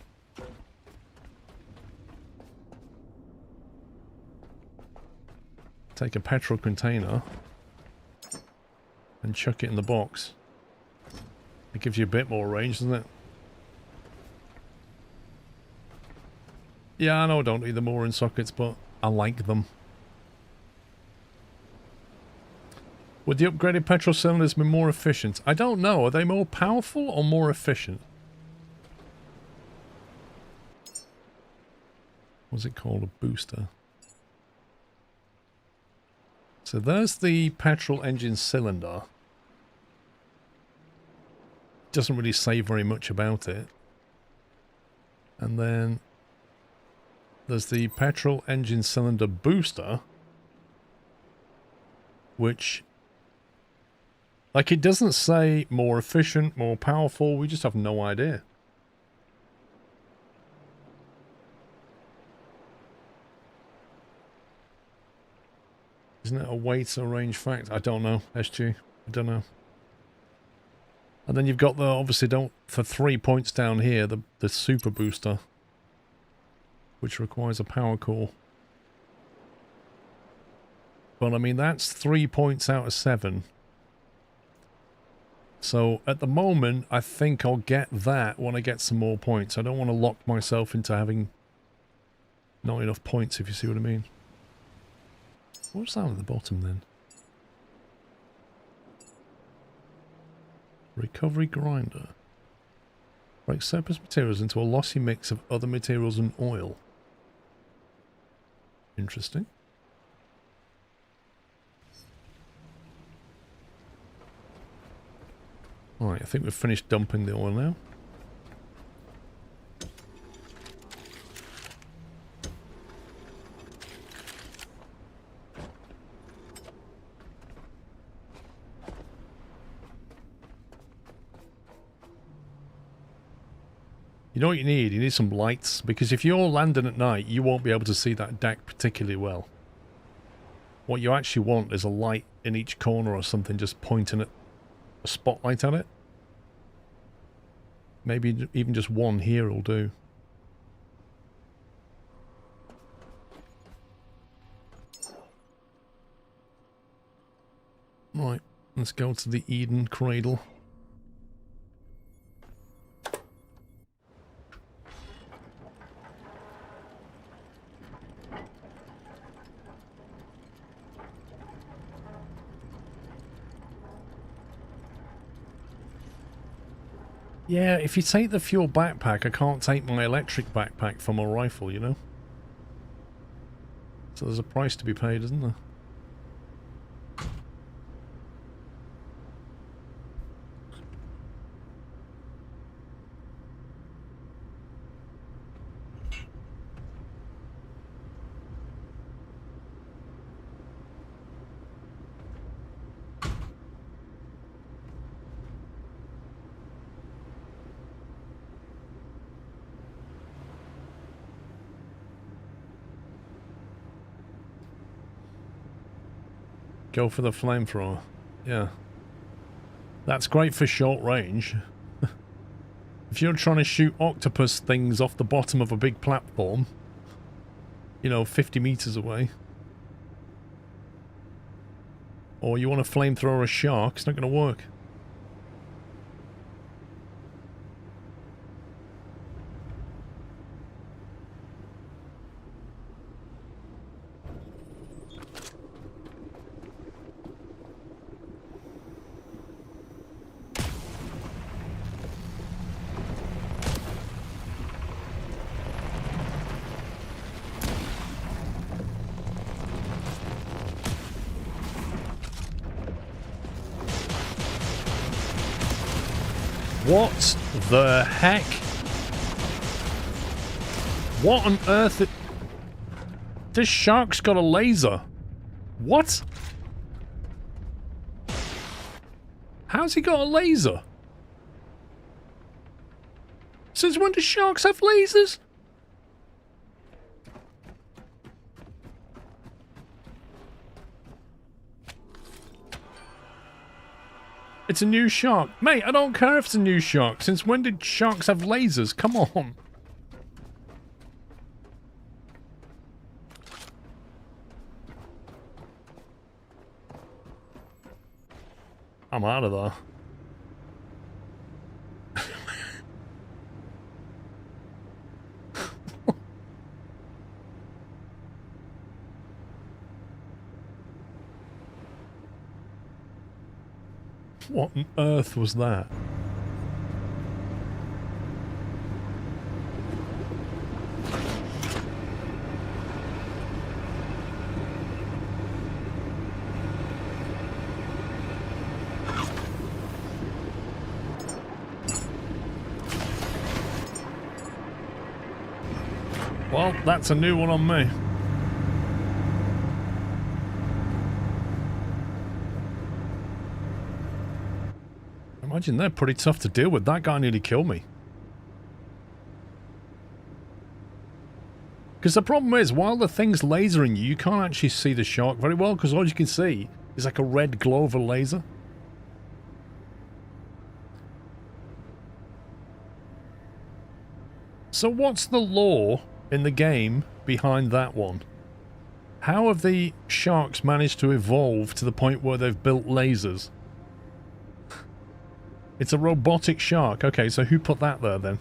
A: Take a petrol container and chuck it in the box. It gives you a bit more range, doesn't it? Yeah, I know I don't need the mooring sockets, but I like them. Would the upgraded petrol cylinders be more efficient? I don't know. Are they more powerful or more efficient? What's it called? A booster. So there's the petrol engine cylinder. Doesn't really say very much about it. And then there's the petrol engine cylinder booster, which, like, it doesn't say more efficient, more powerful. We just have no idea. Isn't it a weight or range fact? I don't know, SG. I don't know. And then you've got the, obviously, for 3 points down here, the super booster. which requires a power core. But I mean, that's 3 points out of 7. So at the moment, I think I'll get that when I get some more points. I don't want to lock myself into having not enough points, if you see what I mean. What's that at the bottom then? Recovery grinder. Break surplus materials into a lossy mix of other materials and oil. Interesting. Alright, I think we've finished dumping the oil now. You know what you need? You need some lights, because if you're landing at night, you won't be able to see that deck particularly well. What you actually want is a light in each corner or something, just pointing at a spotlight at it. Maybe even just one here will do. Right, let's go to the Eden Cradle. Yeah, if you take the fuel backpack, I can't take my electric backpack for my rifle, you know? So there's a price to be paid, isn't there? Go for the flamethrower. Yeah. That's great for short range. If you're trying to shoot octopus things off the bottom of a big platform, you know, 50 meters away. Or you want to flamethrower a shark, it's not going to work. What the heck? What on earth? This shark's got a laser. What? How's he got a laser? Since when do sharks have lasers? It's a new shark. Mate, I don't care if it's a new shark. Since when did sharks have lasers? Come on. I'm out of there. What on earth was that? Well, that's a new one on me. Imagine they're pretty tough to deal with. That guy nearly killed me. Because the problem is, while the thing's lasering you, you can't actually see the shark very well, because all you can see is like a red glow of a laser. So what's the law in the game behind that one. How have the sharks managed to evolve to the point where they've built lasers? It's a robotic shark. Okay, so who put that there then?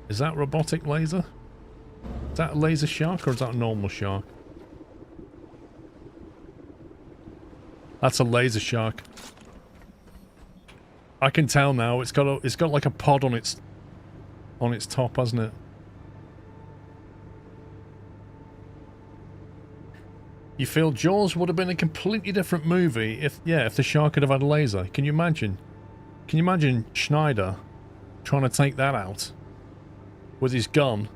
A: Is that robotic laser? Is that a laser shark or is that a normal shark? That's a laser shark. I can tell now. It's got like a pod on its top, hasn't it? You feel Jaws would have been a completely different movie if the shark had have had a laser. Can you imagine? Can you imagine Schneider trying to take that out with his gun?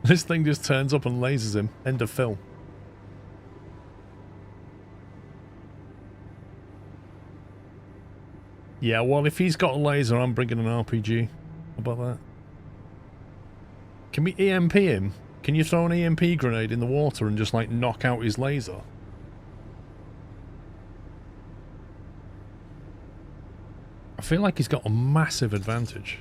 A: This thing just turns up and lasers him. End of film. Yeah, well, if he's got a laser, I'm bringing an RPG. How about that? Can we EMP him? Can you throw an EMP grenade in the water and just, like, knock out his laser? I feel like he's got a massive advantage.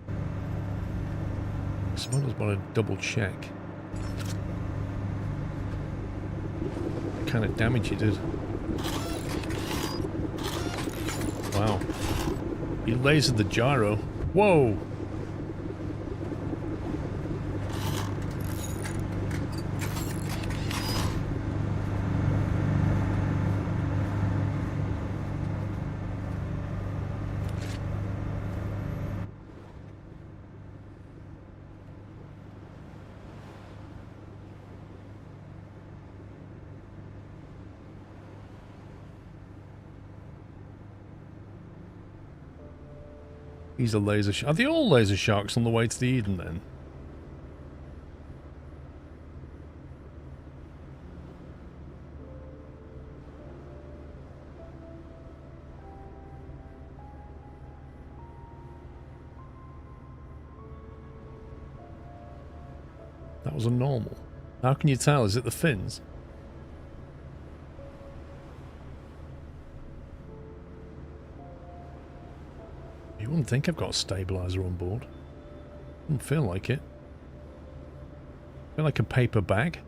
A: I suppose I want to double check. What kind of damage he did. Wow. He lasered the gyro. Whoa! He's a laser shark. Are they all laser sharks on the way to the Eden then? That was a normal. How can you tell? Is it the fins? You wouldn't think I've got a stabilizer on board. Doesn't feel like it. Feel like a paper bag.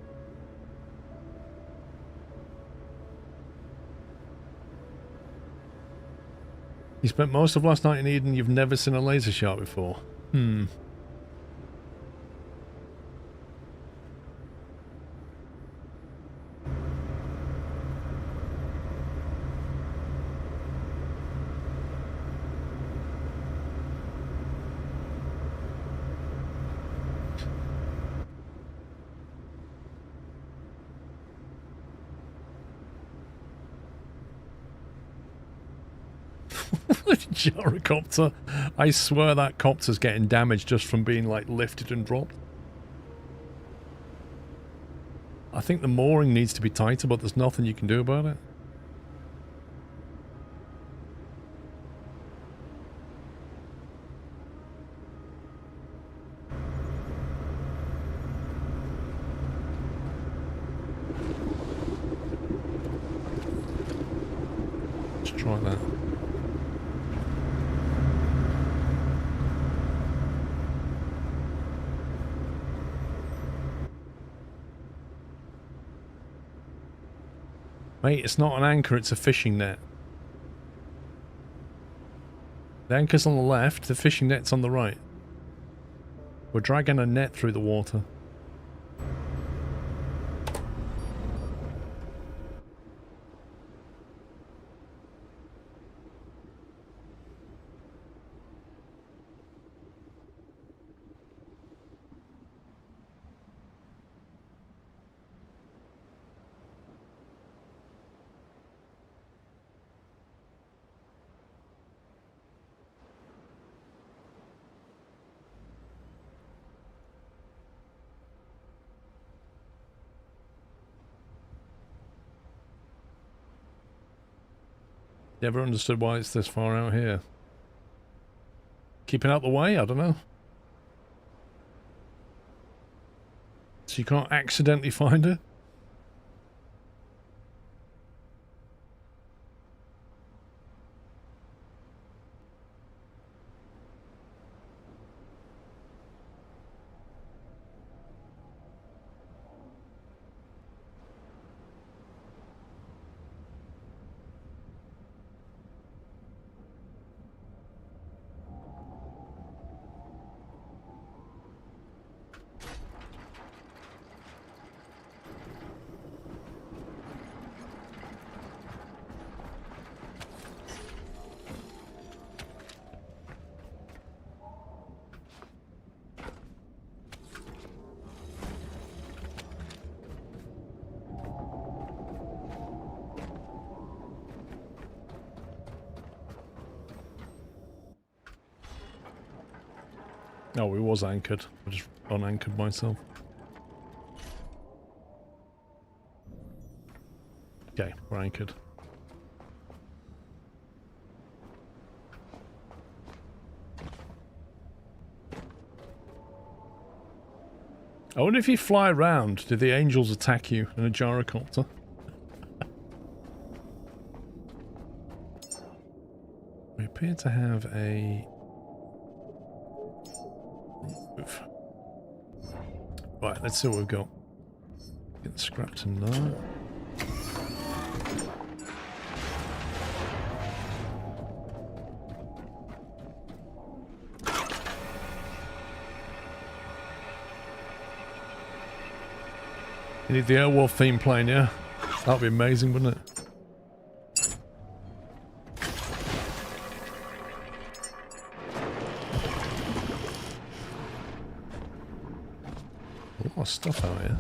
A: You spent most of last night in Eden. You've never seen a laser shark before. Hmm. Gyrocopter. I swear that copter's getting damaged just from being like lifted and dropped. I think the mooring needs to be tighter, but there's nothing you can do about it. Let's try that. Mate, it's not an anchor, it's a fishing net. The anchor's on the left, the fishing net's on the right. We're dragging a net through the water. Never understood why it's this far out here. Keeping out the way? I don't know. So you can't accidentally find her? Oh, it was anchored. I just unanchored myself. Okay, we're anchored. I wonder if you fly around, do the angels attack you in a gyrocopter? We appear to have a... Right, let's see what we've got. Get the scrap to now. You need the Airwolf theme playing, yeah? That'd be amazing, wouldn't it? A lot of stuff out here.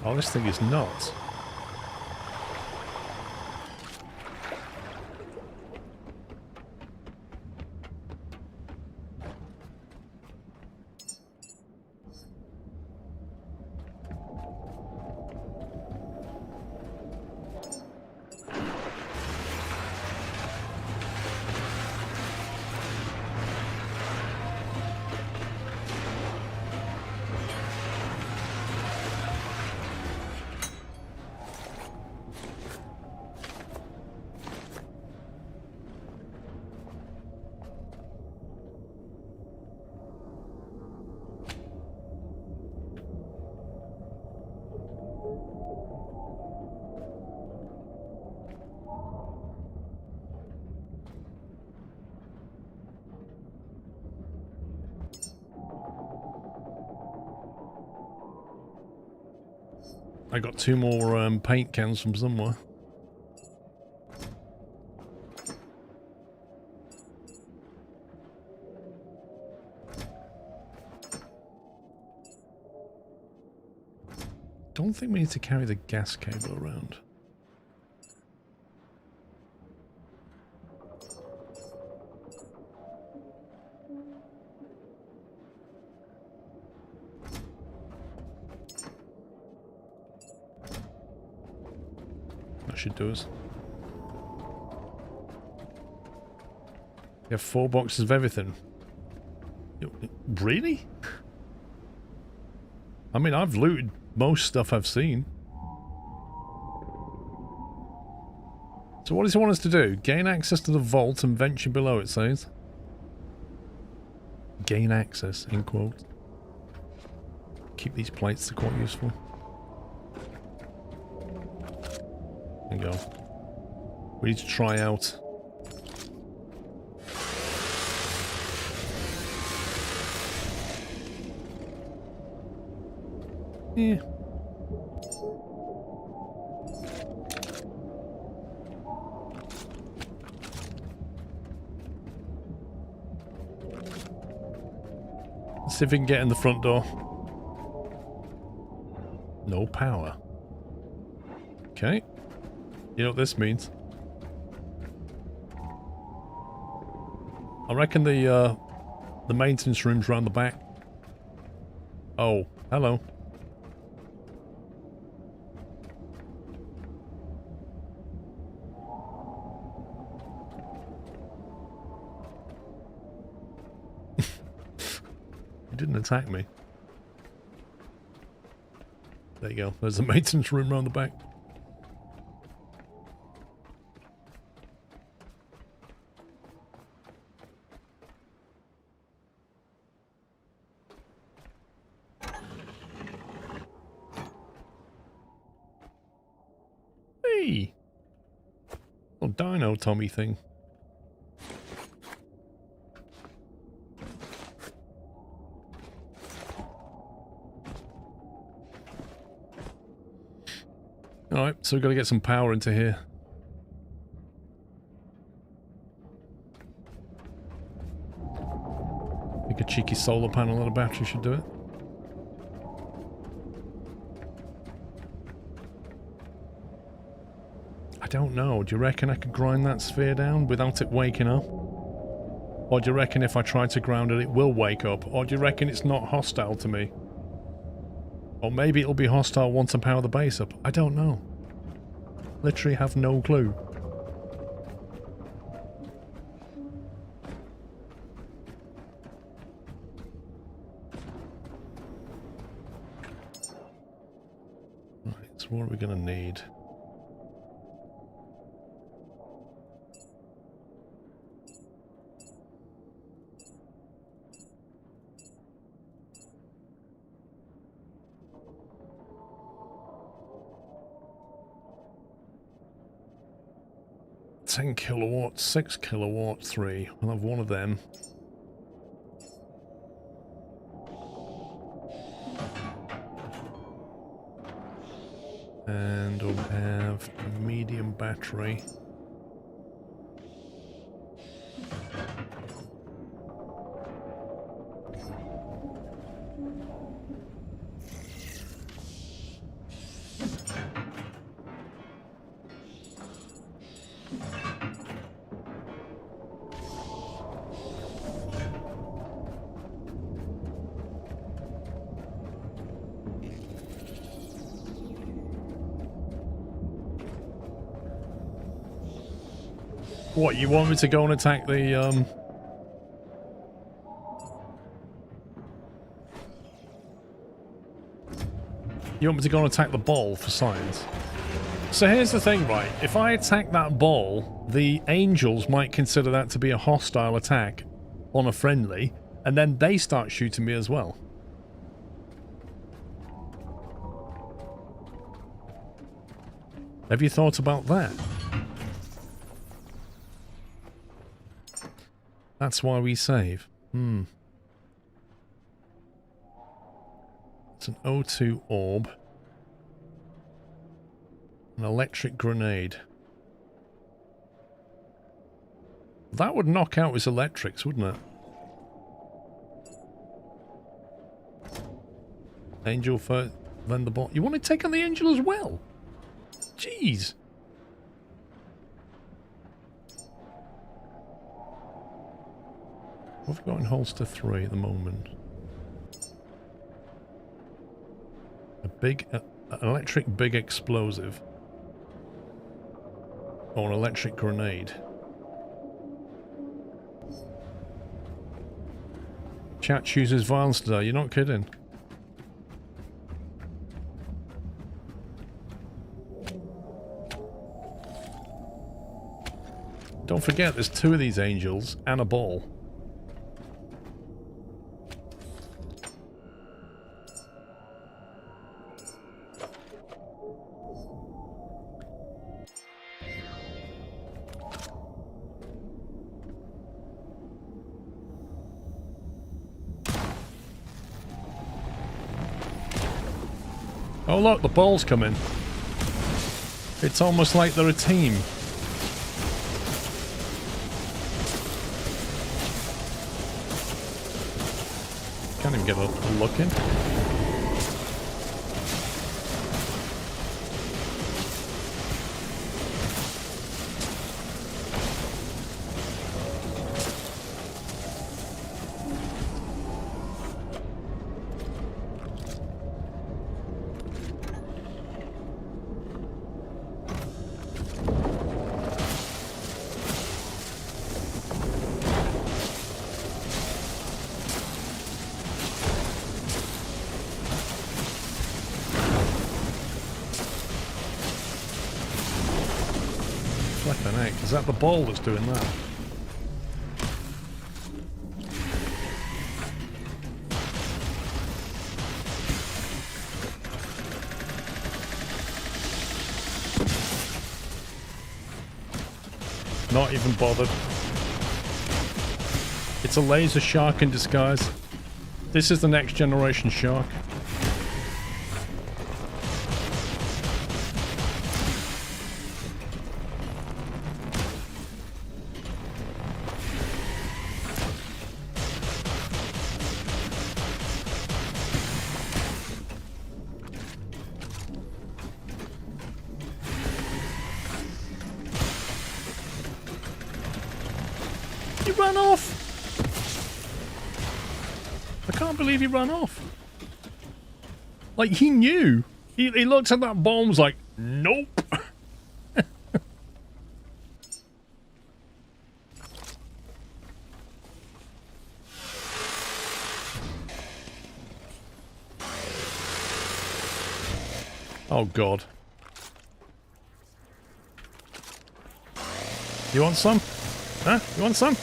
A: Oh, this thing is nuts. I got 2 more paint cans from somewhere. Don't think we need to carry the gas cable around. Should do us. You have 4 boxes of everything. Really? I mean, I've looted most stuff I've seen. So what does he want us to do? Gain access to the vault and venture below, it says. Gain access, in quotes. Keep these plates, they're quite useful. There you go. We need to try out. Yeah. Let's see if we can get in the front door. No power. Okay. You know what this means? reckon the maintenance room's round the back. Oh, hello. You didn't attack me. There you go. There's the maintenance room round the back. Hey! Little dino Tommy thing. Alright, so we've got to get some power into here. I think a cheeky solar panel and a battery should do it. I don't know. Do you reckon I could grind that sphere down without it waking up? Or do you reckon if I try to ground it, it will wake up? Or do you reckon it's not hostile to me? Or maybe it'll be hostile once I power the base up. I don't know. Literally have no clue. Right, so what are we going to need? $10 kilowatts, 6 kilowatts, 3. I'll have one of them. And we'll have a medium battery. What, you want me to go and attack the, You want me to go and attack the ball for science? So here's the thing, right? If I attack that ball, the angels might consider that to be a hostile attack on a friendly, and then they start shooting me as well. Have you thought about that? That's why we save. It's an O2 orb. An electric grenade. That would knock out his electrics, wouldn't it? Angel first, then the bot. You want to take on the angel as well? Jeez. What have we got in holster 3 at the moment? A big, an electric big explosive. Or an electric grenade. Chat chooses violence today, you're not kidding. Don't forget, there's 2 of these angels and a ball. Oh look, the ball's coming. It's almost like they're a team. Can't even get a look in. Is that the ball that's doing that? Not even bothered. It's a laser shark in disguise. This is the next generation shark. He ran off! I can't believe he ran off. Like, he knew. He looked at that bomb, was like, nope. Oh, God. You want some? Huh? You want some?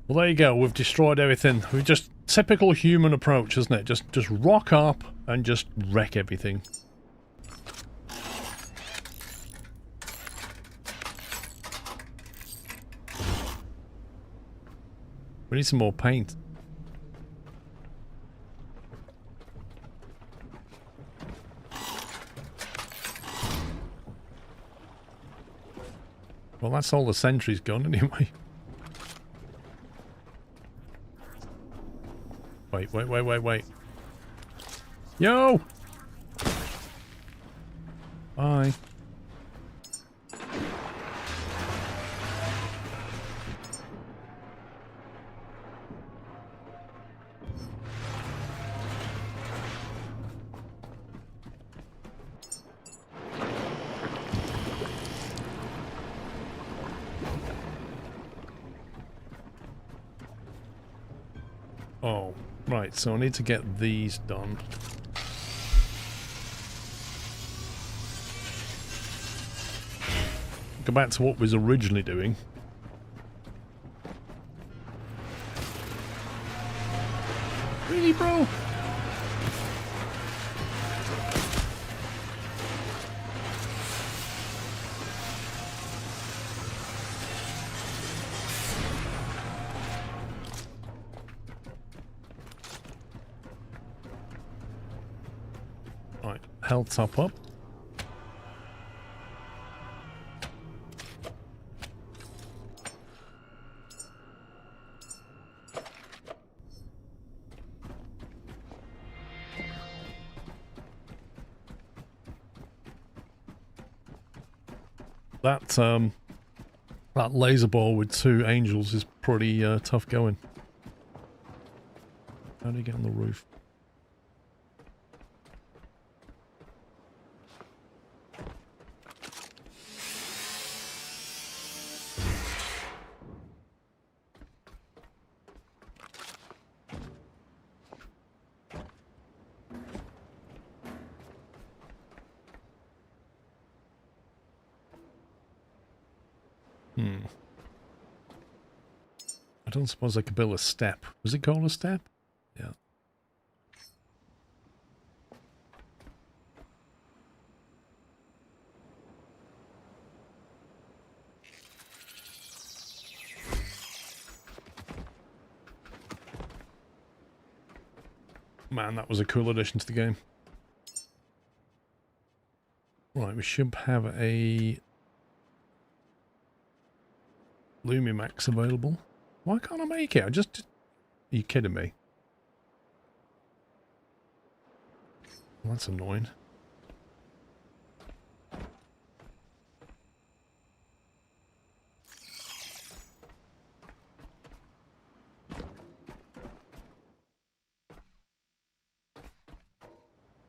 A: Well, there you go. We've destroyed everything. We've just typical human approach, isn't it? Just rock up and just wreck everything. We need some more paint. Well, that's all the sentries gone anyway. Wait. Yo! Bye. Oh, right, so I need to get these done. Go back to what we was originally doing. Really, bro? Right, health top up. That laser ball with 2 angels is pretty tough going. How do you get on the roof? I don't suppose I could build a step. Was it called a step? Yeah. Man, that was a cool addition to the game. Right, we should have a Lumimax available. Why can't I make it? Are you kidding me? Well, that's annoying.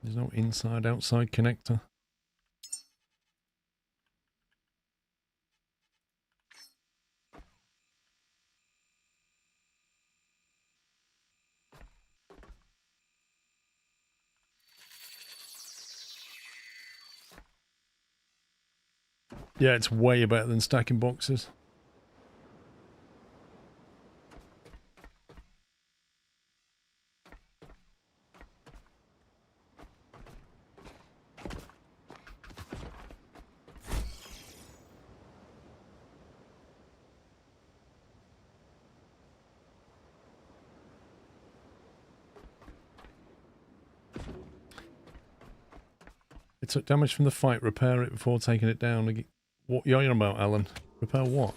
A: There's no inside-outside connector. Yeah, it's way better than stacking boxes. It took damage from the fight. Repair it before taking it down. What you're on about, Alan? Repair what?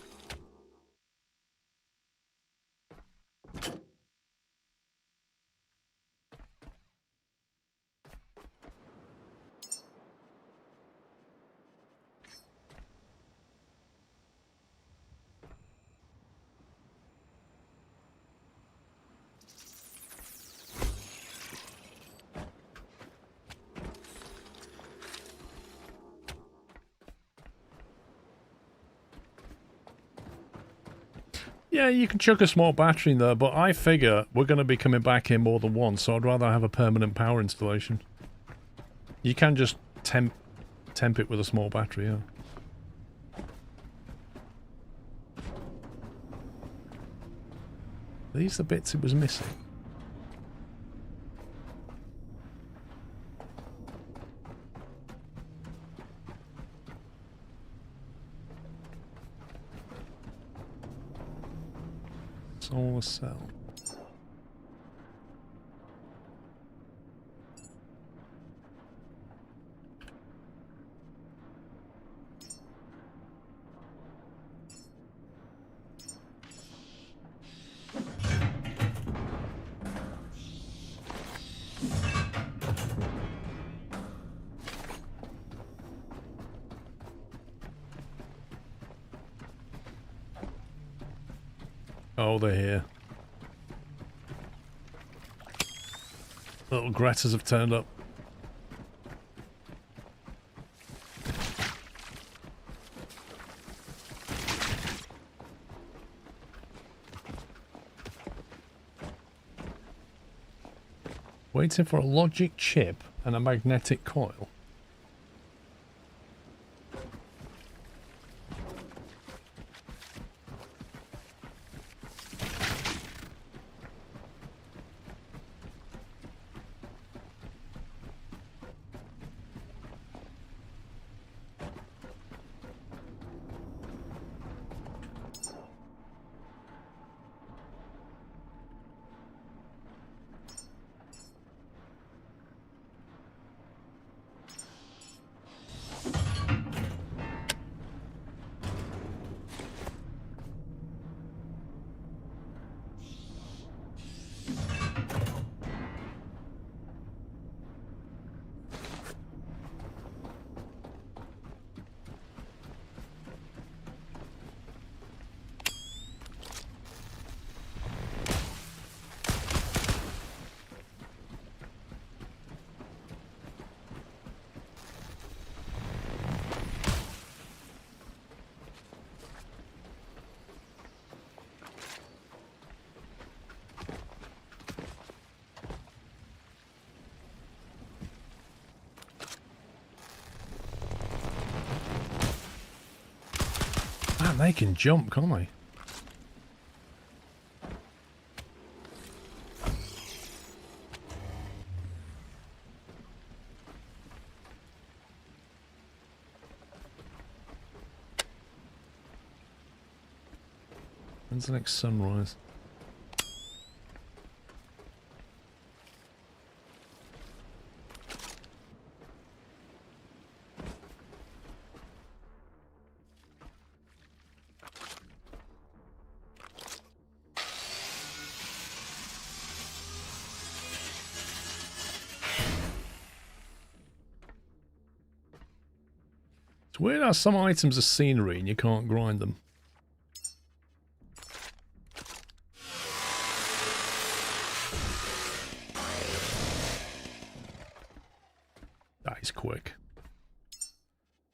A: Yeah, you can chuck a small battery in there, but I figure we're going to be coming back here more than once, so I'd rather have a permanent power installation. You can just temp it with a small battery, yeah. These are the bits it was missing. Solar cell. Oh, they're here. Little Gretas have turned up. Waiting for a logic chip and a magnetic coil. Man, they can jump, can't they? When's the next sunrise? It's weird how some items are scenery and you can't grind them. That is quick.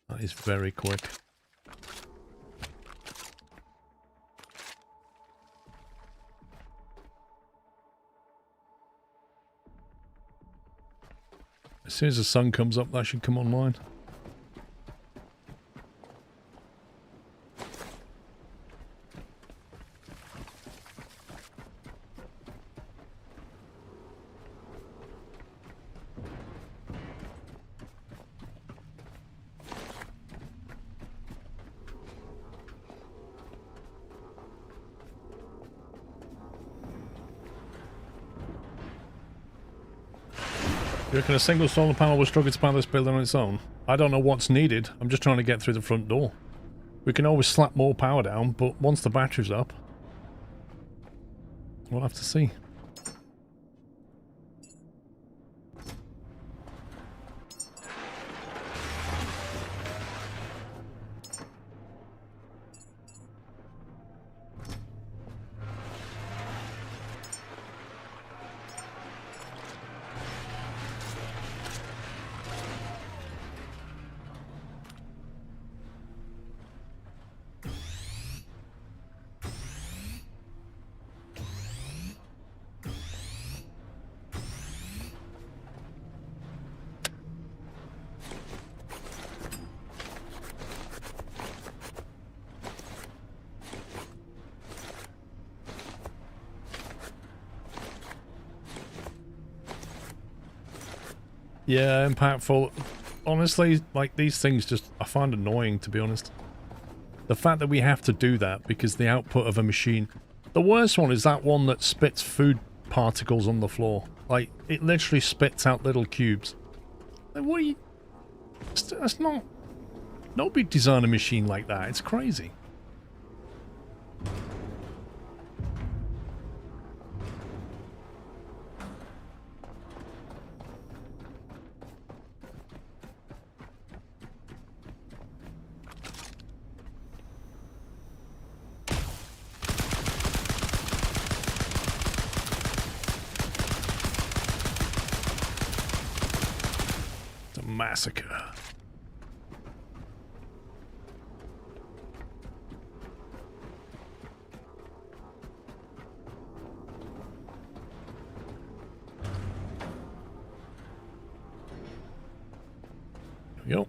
A: That is very quick. As soon as the sun comes up, that should come online. You reckon a single solar panel will struggle to power this building on its own? I don't know what's needed. I'm just trying to get through the front door. We can always slap more power down, but once the battery's up, we'll have to see. Yeah, impactful. Honestly, like, these things just, I find annoying, to be honest. The fact that we have to do that because the output of a machine... The worst one is that one that spits food particles on the floor. Like, it literally spits out little cubes. Like, what are you... That's not... Nobody design a machine like that. It's crazy. Massacre. There we go.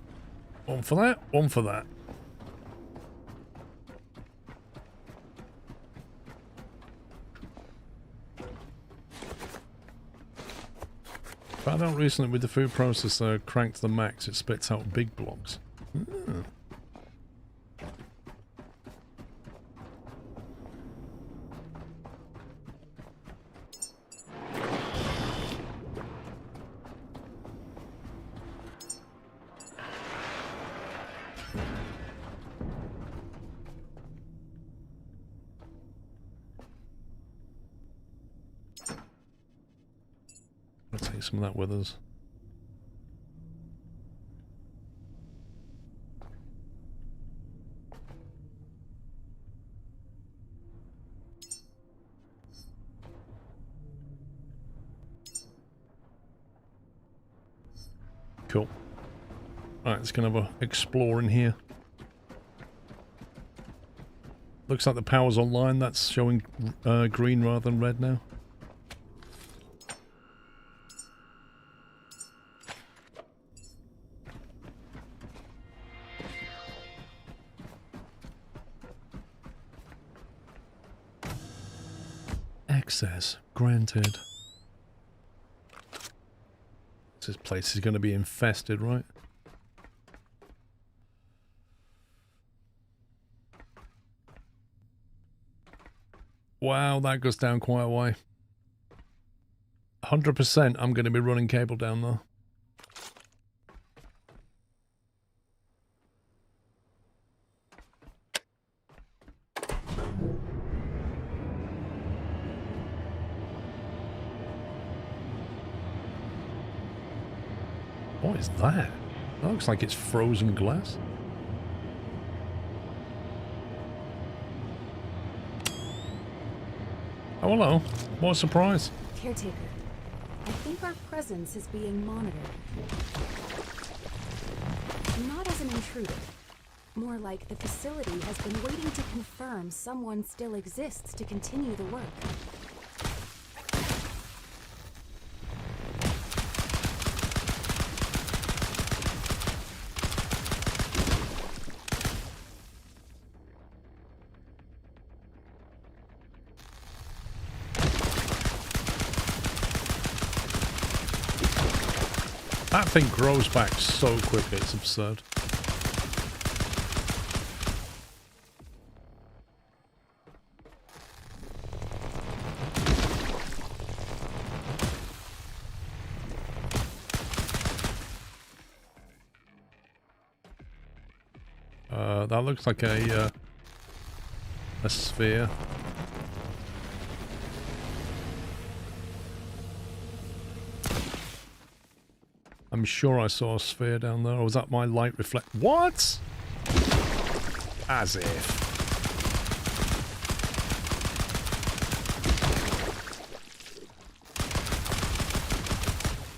A: One for that, one for that. Found out recently with the food processor cranked to the max, it spits out big blocks. Hmm. I'll take some of that with us. Cool. Alright, let's go have a explore in here. Looks like the power's online. That's showing green rather than red now. Access granted. This place is going to be infested, right? Wow, that goes down quite a way. 100% I'm going to be running cable down there. What is that? That looks like it's frozen glass. Oh, hello. What a surprise.
K: Caretaker, I think our presence is being monitored. Not as an intruder. More like the facility has been waiting to confirm someone still exists to continue the work.
A: That thing grows back so quickly, it's absurd. That looks like a sphere. I'm sure I saw a sphere down there, or was that my light reflect? What? As if.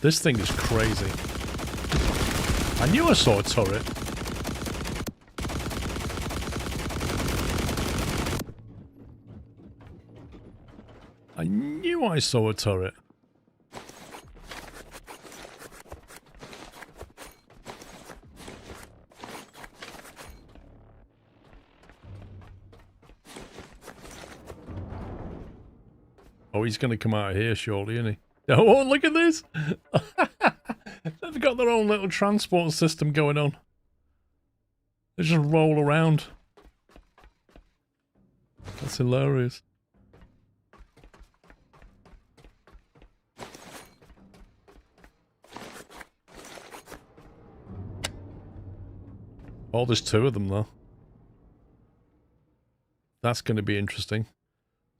A: This thing is crazy. I knew I saw a turret. I knew I saw a turret. Oh, he's going to come out of here shortly, isn't he? Oh, look at this! They've got their own little transport system going on. They just roll around. That's hilarious. Oh, there's two of them, though. That's going to be interesting.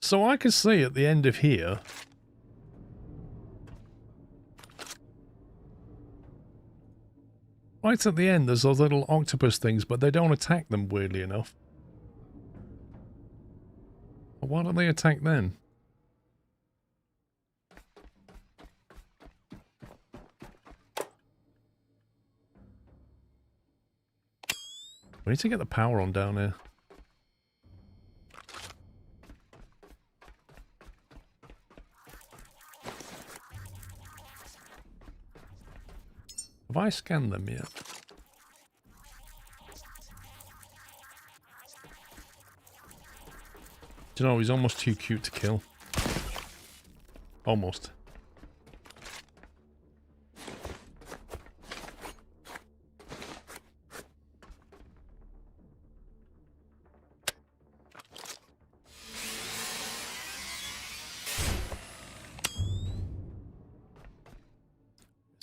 A: So I can see at the end of here... Right at the end, there's those little octopus things, but they don't attack them, weirdly enough. Why don't they attack then? We need to get the power on down here. Have I scanned them yet? Do you know, he's almost too cute to kill. Almost.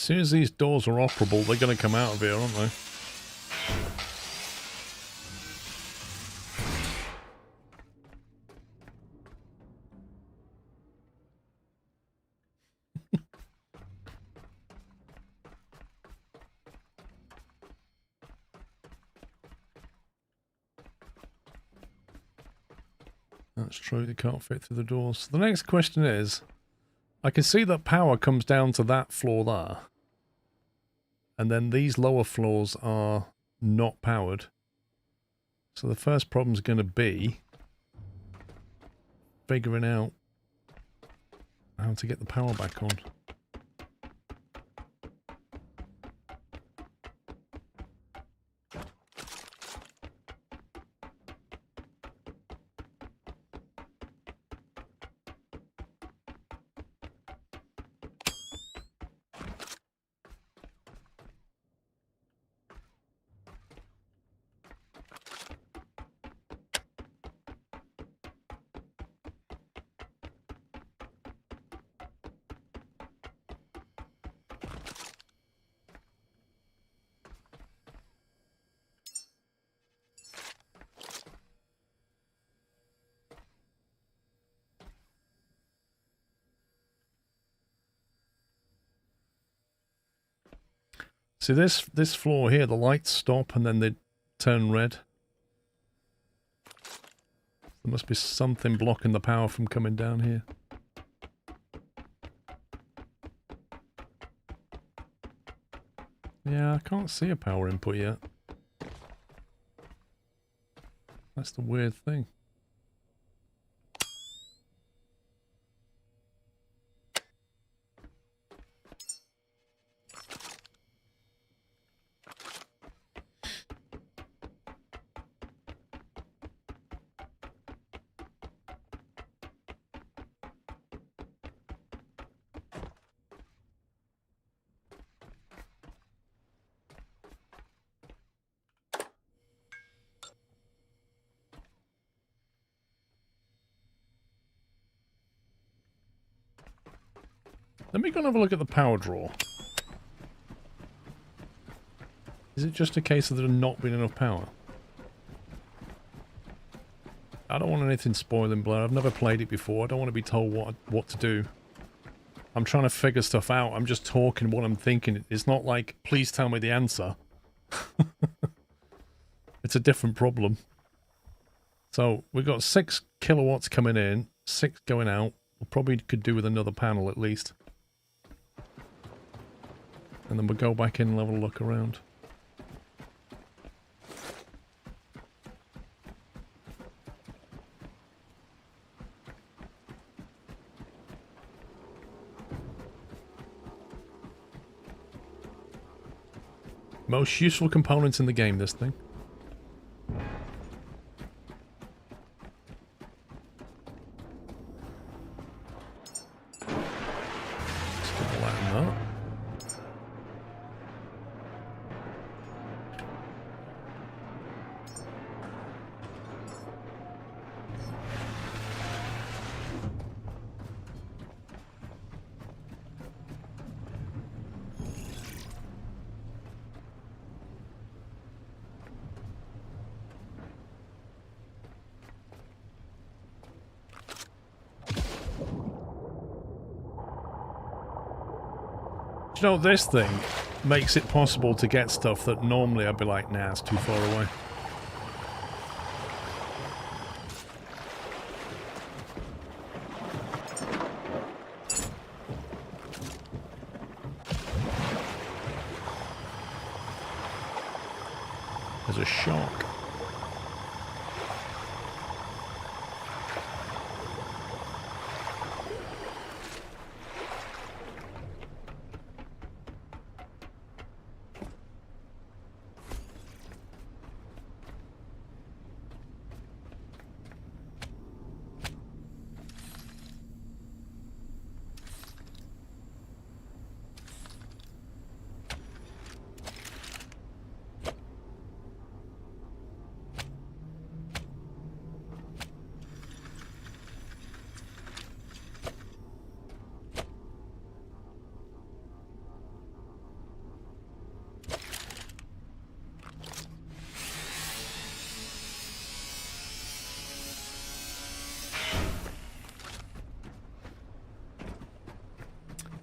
A: As soon as these doors are operable, they're going to come out of here, aren't they? That's true, they can't fit through the doors. The next question is, I can see that power comes down to that floor there. And then these lower floors are not powered. So the first problem is going to be figuring out how to get the power back on. See this floor here, the lights stop and then they turn red. There must be something blocking the power from coming down here. Yeah, I can't see a power input yet. That's the weird thing. Let me go and have a look at the power draw. Is it just a case of there not being enough power? I don't want anything spoiling Blur. I've never played it before. I don't want to be told what to do. I'm trying to figure stuff out. I'm just talking what I'm thinking. It's not like, please tell me the answer. It's a different problem. So we've got 6 kilowatts coming in, 6 going out. We probably could do with another panel at least. And then we'll go back in and have a look around. Most useful components in the game, this thing. You know, this thing makes it possible to get stuff that normally I'd be like, nah, it's too far away. There's a shark.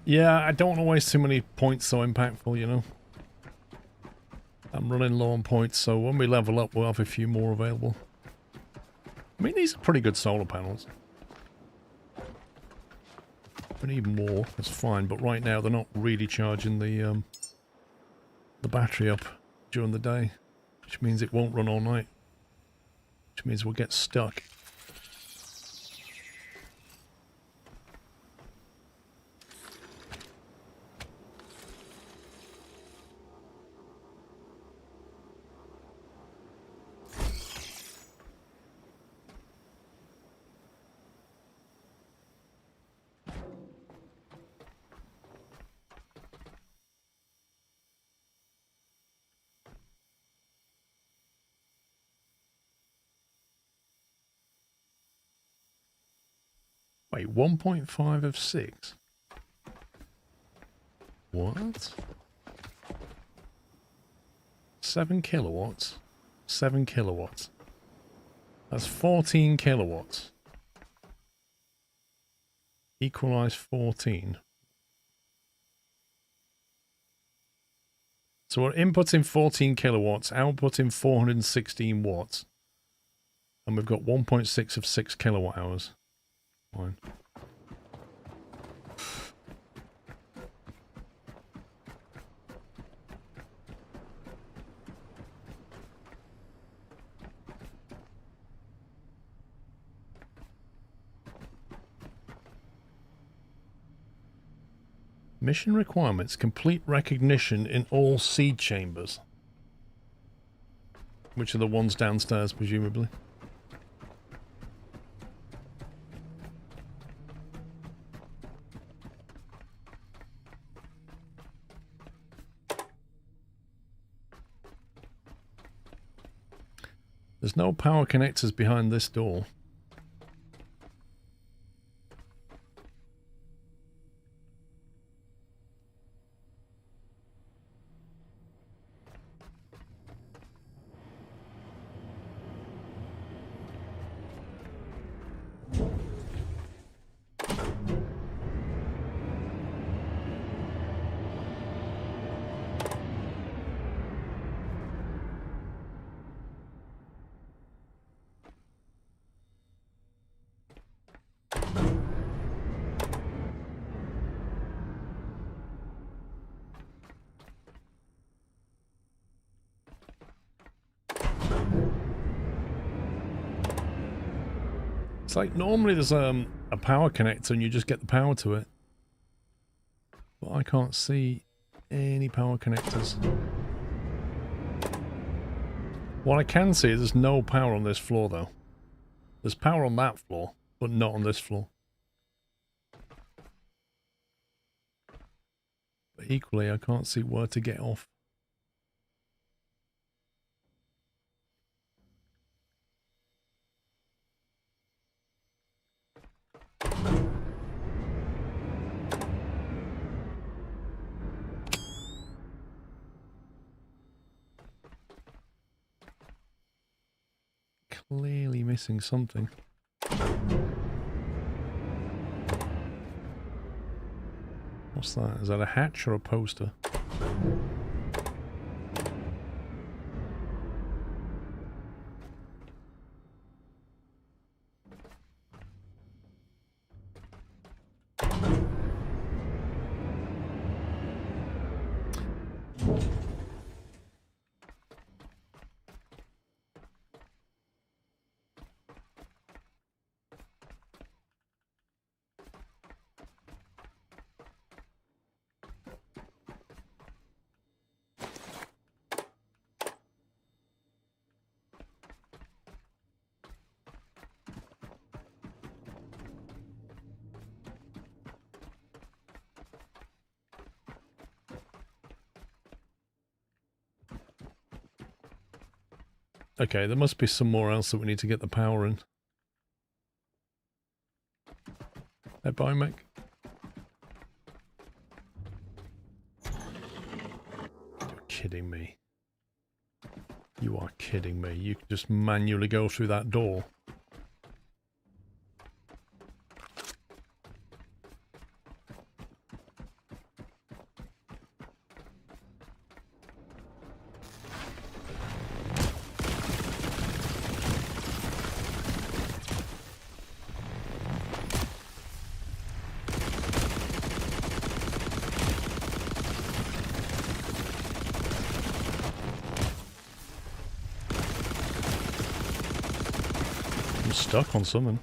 A: Yeah, I don't want to waste too many points so impactful, you know. I'm running low on points, so when we level up, we'll have a few more available. I mean, these are pretty good solar panels. If we need more, that's fine, but right now they're not really charging the battery up during the day, which means it won't run all night, which means we'll get stuck. Wait, 1.5 of 6? What? 7 kilowatts? 7 kilowatts. That's 14 kilowatts. Equalize 14. So we're inputting 14 kilowatts, outputting 416 watts. And we've got 1.6 of 6 kilowatt hours. Fine. Mission requirements. Complete recognition in all seed chambers. Which are the ones downstairs, presumably. There's no power connectors behind this door. It's like normally there's a power connector and you just get the power to it. But I can't see any power connectors. What I can see is there's no power on this floor though. There's power on that floor, but not on this floor. But equally, I can't see where to get off. Clearly missing something. What's that? Is that a hatch or a poster? Okay, there must be somewhere else that we need to get the power in. Hey, bye, Mick. You're kidding me. You are kidding me. You can just manually go through that door. Stuck on something.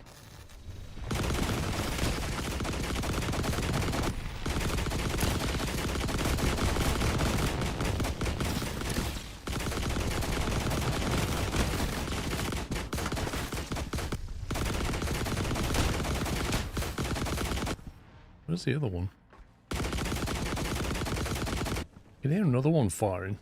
A: Where's the other one? Can you hear another one firing?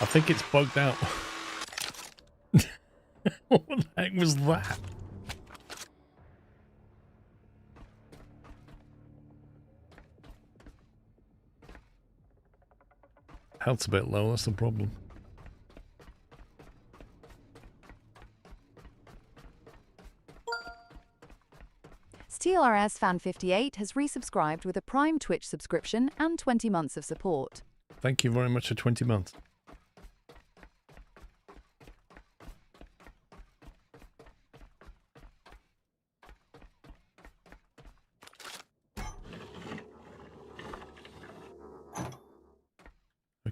A: I think it's bugged out. What the heck was that? Health's a bit low, that's the problem.
H: SteelRS Fan 58 has resubscribed with a Prime Twitch subscription and 20 months of support.
A: Thank you very much for 20 months.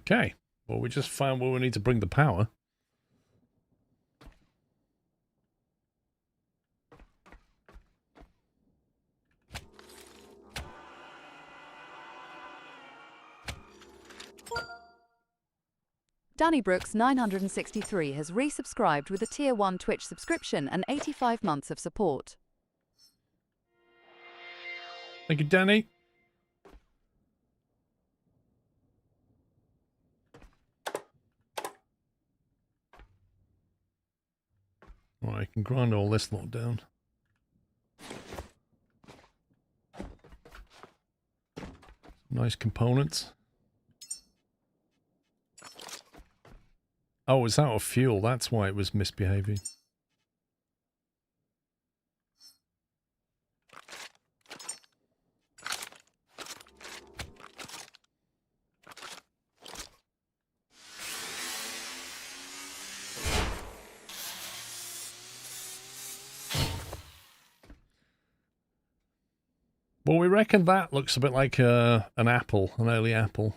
A: Okay. Well, we just found where we need to bring the power.
H: Danny Brooks 963 has resubscribed with a Tier 1 Twitch subscription and 85 months of support.
A: Thank you, Danny. Right, I can grind all this lot down. Nice components. Oh, it's out of fuel. That's why it was misbehaving. Well, we reckon that looks a bit like an apple, an early apple.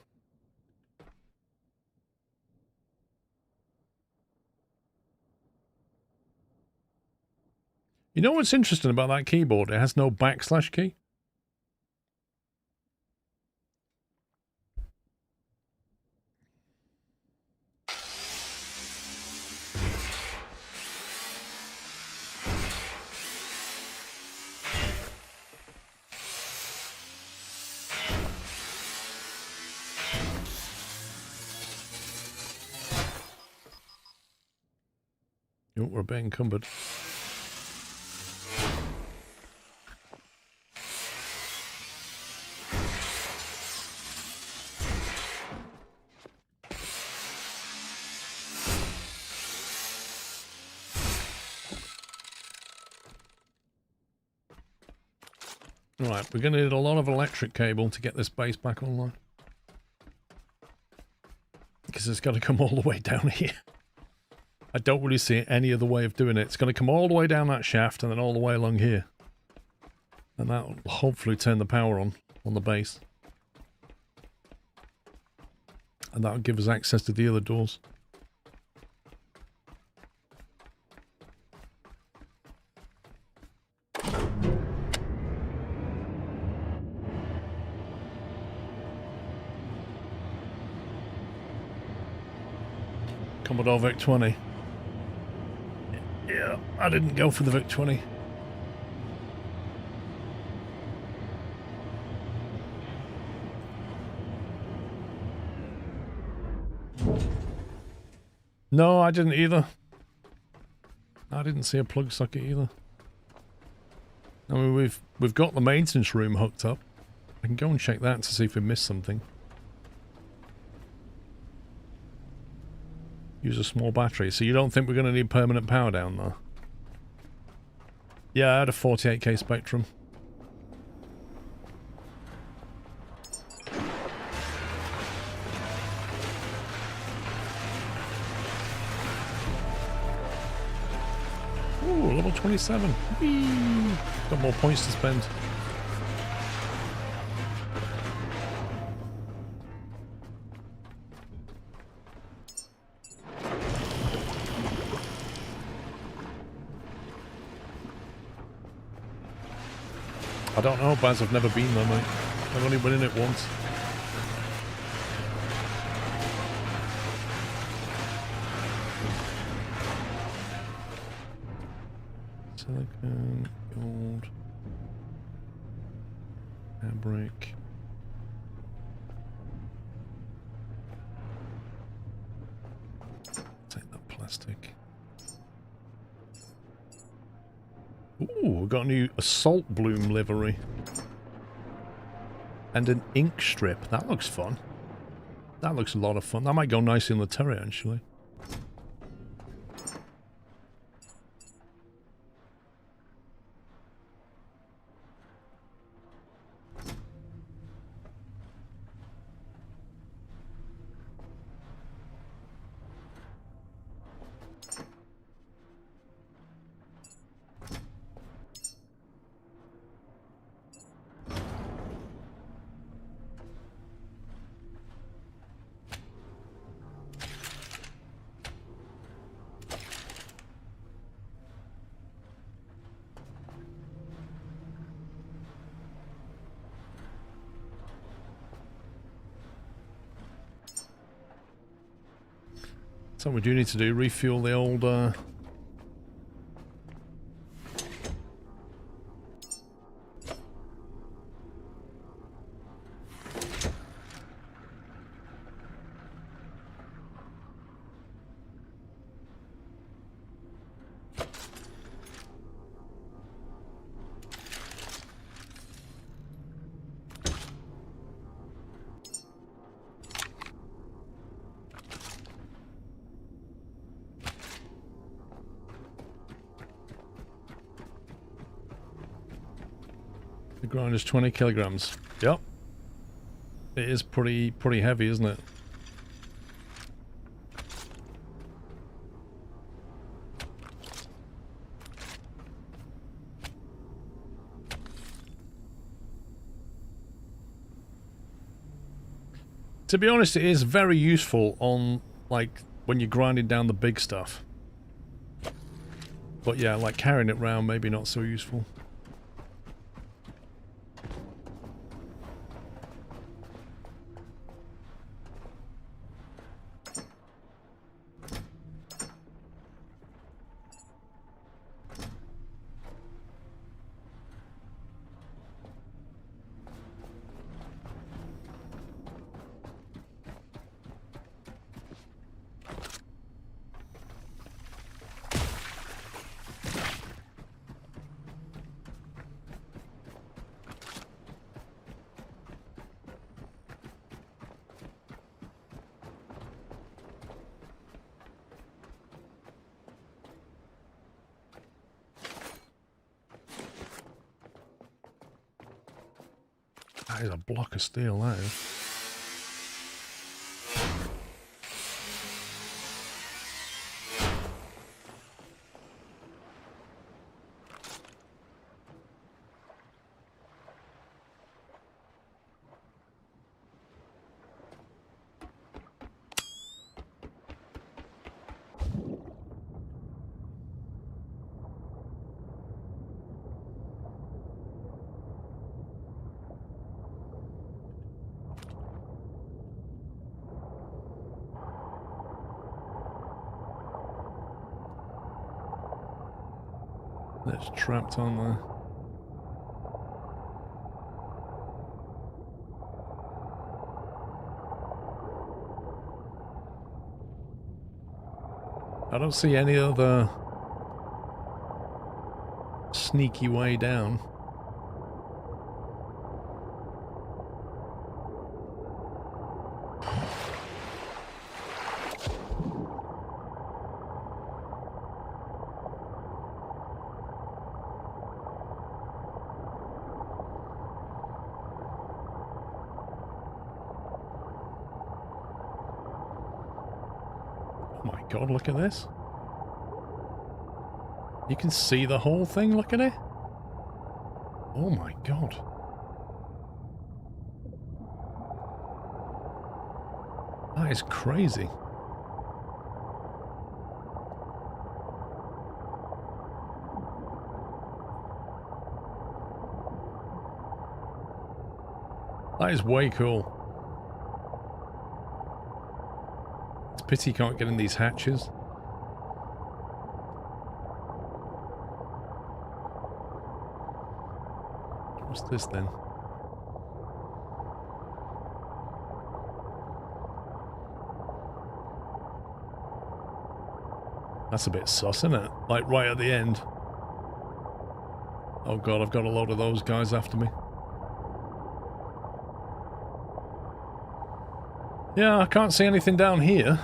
A: You know what's interesting about that keyboard? It has no backslash key. Oh, we're a bit encumbered. Right, we're going to need a lot of electric cable to get this base back online. Because it's got to come all the way down here. I don't really see any other way of doing it. It's going to come all the way down that shaft and then all the way along here. And that will hopefully turn the power on the base. And that'll give us access to the other doors. Commodore VIC-20. Yeah, I didn't go for the VIC-20. No, I didn't either. I didn't see a plug socket either. I mean, we've got the maintenance room hooked up. I can go and check that to see if we missed something. Use a small battery. So you don't think we're going to need permanent power down there? Yeah, I had a 48k Spectrum. Ooh, level 27. Whee! Got more points to spend. I don't know, Baz. I've never been there, mate. I've only been in it once. Silicon, gold, fabric. Take that plastic. Ooh, we've got a new assault bloom livery. And an ink strip. That looks fun. That looks a lot of fun. That might go nicely in the turret, actually. So we do need to do, refuel the old... The grind is 20 kilograms. Yep. It is pretty heavy, isn't it? To be honest, it is very useful on, like, when you're grinding down the big stuff. But yeah, like carrying it around, maybe not so useful. That is a block of steel, that is. That's trapped on there. I don't see any other sneaky way down. God, look at this. You can see the whole thing, look at it. Oh my God. That is crazy. That is way cool. Pity you can't get in these hatches. What's this then? That's a bit sus, isn't it? Like right at the end. Oh God, I've got a load of those guys after me. Yeah, I can't see anything down here.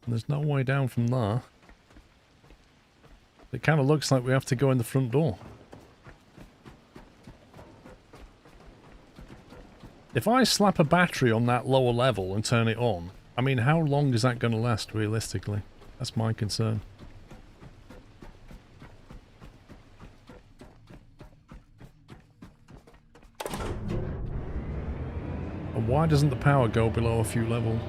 A: There's no way down from there. It kind of looks like we have to go in the front door. If I slap a battery on that lower level and turn it on, I mean, how long is that going to last realistically? That's my concern. Why doesn't the power go below a few levels?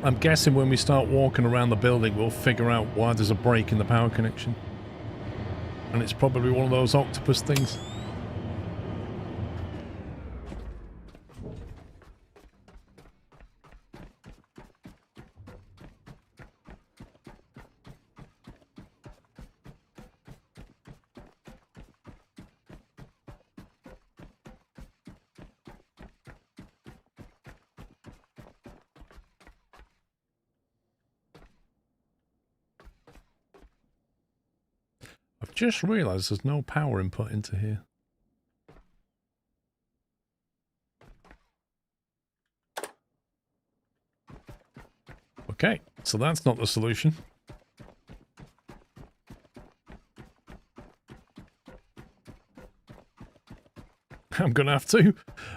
A: I'm guessing when we start walking around the building, we'll figure out why there's a break in the power connection. And it's probably one of those octopus things. I've just realised there's no power input into here. Okay, so that's not the solution. I'm gonna have to.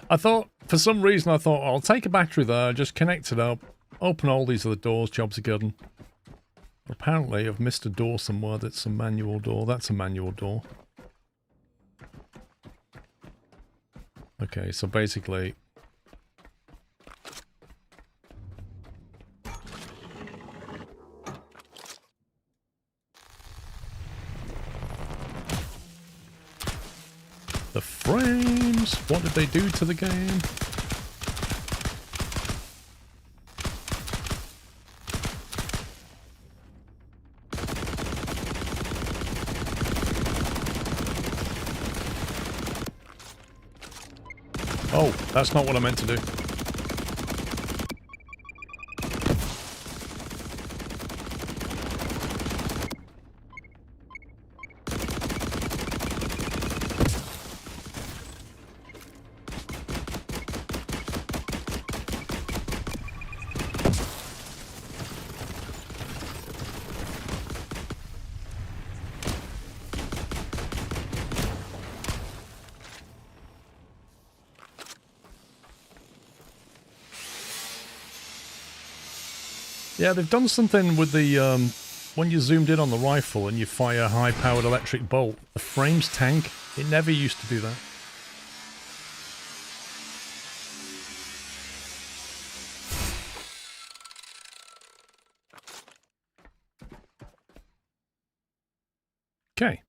A: I thought, for some reason I thought, I'll take a battery there, just connect it up, open all these other doors, jobs are good. Apparently I've missed a door somewhere that's a manual door. That's a manual door. Okay, so basically... the frames! What did they do to the game? Oh, that's not what I meant to do. Yeah, they've done something with the, when you zoomed in on the rifle and you fire a high-powered electric bolt, the frames tank. It never used to do that. Okay.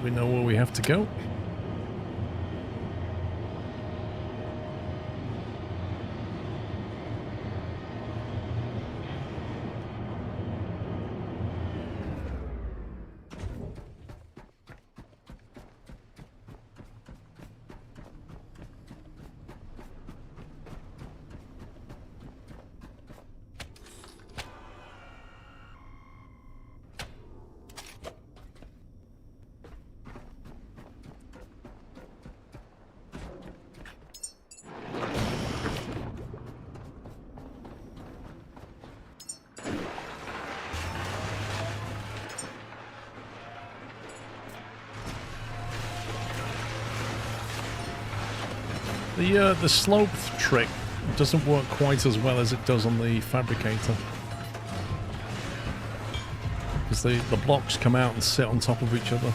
A: We know where we have to go. The slope trick doesn't work quite as well as it does on the fabricator. Because the blocks come out and sit on top of each other.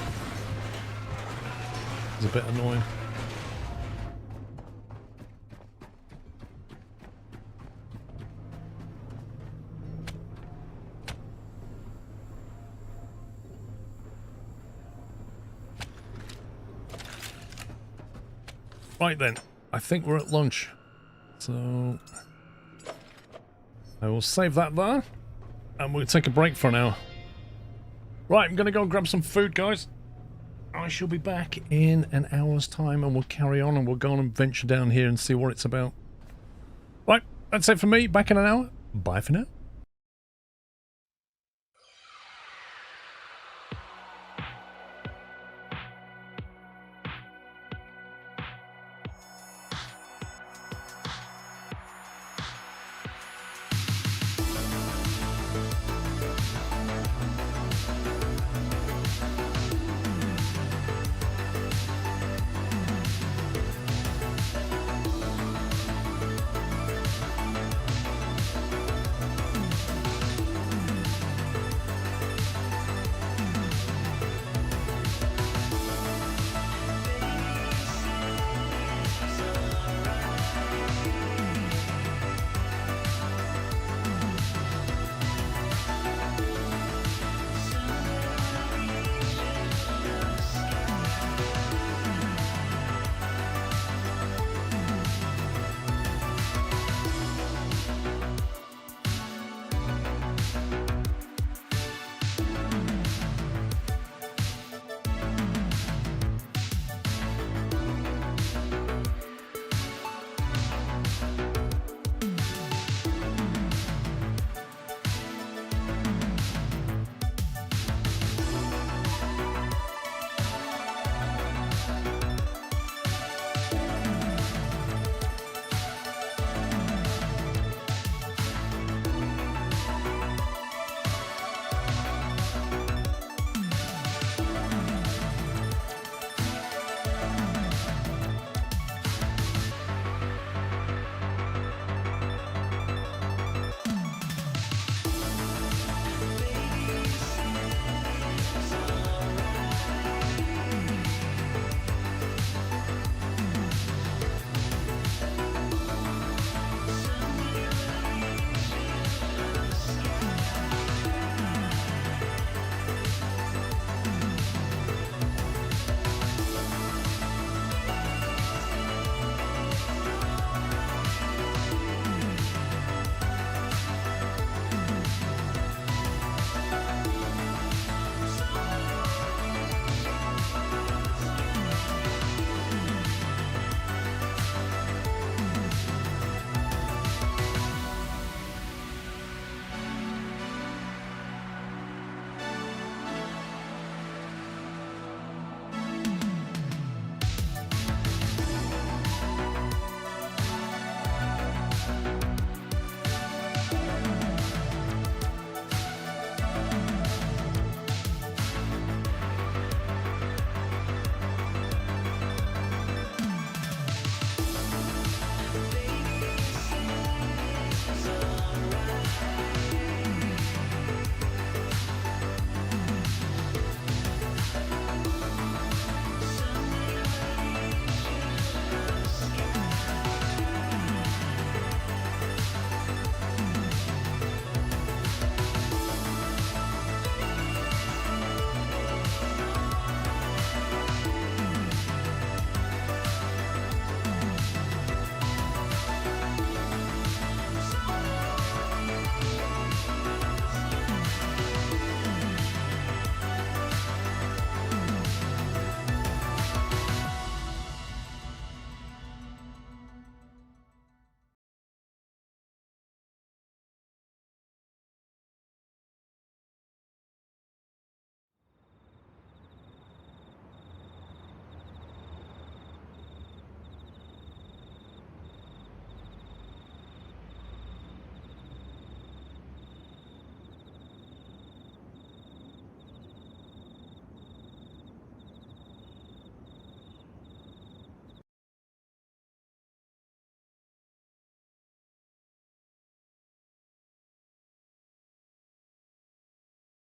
A: It's a bit annoying. Right then. I think we're at lunch, so I will save that there, and we'll take a break for an hour. Right, I'm going to go grab some food, guys. I shall be back in an hour's time, and we'll carry on, and we'll go on and venture down here and see what it's about. Right, that's it for me. Back in an hour. Bye for now.